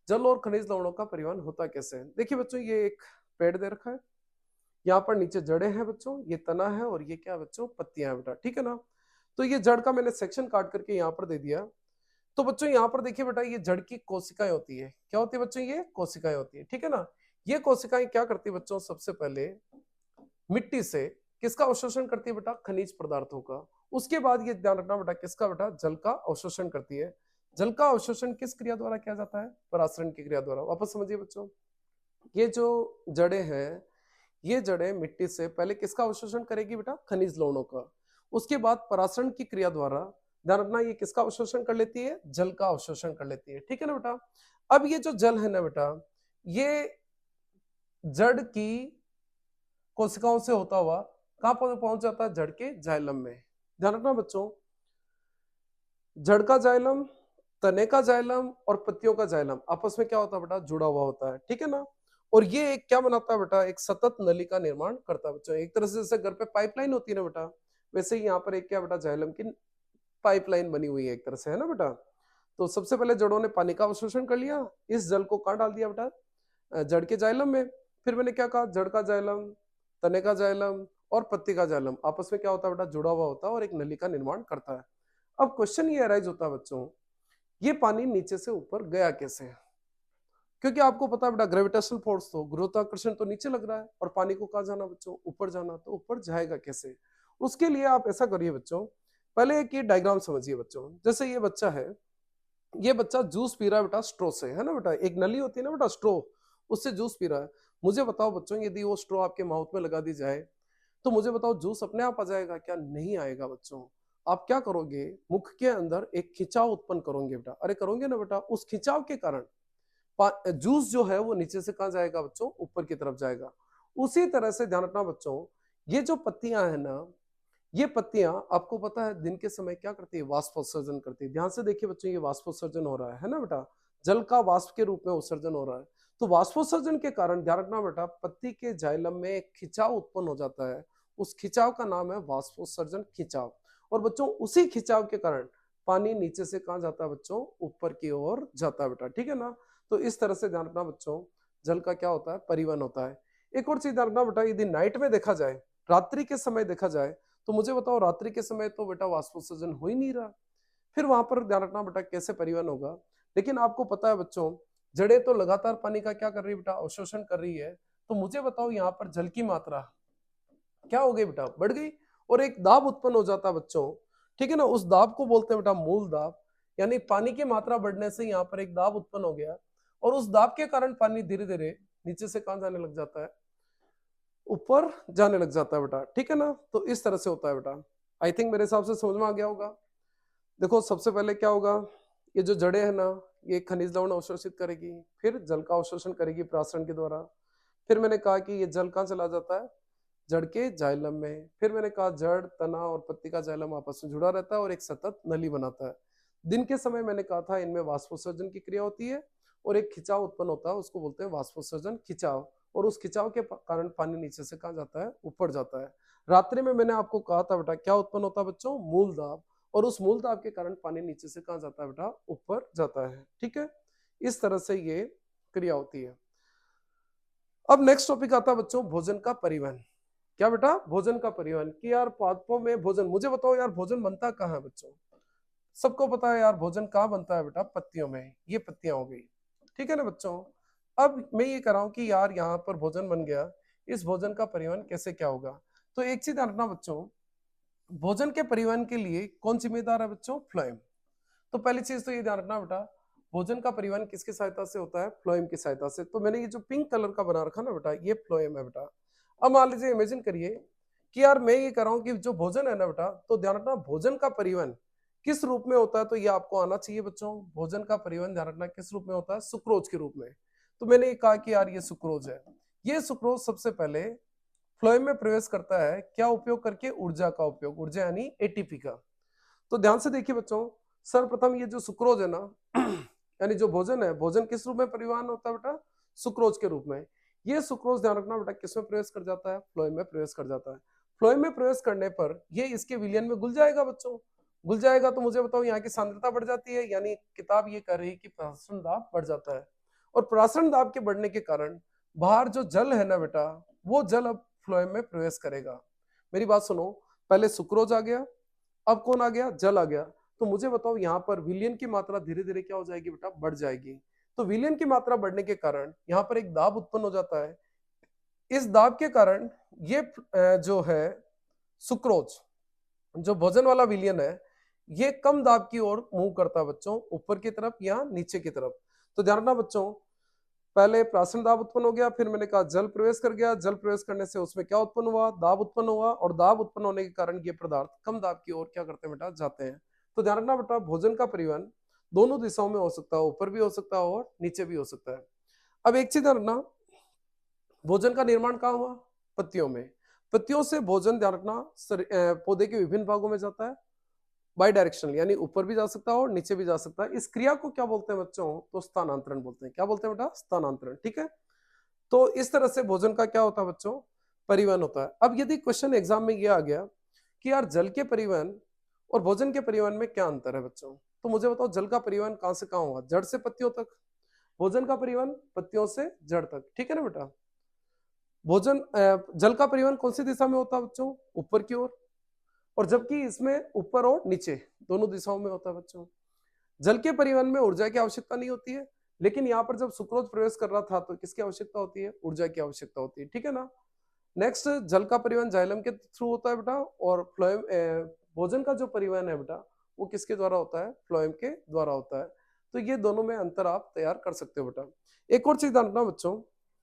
जल और खनिज लवणों का परिवहन होता कैसे है। देखिए बच्चों, ये एक पेड़ दे रखा है, यहाँ पर नीचे जड़ें हैं बच्चों, ये तना है, और ये क्या बच्चों, पत्तियां हैं बेटा, ठीक है ना। तो ये जड़ का मैंने सेक्शन काट करके यहाँ पर दे दिया। तो बच्चों यहाँ पर देखिए बेटा, ये जड़ की कोशिकाएं होती है, क्या होती है बच्चों, ये कोशिकाएं होती है, ठीक है ना। ये कोशिकाएं क्या करती है बच्चों, सबसे पहले मिट्टी से किसका अवशोषण करती है बेटा, खनिज पदार्थों का, उसके बाद ये ध्यान रखना बेटा, किसका बेटा, जल का अवशोषण करती है। जल का अवशोषण किस क्रिया द्वारा किया जाता है, परासरण की क्रिया द्वारा। वापस समझिए बच्चों, ये जो जड़ें हैं, ये जड़ें मिट्टी से पहले किसका अवशोषण करेगी बेटा, खनिज लवणों का। उसके बाद परासरण की क्रिया द्वारा ध्यान रखना ये किसका अवशोषण कर लेती है, जल का अवशोषण कर लेती है, ठीक है ना बेटा। अब ये जो जल है ना बेटा, ये जड़ की कोशिकाओं से होता हुआ कहां पर पहुंच जाता है, जड़ के जाइलम में। ध्यान रखना बच्चों, जड़ का जाइलम, तने का जाइलम और पत्तियों का जाइलम आपस में क्या होता है बेटा, जुड़ा हुआ होता है, ठीक है ना। और ये एक क्या बनाता है बेटा, एक सतत नली का निर्माण करता है बच्चों। एक तरह से जैसे घर पे पाइपलाइन होती है ना बेटा, वैसे ही यहाँ पर एक क्या बेटा, जाइलम की पाइपलाइन बनी हुई है एक तरह से, है ना बेटा। तो सबसे पहले जड़ों ने पानी का अवशोषण कर लिया, इस जल को कहाँ डाल दिया बेटा, जड़ के जाइलम में। फिर मैंने क्या कहा, जड़ का जाइलम, तने का जाइलम और पत्ती का जाइलम आपस में क्या होता है बेटा, जुड़ा हुआ होता है और एक नली का निर्माण करता है। अब क्वेश्चन ये अराइज होता है बच्चों, ये पानी नीचे से ऊपर गया कैसे, क्योंकि आपको पता है बेटा, ग्रेविटेशनल फोर्स, तो गुरुत्वाकर्षण तो नीचे लग रहा है और पानी को कहाँ जाना बच्चों, ऊपर जाना, तो ऊपर जाएगा कैसे। उसके लिए आप ऐसा करिए बच्चों, पहले एक ये डायग्राम समझिए बच्चों। जैसे ये बच्चा है, ये बच्चा जूस पी रहा है बेटा स्ट्रो से, है ना बेटा, एक नली होती है ना बेटा स्ट्रो, उससे जूस पी रहा है। मुझे बताओ बच्चों, यदि वो स्ट्रो आपके माउथ में लगा दी जाए तो मुझे बताओ जूस अपने आप आ जाएगा क्या, नहीं आएगा बच्चों। आप क्या करोगे, मुख के अंदर एक खिंचाव उत्पन्न करोगे बेटा, अरे करोगे ना बेटा, उस खिंचाव के कारण जूस जो है वो नीचे से कहाँ जाएगा बच्चों, ऊपर की तरफ जाएगा। उसी तरह से ध्यान रखना बच्चों, ये जो पत्तियां है ना, ये पत्तियां आपको पता है दिन के समय क्या करती है, वाष्पोत्सर्जन करती है। ध्यान से देखिए बच्चों, ये वाष्पोत्सर्जन हो रहा है ना बेटा, जल का वाष्प के रूप में उत्सर्जन हो रहा है। तो वाष्पोत्सर्जन के कारण ध्यान रखना बेटा, पत्ती के जाइलम में एक खिंचाव उत्पन्न हो जाता है, उस खिंचाव का नाम है वाष्पोत्सर्जन खिंचाव। और बच्चों उसी खिंचाव के कारण पानी नीचे से कहाँ जाता है बच्चों, ऊपर की ओर जाता है बेटा, ठीक है ना। तो इस तरह से ध्यान रखना बच्चों, जल का क्या होता है, परिवहन होता है। एक और चीज ध्यान रखना बेटा, यदि नाइट में देखा जाए, रात्रि के समय देखा जाए, तो मुझे बताओ रात्रि के समय तो बेटा वाष्पोत्सर्जन हो ही नहीं रहा, फिर वहां पर ध्यान रखना बेटा कैसे परिवहन होगा। लेकिन आपको पता है बच्चों, जड़ें तो लगातार पानी का क्या कर रही है बेटा, अवशोषण कर रही है। तो मुझे बताओ यहाँ पर जल की मात्रा क्या हो गई बेटा, बढ़ गई, और एक दाब उत्पन्न हो जाता है बच्चों, ठीक है ना। उस दाब को बोलते हैं बेटा मूल दाब, यानी पानी की मात्रा बढ़ने से यहाँ पर एक दाब उत्पन्न हो गया, और उस दाब के कारण पानी धीरे धीरे नीचे से कहाँ जाने लग जाता है, ऊपर जाने लग जाता है बेटा, ठीक है ना। तो इस तरह से होता है बेटा। आई थिंक मेरे हिसाब से समझ में आ गया होगा। देखो सबसे पहले क्या होगा, ये जो जड़ें है ना, ये खनिज लवण अवशोषित करेगी, फिर जल का अवशोषण करेगी परासरण के द्वारा। फिर मैंने कहा कि ये जल कहाँ चला जाता है, जड़ के जाइलम में। फिर मैंने कहा जड़, तना और पत्ती का जाइलम आपस में जुड़ा रहता है और एक सतत नली बनाता है। दिन के समय मैंने कहा था इनमें वाष्पोत्सर्जन की क्रिया होती है और एक खिंचाव उत्पन्न होता है, उसको बोलते हैं वाष्पोत्सर्जन खिंचाव। और उस खिंचाव के कारण पानी नीचे से कहाँ जाता है, ऊपर जाता है। रात्रि में मैंने आपको कहा था बेटा क्या उत्पन्न होता है बच्चों, मूल दाब, और उस मूल दाब के कारण पानी नीचे से कहाँ जाता है बेटा, ऊपर जाता है, ठीक है। इस तरह से ये क्रिया होती है। अब नेक्स्ट टॉपिक आता है बच्चों, भोजन का परिवहन। क्या बेटा, भोजन का परिवहन, कि यार पादपों में भोजन, मुझे बताओ यार भोजन बनता कहाँ है बच्चों। सबको पता है यार भोजन कहाँ बनता है बेटा, पत्तियों में, ये पत्तियां हो गई, ठीक है ना बच्चों। अब मैं ये कह रहा हूं कि यार यहाँ पर भोजन बन गया, इस भोजन का परिवहन कैसे क्या होगा। तो एक चीज ध्यान रखना बच्चों, भोजन के परिवहन के लिए कौन जिम्मेदार है बच्चों, फ्लोएम। तो पहली चीज तो ये ध्यान रखना बेटा, भोजन का परिवहन किसकी सहायता से होता है, फ्लोएम की सहायता से। तो मैंने ये जो पिंक कलर का बना रखा ना बेटा, ये फ्लोएम है बेटा। अब मान लीजिए, इमेजिन करिए कि यार मैं ये कर रहा हूँ कि जो भोजन है ना बेटा, तो ध्यान रखना भोजन का परिवहन किस रूप में होता है, तो ये आपको आना चाहिए बच्चों। भोजन का परिवहन ध्यान रखना किस रूप में होता है, सुक्रोज के रूप में। तो मैंने ये कहा कि यार ये सुक्रोज है, ये सुक्रोज सबसे पहले फ्लोएम में प्रवेश करता है, क्या उपयोग करके, ऊर्जा का उपयोग, ऊर्जा यानी एटीपी का। तो ध्यान से देखिए बच्चों, सर्वप्रथम ये जो सुक्रोज है ना यानी जो भोजन है, भोजन किस रूप में परिवहन होता है बेटा, सुक्रोज के रूप में। ये सुक्रोज ध्यान रखना बेटा किस में प्रवेश कर जाता है, फ्लोएम में प्रवेश कर जाता है। फ्लोएम में प्रवेश करने पर ये इसके विलयन में घुल जाएगा बच्चों, घुल जाएगा। तो मुझे बताओ यहाँ की सांद्रता बढ़ जाती है, यानी किताब ये कह रही है कि परासरण दाब बढ़ जाता है। और परासरण दाब के बढ़ने के कारण बाहर जो जल है ना बेटा, वो जल अब फ्लोएम में प्रवेश करेगा। मेरी बात सुनो, पहले सुक्रोज आ गया, अब कौन आ गया, जल आ गया। तो मुझे बताओ यहाँ पर विलयन की मात्रा धीरे धीरे क्या हो जाएगी बेटा, बढ़ जाएगी। तो विलयन की मात्रा बढ़ने के कारण यहाँ पर एक दाब उत्पन्न हो जाता है। इस दाब के कारण ये जो है सुक्रोज, जो भोजन वाला विलियन है ये कम दाब की ओर मूव करता है बच्चों, ऊपर की तरफ या नीचे की तरफ। तो ध्यान रखना बच्चों, पहले प्राशन दाब उत्पन्न हो गया, फिर मैंने कहा जल प्रवेश कर गया, जल प्रवेश करने से उसमें क्या उत्पन्न हुआ, दाब उत्पन्न हुआ, और दाब उत्पन्न होने के कारण ये पदार्थ कम दाब की ओर क्या करते हैं बेटा, जाते हैं। तो ध्यान रखना बेटा, भोजन का परिवहन दोनों दिशाओं में हो सकता है, ऊपर भी हो सकता है और नीचे भी हो सकता है। अब एक चीज ध्यान रखना, भोजन का निर्माण कहाँ हुआ, पत्तियों में। पत्तियों से भोजन ध्यान रखना पौधे के विभिन्न भागों में जाता है, बाई डायरेक्शनल, यानी ऊपर भी जा सकता है और नीचे भी जा सकता है। इस क्रिया को क्या बोलते हैं बच्चों, तो स्थानांतरण बोलते हैं। क्या बोलते हैं बेटा, स्थानांतरण। ठीक है, तो इस तरह से भोजन का क्या होता है बच्चों, परिवहन होता है। अब यदि क्वेश्चन एग्जाम में ये आ गया कि यार जल के परिवहन और भोजन के परिवहन में क्या अंतर है बच्चों, तो मुझे बताओ जल का परिवहन कहां से कहां हुआ, जड़ से पत्तियों तक, भोजन का परिवहन पत्तियों से जड़ तक। ठीक है ना बेटा, जल का परिवहन कौन सी दिशा में होता है बच्चों, ऊपर की ओर, और जबकि इसमें ऊपर और नीचे दोनों दिशाओं में होता है बच्चों। जल के परिवहन में ऊर्जा की आवश्यकता नहीं होती है, लेकिन यहाँ पर जब सुक्रोज प्रवेश कर रहा था तो किसकी आवश्यकता होती है, ऊर्जा की आवश्यकता होती है। ठीक है ना। नेक्स्ट, जल का परिवहन जाइलम के थ्रू होता है बेटा, और फ्लोएम भोजन का जो परिवहन है बेटा वो किसके द्वारा होता है, फ्लोएम के द्वारा होता है। तो ये दोनों में अंतर आप तैयार कर सकते हो बेटा। एक और चीज जानना बच्चों,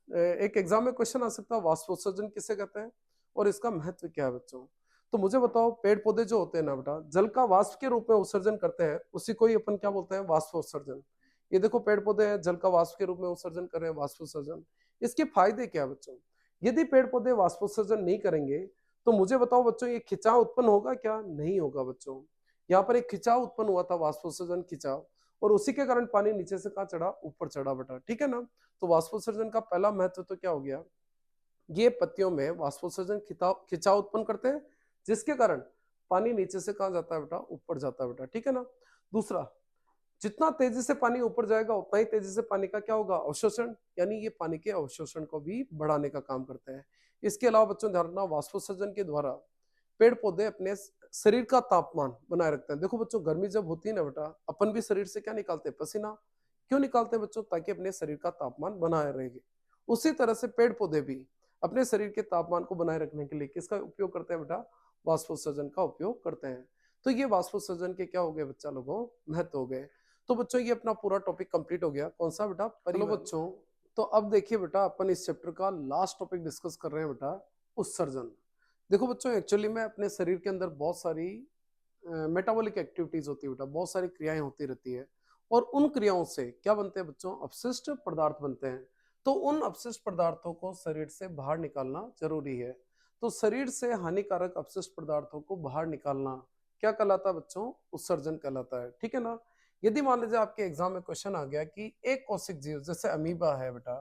एक एग्जाम में क्वेश्चन आ सकता है, वाष्पोत्सर्जन किसे कहते हैं और इसका महत्व क्या है बच्चों। तो मुझे बताओ, पेड़ पौधे जो होते हैं ना बेटा, जल का वाष्प के रूप में उत्सर्जन करते हैं, उसी को ही अपन क्या बोलते हैं, वाष्पोत्सर्जन। ये देखो पेड़ पौधे हैं, जल का वाष्प के रूप में उत्सर्जन कर रहे हैं, वाष्पोत्सर्जन। इसके फायदे क्या है बच्चों, यदि पेड़ पौधे वाष्पोत्सर्जन नहीं करेंगे तो मुझे बताओ बच्चों, ये खिंचाव उत्पन्न होगा क्या, नहीं होगा बच्चों। यहाँ पर एक खिंचाव उत्पन्न हुआ था, वाष्पोत्सर्जन खिंचाव, और उसी के कारण पानी नीचे से कहाँ चढ़ा, ऊपर चढ़ा बेटा। ठीक है ना। तो वाष्पोत्सर्जन का पहला महत्व तो क्या हो गया, ये पत्तियों में वाष्पोत्सर्जन खिंचाव उत्पन्न करते हैं, जिसके कारण पानी नीचे से कहाँ जाता है बेटा, ऊपर जाता है बेटा। ठीक है ना। दूसरा, जितना तेजी से पानी ऊपर जाएगा उतना ही तेजी से पानी का क्या होगा, अवशोषण, यानी ये पानी के अवशोषण को भी बढ़ाने का काम करते हैं। इसके अलावा बच्चों ध्यान रखना, वाष्पोत्सर्जन के द्वारा पेड़ पौधे अपने शरीर का तापमान बनाए रखते हैं। देखो बच्चों, गर्मी जब होती है ना बेटा, अपन भी शरीर से क्या निकालते हैं, पसीना। क्यों निकालते हैं बच्चों, ताकि अपने शरीर का तापमान बनाए रहेगा। उसी तरह से पेड़ पौधे भी अपने शरीर के तापमान को बनाए रखने के लिए किसका उपयोग करते हैं बेटा, वाष्पोत्सर्जन का उपयोग करते हैं। तो ये वाष्पोत्सर्जन के क्या हो गए बच्चा लोगों, महत्व हो गए। तो बच्चों ये अपना पूरा टॉपिक कंप्लीट हो गया, कौन सा बेटा, परिवहन। बच्चों तो अब देखिए बेटा, अपन इस चैप्टर का लास्ट टॉपिक डिस्कस कर रहे हैं बेटा, उत्सर्जन। देखो बच्चों, एक्चुअली में अपने शरीर के अंदर बहुत सारी मेटाबॉलिक एक्टिविटीज होती है बेटा, बहुत सारी क्रियाएं होती रहती है, और उन क्रियाओं से क्या बनते हैं बच्चों, अपशिष्ट पदार्थ बनते हैं। तो उन अपशिष्ट पदार्थों को शरीर से बाहर निकालना जरूरी है। तो शरीर से हानिकारक अपशिष्ट पदार्थों को बाहर निकालना क्या कहलाता है बच्चों, उत्सर्जन कहलाता है। ठीक है ना। यदि मान लीजिए आपके एग्जाम में क्वेश्चन आ गया कि एक कोशिक जीव जैसे अमीबा है बेटा,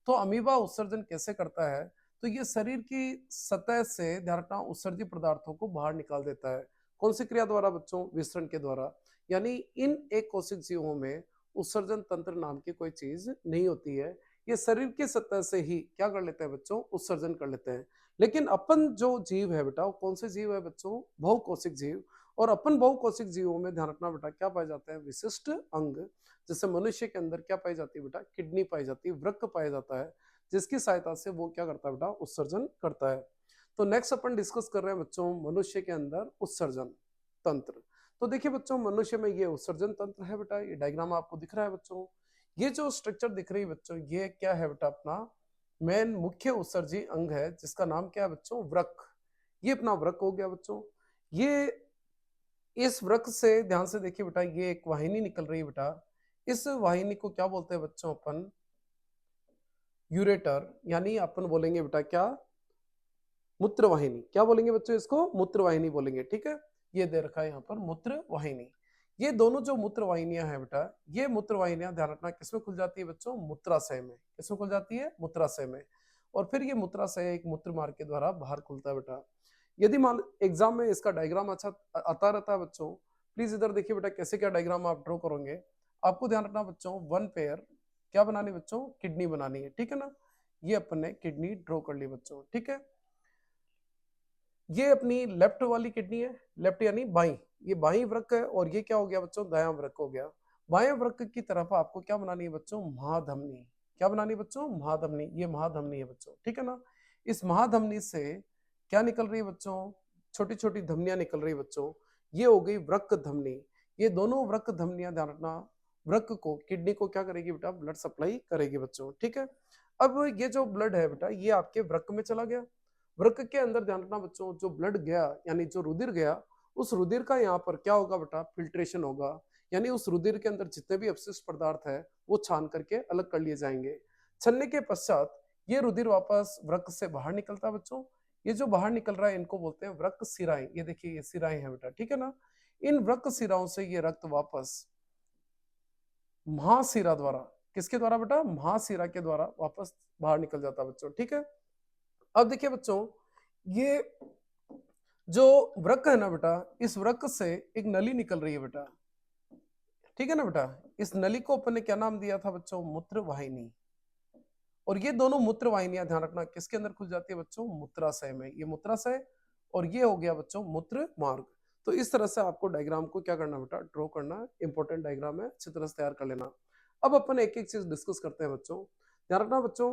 तो अमीबा उत्सर्जन कैसे करता है, तो ये शरीर की सतह से ध्यान रखना उत्सर्जित पदार्थों को बाहर निकाल देता है। कौन सी क्रिया द्वारा बच्चों, विसरण के द्वारा। यानी इन एक कोशिक जीवों में उत्सर्जन तंत्र नाम की कोई चीज नहीं होती है, ये शरीर की सतह से ही क्या कर लेते हैं बच्चों, उत्सर्जन कर लेते हैं। लेकिन अपन जो जीव है बेटा, वो कौन से जीव है बच्चों, बहुकोशिक जीव। और अपन बहुकोशिक जीवों में ध्यान रखना बेटा, क्या पाए जाते हैं, विशिष्ट अंग। जैसे मनुष्य के अंदर क्या पाई जाती है बेटा, किडनी पाई जाती है, वृक्क पाया जाता है, जिसकी सहायता से वो क्या करता है बेटा, उत्सर्जन करता है। तो नेक्स्ट अपन डिस्कस कर रहे हैं बच्चों, मनुष्य के अंदर उत्सर्जन तंत्र। तो देखिए बच्चों, मनुष्य में ये उत्सर्जन तंत्र है बेटा, ये डायग्राम आपको दिख रहा है बच्चों। ये जो स्ट्रक्चर दिख रही है बच्चों, ये क्या है बेटा, अपना मेन मुख्य उत्सर्जी अंग है, जिसका नाम क्या है बच्चों, वृक्क। ये अपना वृक्क हो गया बच्चों। ये इस वृक्क से ध्यान से देखिए बेटा, ये एक वाहिनी निकल रही है बेटा, इस वाहिनी को क्या बोलते हैं बच्चों अपन, यूरेटर, यानी अपन बोलेंगे बेटा क्या, मूत्र वाहिनी। क्या बोलेंगे बच्चों, इसको मूत्र वाहिनी बोलेंगे। ठीक है, ये दे रखा है यहाँ पर मूत्र वाहिनी। ये दोनों जो मूत्र वाहिनियां हैं बेटा, ये मूत्र वाहिनियां ध्यान रखना किसमें खुल जाती है बच्चों, मूत्राशय में। किसमें खुल जाती है, मूत्राशय में। और फिर ये मूत्राशय एक मूत्र मार्ग के द्वारा बाहर खुलता है बेटा। यदि मान एग्जाम में इसका डायग्राम अच्छा आता रहता है बच्चों, प्लीज इधर देखिए बेटा, कैसे क्या डायग्राम आप ड्रॉ करोगे। आपको ध्यान रखना बच्चों, वन पेयर क्या बनानी बच्चों, किडनी बनानी है। ठीक है ना। ये अपन ने किडनी ड्रॉ कर ली बच्चों। ठीक है, ये अपनी लेफ्ट वाली किडनी है, लेफ्ट यानी बाई, ये बाई वृक्क है, और ये क्या हो गया बच्चों, दायां वृक्क हो गया। बाएं वृक्क की तरफ आपको क्या बनानी है बच्चों, महाधमनी। क्या बनानी है बच्चों, महाधमनी। ये महाधमनी है बच्चों। ठीक है ना। इस महाधमनी से क्या निकल रही है बच्चों, छोटी छोटी धमनियां निकल रही बच्चों, ये हो गई वृक्क धमनी। ये दोनों वृक्क धमनियां, ध्यान रखना, वृक्क को, किडनी को क्या करेगी बेटा, ब्लड सप्लाई करेगी बच्चों, ठीक है। अब ये जो ब्लड है बेटा, ये आपके वृक्क में चला गया। वृक्क के अंदर ध्यान रखना बच्चों, जो ब्लड गया यानी जो रुधिर गया, उस रुधिर का यहाँ पर क्या होगा बेटा, फिल्ट्रेशन होगा। यानी उस रुधिर के अंदर जितने भी अपशिष्ट पदार्थ है वो छान करके अलग कर लिए जाएंगे। छलने के पश्चात ये रुधिर वापस वृक्क से बाहर निकलता है बच्चों। ये जो बाहर निकल रहा है इनको बोलते हैं वृक्क सिराएं। ये देखिए ये सिराएं है बेटा, ठीक है ना। इन वृक्क सिराओं से ये रक्त वापस महाशिरा द्वारा, किसके द्वारा बेटा, महाशिरा के द्वारा वापस बाहर निकल जाता है बच्चों, ठीक है। अब देखिए बच्चों, ये जो वृक्क है ना बेटा, इस वृक्क से एक नली निकल रही है बेटा, ठीक है ना बेटा। इस नली को अपन ने क्या नाम दिया था बच्चों, मूत्र वाहिनी। और ये दोनों मूत्र वाहिनियां, ध्यान रखना, किसके अंदर खुल जाती है बच्चों, मूत्राशय में। ये मूत्राशय और ये हो गया बच्चों मूत्र मार्ग। तो इस तरह से आपको डायग्राम को क्या करना बेटा, ड्रॉ करना। इंपॉर्टेंट डायग्राम है, अच्छी तरह से तैयार कर लेना। अब अपन एक एक चीज डिस्कस करते हैं बच्चों। ध्यान रखना बच्चों,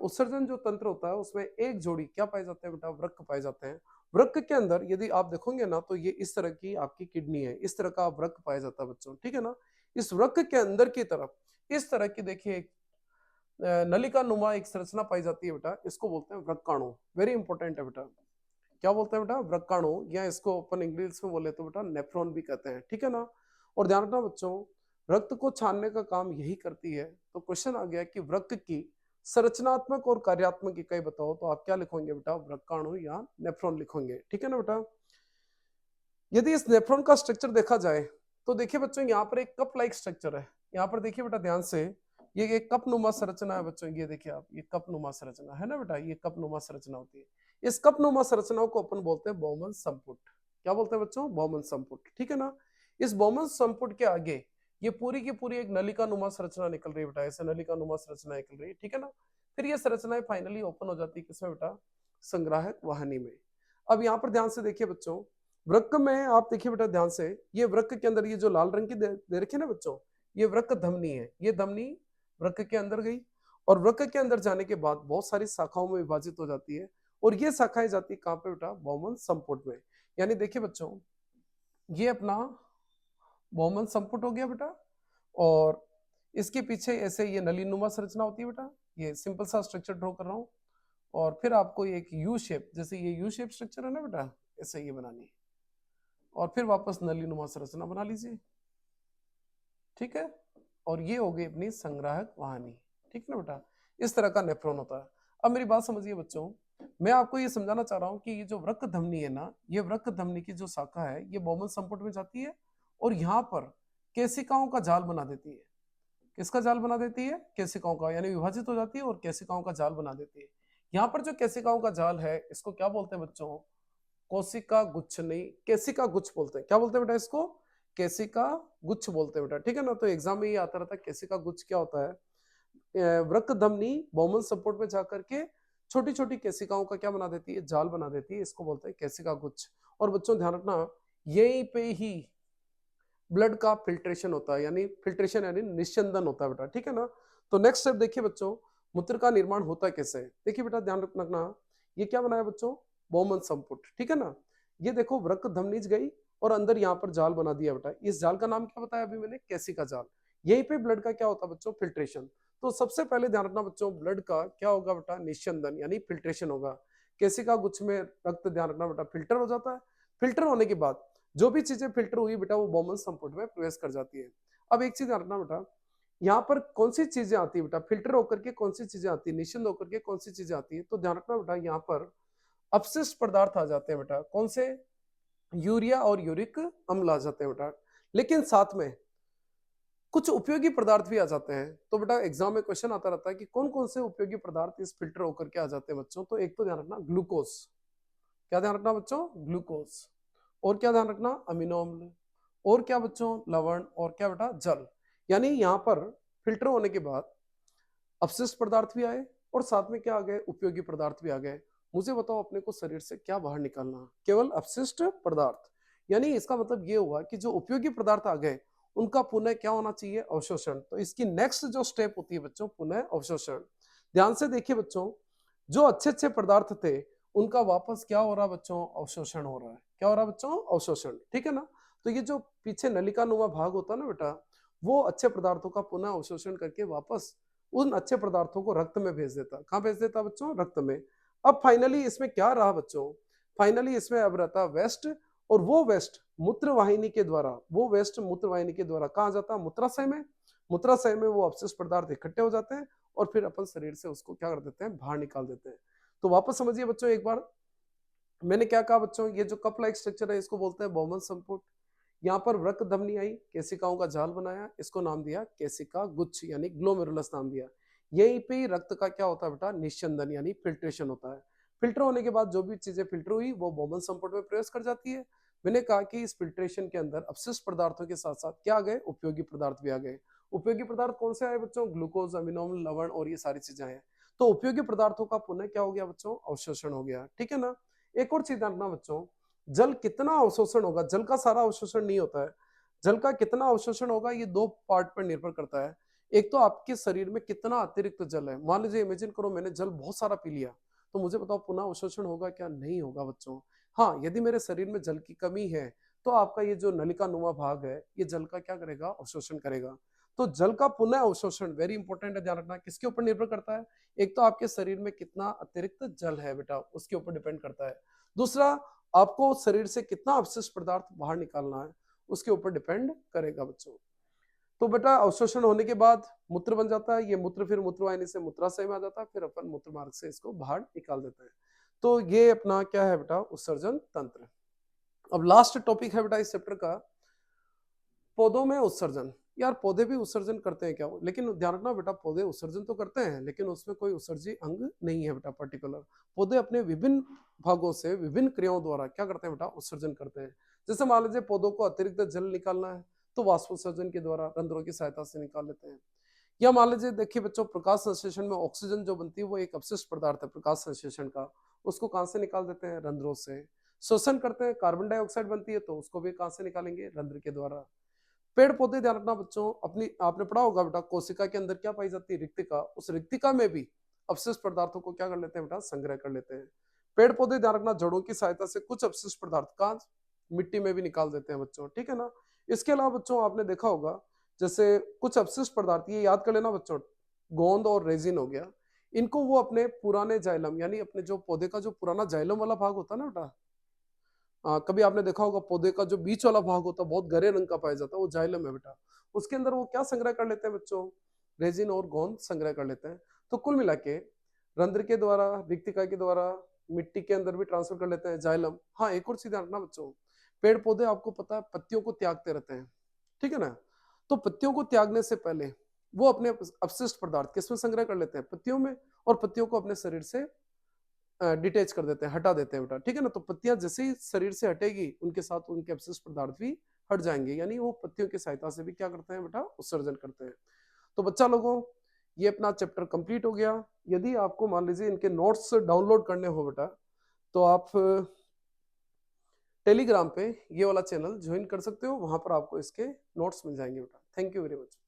उत्सर्जन जो तंत्र होता है उसमें एक जोड़ी क्या पाए जाते हैं बेटा, वृक्क पाए जाते हैं। वृक्क के अंदर यदि आप देखोगे ना तो ये इस तरह की आपकी किडनी है, इस तरह का वृक्क पाया जाता है बच्चों, ठीक है ना। इस वृक्क के अंदर की तरफ इस तरह की देखिए एक नलिका नुमा एक संरचना पाई जाती है बेटा, इसको बोलते हैं वृक्काणु। वेरी इंपॉर्टेंट है बेटा, क्या बोलते हैं बेटा, वृक्काणु, या इसको अपन इंग्लिश में बोले तो बेटा नेफ्रॉन भी कहते हैं, ठीक है ना। और ध्यान रखना बच्चों, रक्त को छानने का काम यही करती है। तो क्वेश्चन आ गया कि वृक्क की संरचनात्मक और कार्यात्मक इकाई बताओ, तो आप क्या लिखोगे बेटा, वृक्काणु या नेफ्रॉन लिखोगे, ठीक है ना बेटा। यदि इस नेफ्रॉन का स्ट्रक्चर देखा जाए तो देखिए बच्चों, यहाँ पर एक कप लाइक स्ट्रक्चर है। यहाँ पर देखिए बेटा ध्यान से, ये एक कप नुमा संरचना है बच्चों। ये देखिए आप, ये कप नुमा संरचना है ना बेटा, ये कप नुमा संरचना होती है। इस कप नुमा संरचनाओं को अपन बोलते हैं बौमन संपुट। क्या बोलते हैं बच्चों, बौमन संपुट, ठीक है ना। इस बौमन संपुट के आगे ये पूरी की पूरी एक नलिका नुमा संरचना निकल रही है बेटा, ऐसे नलिका नुमा संरचना निकल रही है, ठीक है ना। फिर ये संरचनाएं फाइनली ओपन हो जाती है किसमें बेटा, संग्राहक वाहिनी में। अब यहाँ पर ध्यान से देखिए बच्चों, वृक्क में आप देखिए बेटा ध्यान से, ये वृक्क के अंदर ये जो लाल रंग की दे रखी है ना बच्चों, ये वृक्क धमनी है। ये धमनी वृक्क के अंदर गई और वृक्क के अंदर जाने के बाद बहुत सारी शाखाओं में विभाजित हो जाती है। और ये शाखाएं जाती है कहाँ पे बेटा, बौमन संपुट में। यानी देखिए बच्चों, ये अपना बौमन संपुट हो गया बेटा, और इसके पीछे ऐसे ये नलीनुमा संरचना होती है बेटा। ये सिंपल सा स्ट्रक्चर ड्रॉ कर रहा हूँ, और फिर आपको एक यू शेप, जैसे ये यू शेप स्ट्रक्चर है ना बेटा, ऐसे ये बनानी है, और फिर वापस नलीनुमा संरचना बना लीजिए, ठीक है। और ये हो गई अपनी संग्राहक वाहिनी, ठीक है ना बेटा। इस तरह का नेफ्रॉन होता है। अब मेरी बात समझिए बच्चों, मैं आपको ये समझाना चाह रहा हूँ कि ये जो वृक्क धमनी है ना, ये वृक्क धमनी की जो शाखा है ये बौमन संपुट में जाती है और यहाँ पर केशिकाओं का जाल बना देती है। किसका जाल बना देती है, केशिकाओं का, यानी विभाजित हो जाती है और केशिकाओं का जाल बना देती है। यहाँ पर जो केशिकाओं का जाल है इसको क्या बोलते हैं बच्चों, कोशिका गुच्छ, नहीं केशिका गुच्छ बोलते हैं। क्या बोलते हैं बेटा इसको, केशिका गुच्छ बोलते हैं बेटा, ठीक है ना। तो एग्जाम में ये आता रहता है केशिका गुच्छ क्या होता है। वृक्क धमनी बौमन संपुट में जाकर के छोटी छोटी केशिकाओं का क्या बना देती है, जाल बना देती है, इसको बोलते हैं केशिका गुच्छ। और बच्चों ध्यान रखना, यहीं पे ही ब्लड का फिल्ट्रेशन होता है, यानी फिल्ट्रेशन यानी निस्यंदन होता है बेटा, ठीक है ना। तो नेक्स्ट स्टेप देखिए बच्चों, मूत्र का निर्माण होता है कैसे। देखिए बेटा ध्यान रखना, ये क्या बनाया बच्चों, बौमन संपुट, ठीक है ना। ये देखो वृक्क धमनीज गई और अंदर यहाँ पर जाल बना दिया बेटा। इस जाल का नाम क्या बताया अभी मैंने, केशिका जाल। यहीं पे ब्लड का क्या होता है बच्चों, फिल्ट्रेशन। तो सबसे पहले ध्यान रखना बच्चों, ब्लड का क्या होगा बेटा, निस्यंदन यानी फिल्ट्रेशन होगा। केशिका गुच्छ में रक्त, ध्यान रखना बेटा, फिल्टर हो जाता है। फिल्टर होने के बाद जो भी चीजें फिल्टर हुई बेटा वो बौमन संपुट में प्रवेश कर जाती है। अब एक चीज ध्यान रखना बेटा, यहाँ पर कौन सी चीजें आती है बेटा, फिल्टर होकर के कौन सी चीजें आती है, निश्चिंत होकर के कौन सी चीजें आती है। तो ध्यान रखना बेटा, यहाँ पर अपशिष्ट पदार्थ आ जाते हैं बेटा, कौन से, यूरिया और यूरिक अम्ल आ जाते हैं बेटा। लेकिन साथ में कुछ उपयोगी पदार्थ भी आ जाते हैं। तो बेटा एग्जाम में क्वेश्चन आता रहता है कि कौन कौन से उपयोगी पदार्थ इस फिल्टर होकर के आ जाते हैं बच्चों। तो एक तो ध्यान रखना ग्लूकोज, क्या ध्यान रखना बच्चों, ग्लूकोज। और क्या ध्यान रखना, अमीनो अम्ल। और क्या बच्चों, लवण। और क्या बेटा, जल। यानी यहाँ पर फिल्टर होने के बाद अपशिष्ट पदार्थ भी आए और साथ में क्या आ गए, उपयोगी पदार्थ भी आ गए। मुझे बताओ अपने को शरीर से क्या बाहर निकालना, केवल अपशिष्ट पदार्थ। यानी इसका मतलब ये हुआ कि जो उपयोगी पदार्थ आ गए उनका पुनः क्या होना चाहिए, अवशोषण। तो इसकी नेक्स्ट जो स्टेप होती है बच्चों, पुनः अवशोषण। ध्यान से देखिए बच्चों, जो अच्छे अच्छे पदार्थ थे उनका वापस क्या हो रहा है बच्चों, अवशोषण हो रहा है। क्या हो रहा है बच्चों, अवशोषण, ठीक है ना। तो ये जो पीछे नलिका नुमा भाग होता है ना बेटा, वो अच्छे पदार्थों का पुनः अवशोषण करके वापस उन अच्छे पदार्थों को रक्त में भेज देता। कहाँ भेज देता बच्चों, रक्त में। अब फाइनली इसमें क्या रहा बच्चों, फाइनली इसमें अब रहता वेस्ट, और वो वेस्ट मूत्रवाहिनी के द्वारा, वो वेस्ट मूत्रवाहिनी के द्वारा कहाँ जाता है, मूत्राशय में। मूत्राशय में वो अपशिष्ट पदार्थ इकट्ठे हो जाते हैं और फिर अपन शरीर से उसको क्या कर देते हैं, बाहर निकाल देते हैं। तो वापस समझिए बच्चों एक बार, मैंने क्या कहा बच्चों, ये जो कप लाइक स्ट्रक्चर है इसको बोलते हैं बौमन संपुट। यहाँ पर वृक्क धमनी आई, केसिकाओं का जाल बनाया, इसको नाम दिया केसिका गुच्छ यानी ग्लोमेरुलस नाम दिया। यहीं पे ही रक्त का क्या होता है बेटा, निस्यंदन यानी फिल्ट्रेशन होता है। फिल्टर होने के बाद जो भी चीजें फिल्टर हुई वो बौमन संपुट में प्रवेश कर जाती है। मैंने कहा कि इस फिल्ट्रेशन के अंदर अपशिष्ट पदार्थों के साथ साथ क्या आ गए, उपयोगी पदार्थ भी आ गए। उपयोगी पदार्थ कौन से आए बच्चों, ग्लूकोज, अमीनो अम्ल, लवण और ये सारी चीजें हैं। तो उपयोगी पदार्थों का पुनः क्या हो गया बच्चों, अवशोषण हो गया, ठीक है ना। एक और चीज जानना बच्चों, जल कितना अवशोषण होगा, जल का सारा अवशोषण नहीं होता है। जल का कितना अवशोषण होगा ये दो पार्ट पर निर्भर करता है। एक तो आपके शरीर में कितना अतिरिक्त जल है। मान लीजिए इमेजिन करो मैंने जल बहुत सारा पी लिया, तो मुझे बताओ पुनः अवशोषण होगा क्या, नहीं होगा बच्चों। हाँ, यदि मेरे शरीर में जल की कमी है तो आपका ये जो नलिका नुमा भाग है ये जल का क्या करेगा, अवशोषण करेगा। तो जल का पुनः अवशोषण वेरी इंपॉर्टेंट है, ध्यान रखना। किसके ऊपर निर्भर करता है, एक तो आपके शरीर में कितना अतिरिक्त जल है बेटा, उसके ऊपर डिपेंड करता है। दूसरा, आपको शरीर से कितना अपशिष्ट पदार्थ बाहर निकालना है, उसके ऊपर डिपेंड करेगा बच्चों। तो बेटा अवशोषण होने के बाद मूत्र बन जाता है, ये मूत्र फिर मूत्रवाहिनी से मूत्राशय में आ जाता है, फिर अपन मूत्र मार्ग से इसको बाहर निकाल देते हैं। तो ये अपना क्या है बेटा, उत्सर्जन तंत्र। अब लास्ट टॉपिक है बेटा इस चैप्टर का, पौधों में उत्सर्जन। यार पौधे भी उत्सर्जन करते हैं क्या, लेकिन ध्यान रखना बेटा, पौधे उत्सर्जन तो करते हैं लेकिन उसमें कोई उत्सर्जी अंग नहीं है बेटा पर्टिकुलर। पौधे अपने विभिन्न भागों से विभिन्न क्रियाओं द्वारा क्या करते हैं बेटा, उत्सर्जन करते हैं। जैसे मान लीजिए पौधों को अतिरिक्त जल निकालना है तो वाष्पोत्सर्जन के द्वारा रंध्रों की सहायता से निकाल लेते हैं। या मान लीजिए देखिए बच्चों, प्रकाश संश्लेषण में ऑक्सीजन जो बनती है वो एक अपशिष्ट पदार्थ है प्रकाश संश्लेषण का, उसको कहां से निकाल देते हैं, रंध्रों से। श्वसन करते हैं, कार्बन डाइऑक्साइड बनती है तो उसको भी कहां से निकालेंगे, रंध्र के द्वारा। पेड़ पौधे ध्यान रखना बच्चों, अपनी आपने पढ़ा होगा बेटा, कोशिका के अंदर क्या पाई जाती है, रिक्तिका। उस रिक्तिका में भी अपशिष्ट पदार्थों को क्या कर लेते हैं बेटा, संग्रह कर लेते हैं। पेड़ पौधे ध्यान रखना जड़ों की सहायता से कुछ अपशिष्ट पदार्थ का मिट्टी में भी निकाल देते हैं बच्चों, ठीक है ना। इसके अलावा बच्चों आपने देखा होगा, जैसे कुछ अपशिष्ट पदार्थ, ये याद कर लेना बच्चों, गोंद और रेजिन हो गया, इनको वो अपने पुराने जाइलम यानी अपने जो पौधे का जो पुराना जाइलम वाला भाग होता है ना बेटा, कभी आपने देखा होगा पौधे का जो बीच वाला भाग होता है बहुत गहरे रंग का पाया जाता है, वो जाइलम है बेटा। उसके अंदर वो क्या संग्रह कर लेते हैं बच्चों, रेजिन और गोंद संग्रह कर लेते हैं। तो कुल मिला के रंध्र के द्वारा, रिक्तिका के द्वारा, मिट्टी के अंदर भी ट्रांसफर कर लेते हैं जाइलम। हाँ, एक और चीज रखना बच्चों, पेड़ पौधे आपको पता है पत्तियों को त्यागते रहते हैं, ठीक है ना। तो पत्तियों को त्यागने से पहले वो अपने अपशिष्ट पदार्थ किसमें संग्रह कर लेते हैं, पत्तियों में, और पत्तियों को अपने शरीर से डिटेच कर देते हैं, हटा देते हैं बेटा, ठीक है ना। तो पत्तियां जैसे ही शरीर से हटेगी उनके साथ उनके अपशिष्ट पदार्थ भी हट जाएंगे, यानी वो पत्तियों की सहायता से भी क्या करते हैं बेटा, उत्सर्जन करते हैं। तो बच्चा लोगों, ये अपना चैप्टर कंप्लीट हो गया। यदि आपको मान लीजिए इनके नोट्स डाउनलोड करने हो बेटा, तो आप टेलीग्राम पे ये वाला चैनल ज्वाइन कर सकते हो, वहां पर आपको इसके नोट्स मिल जाएंगे बेटा। Thank you very much.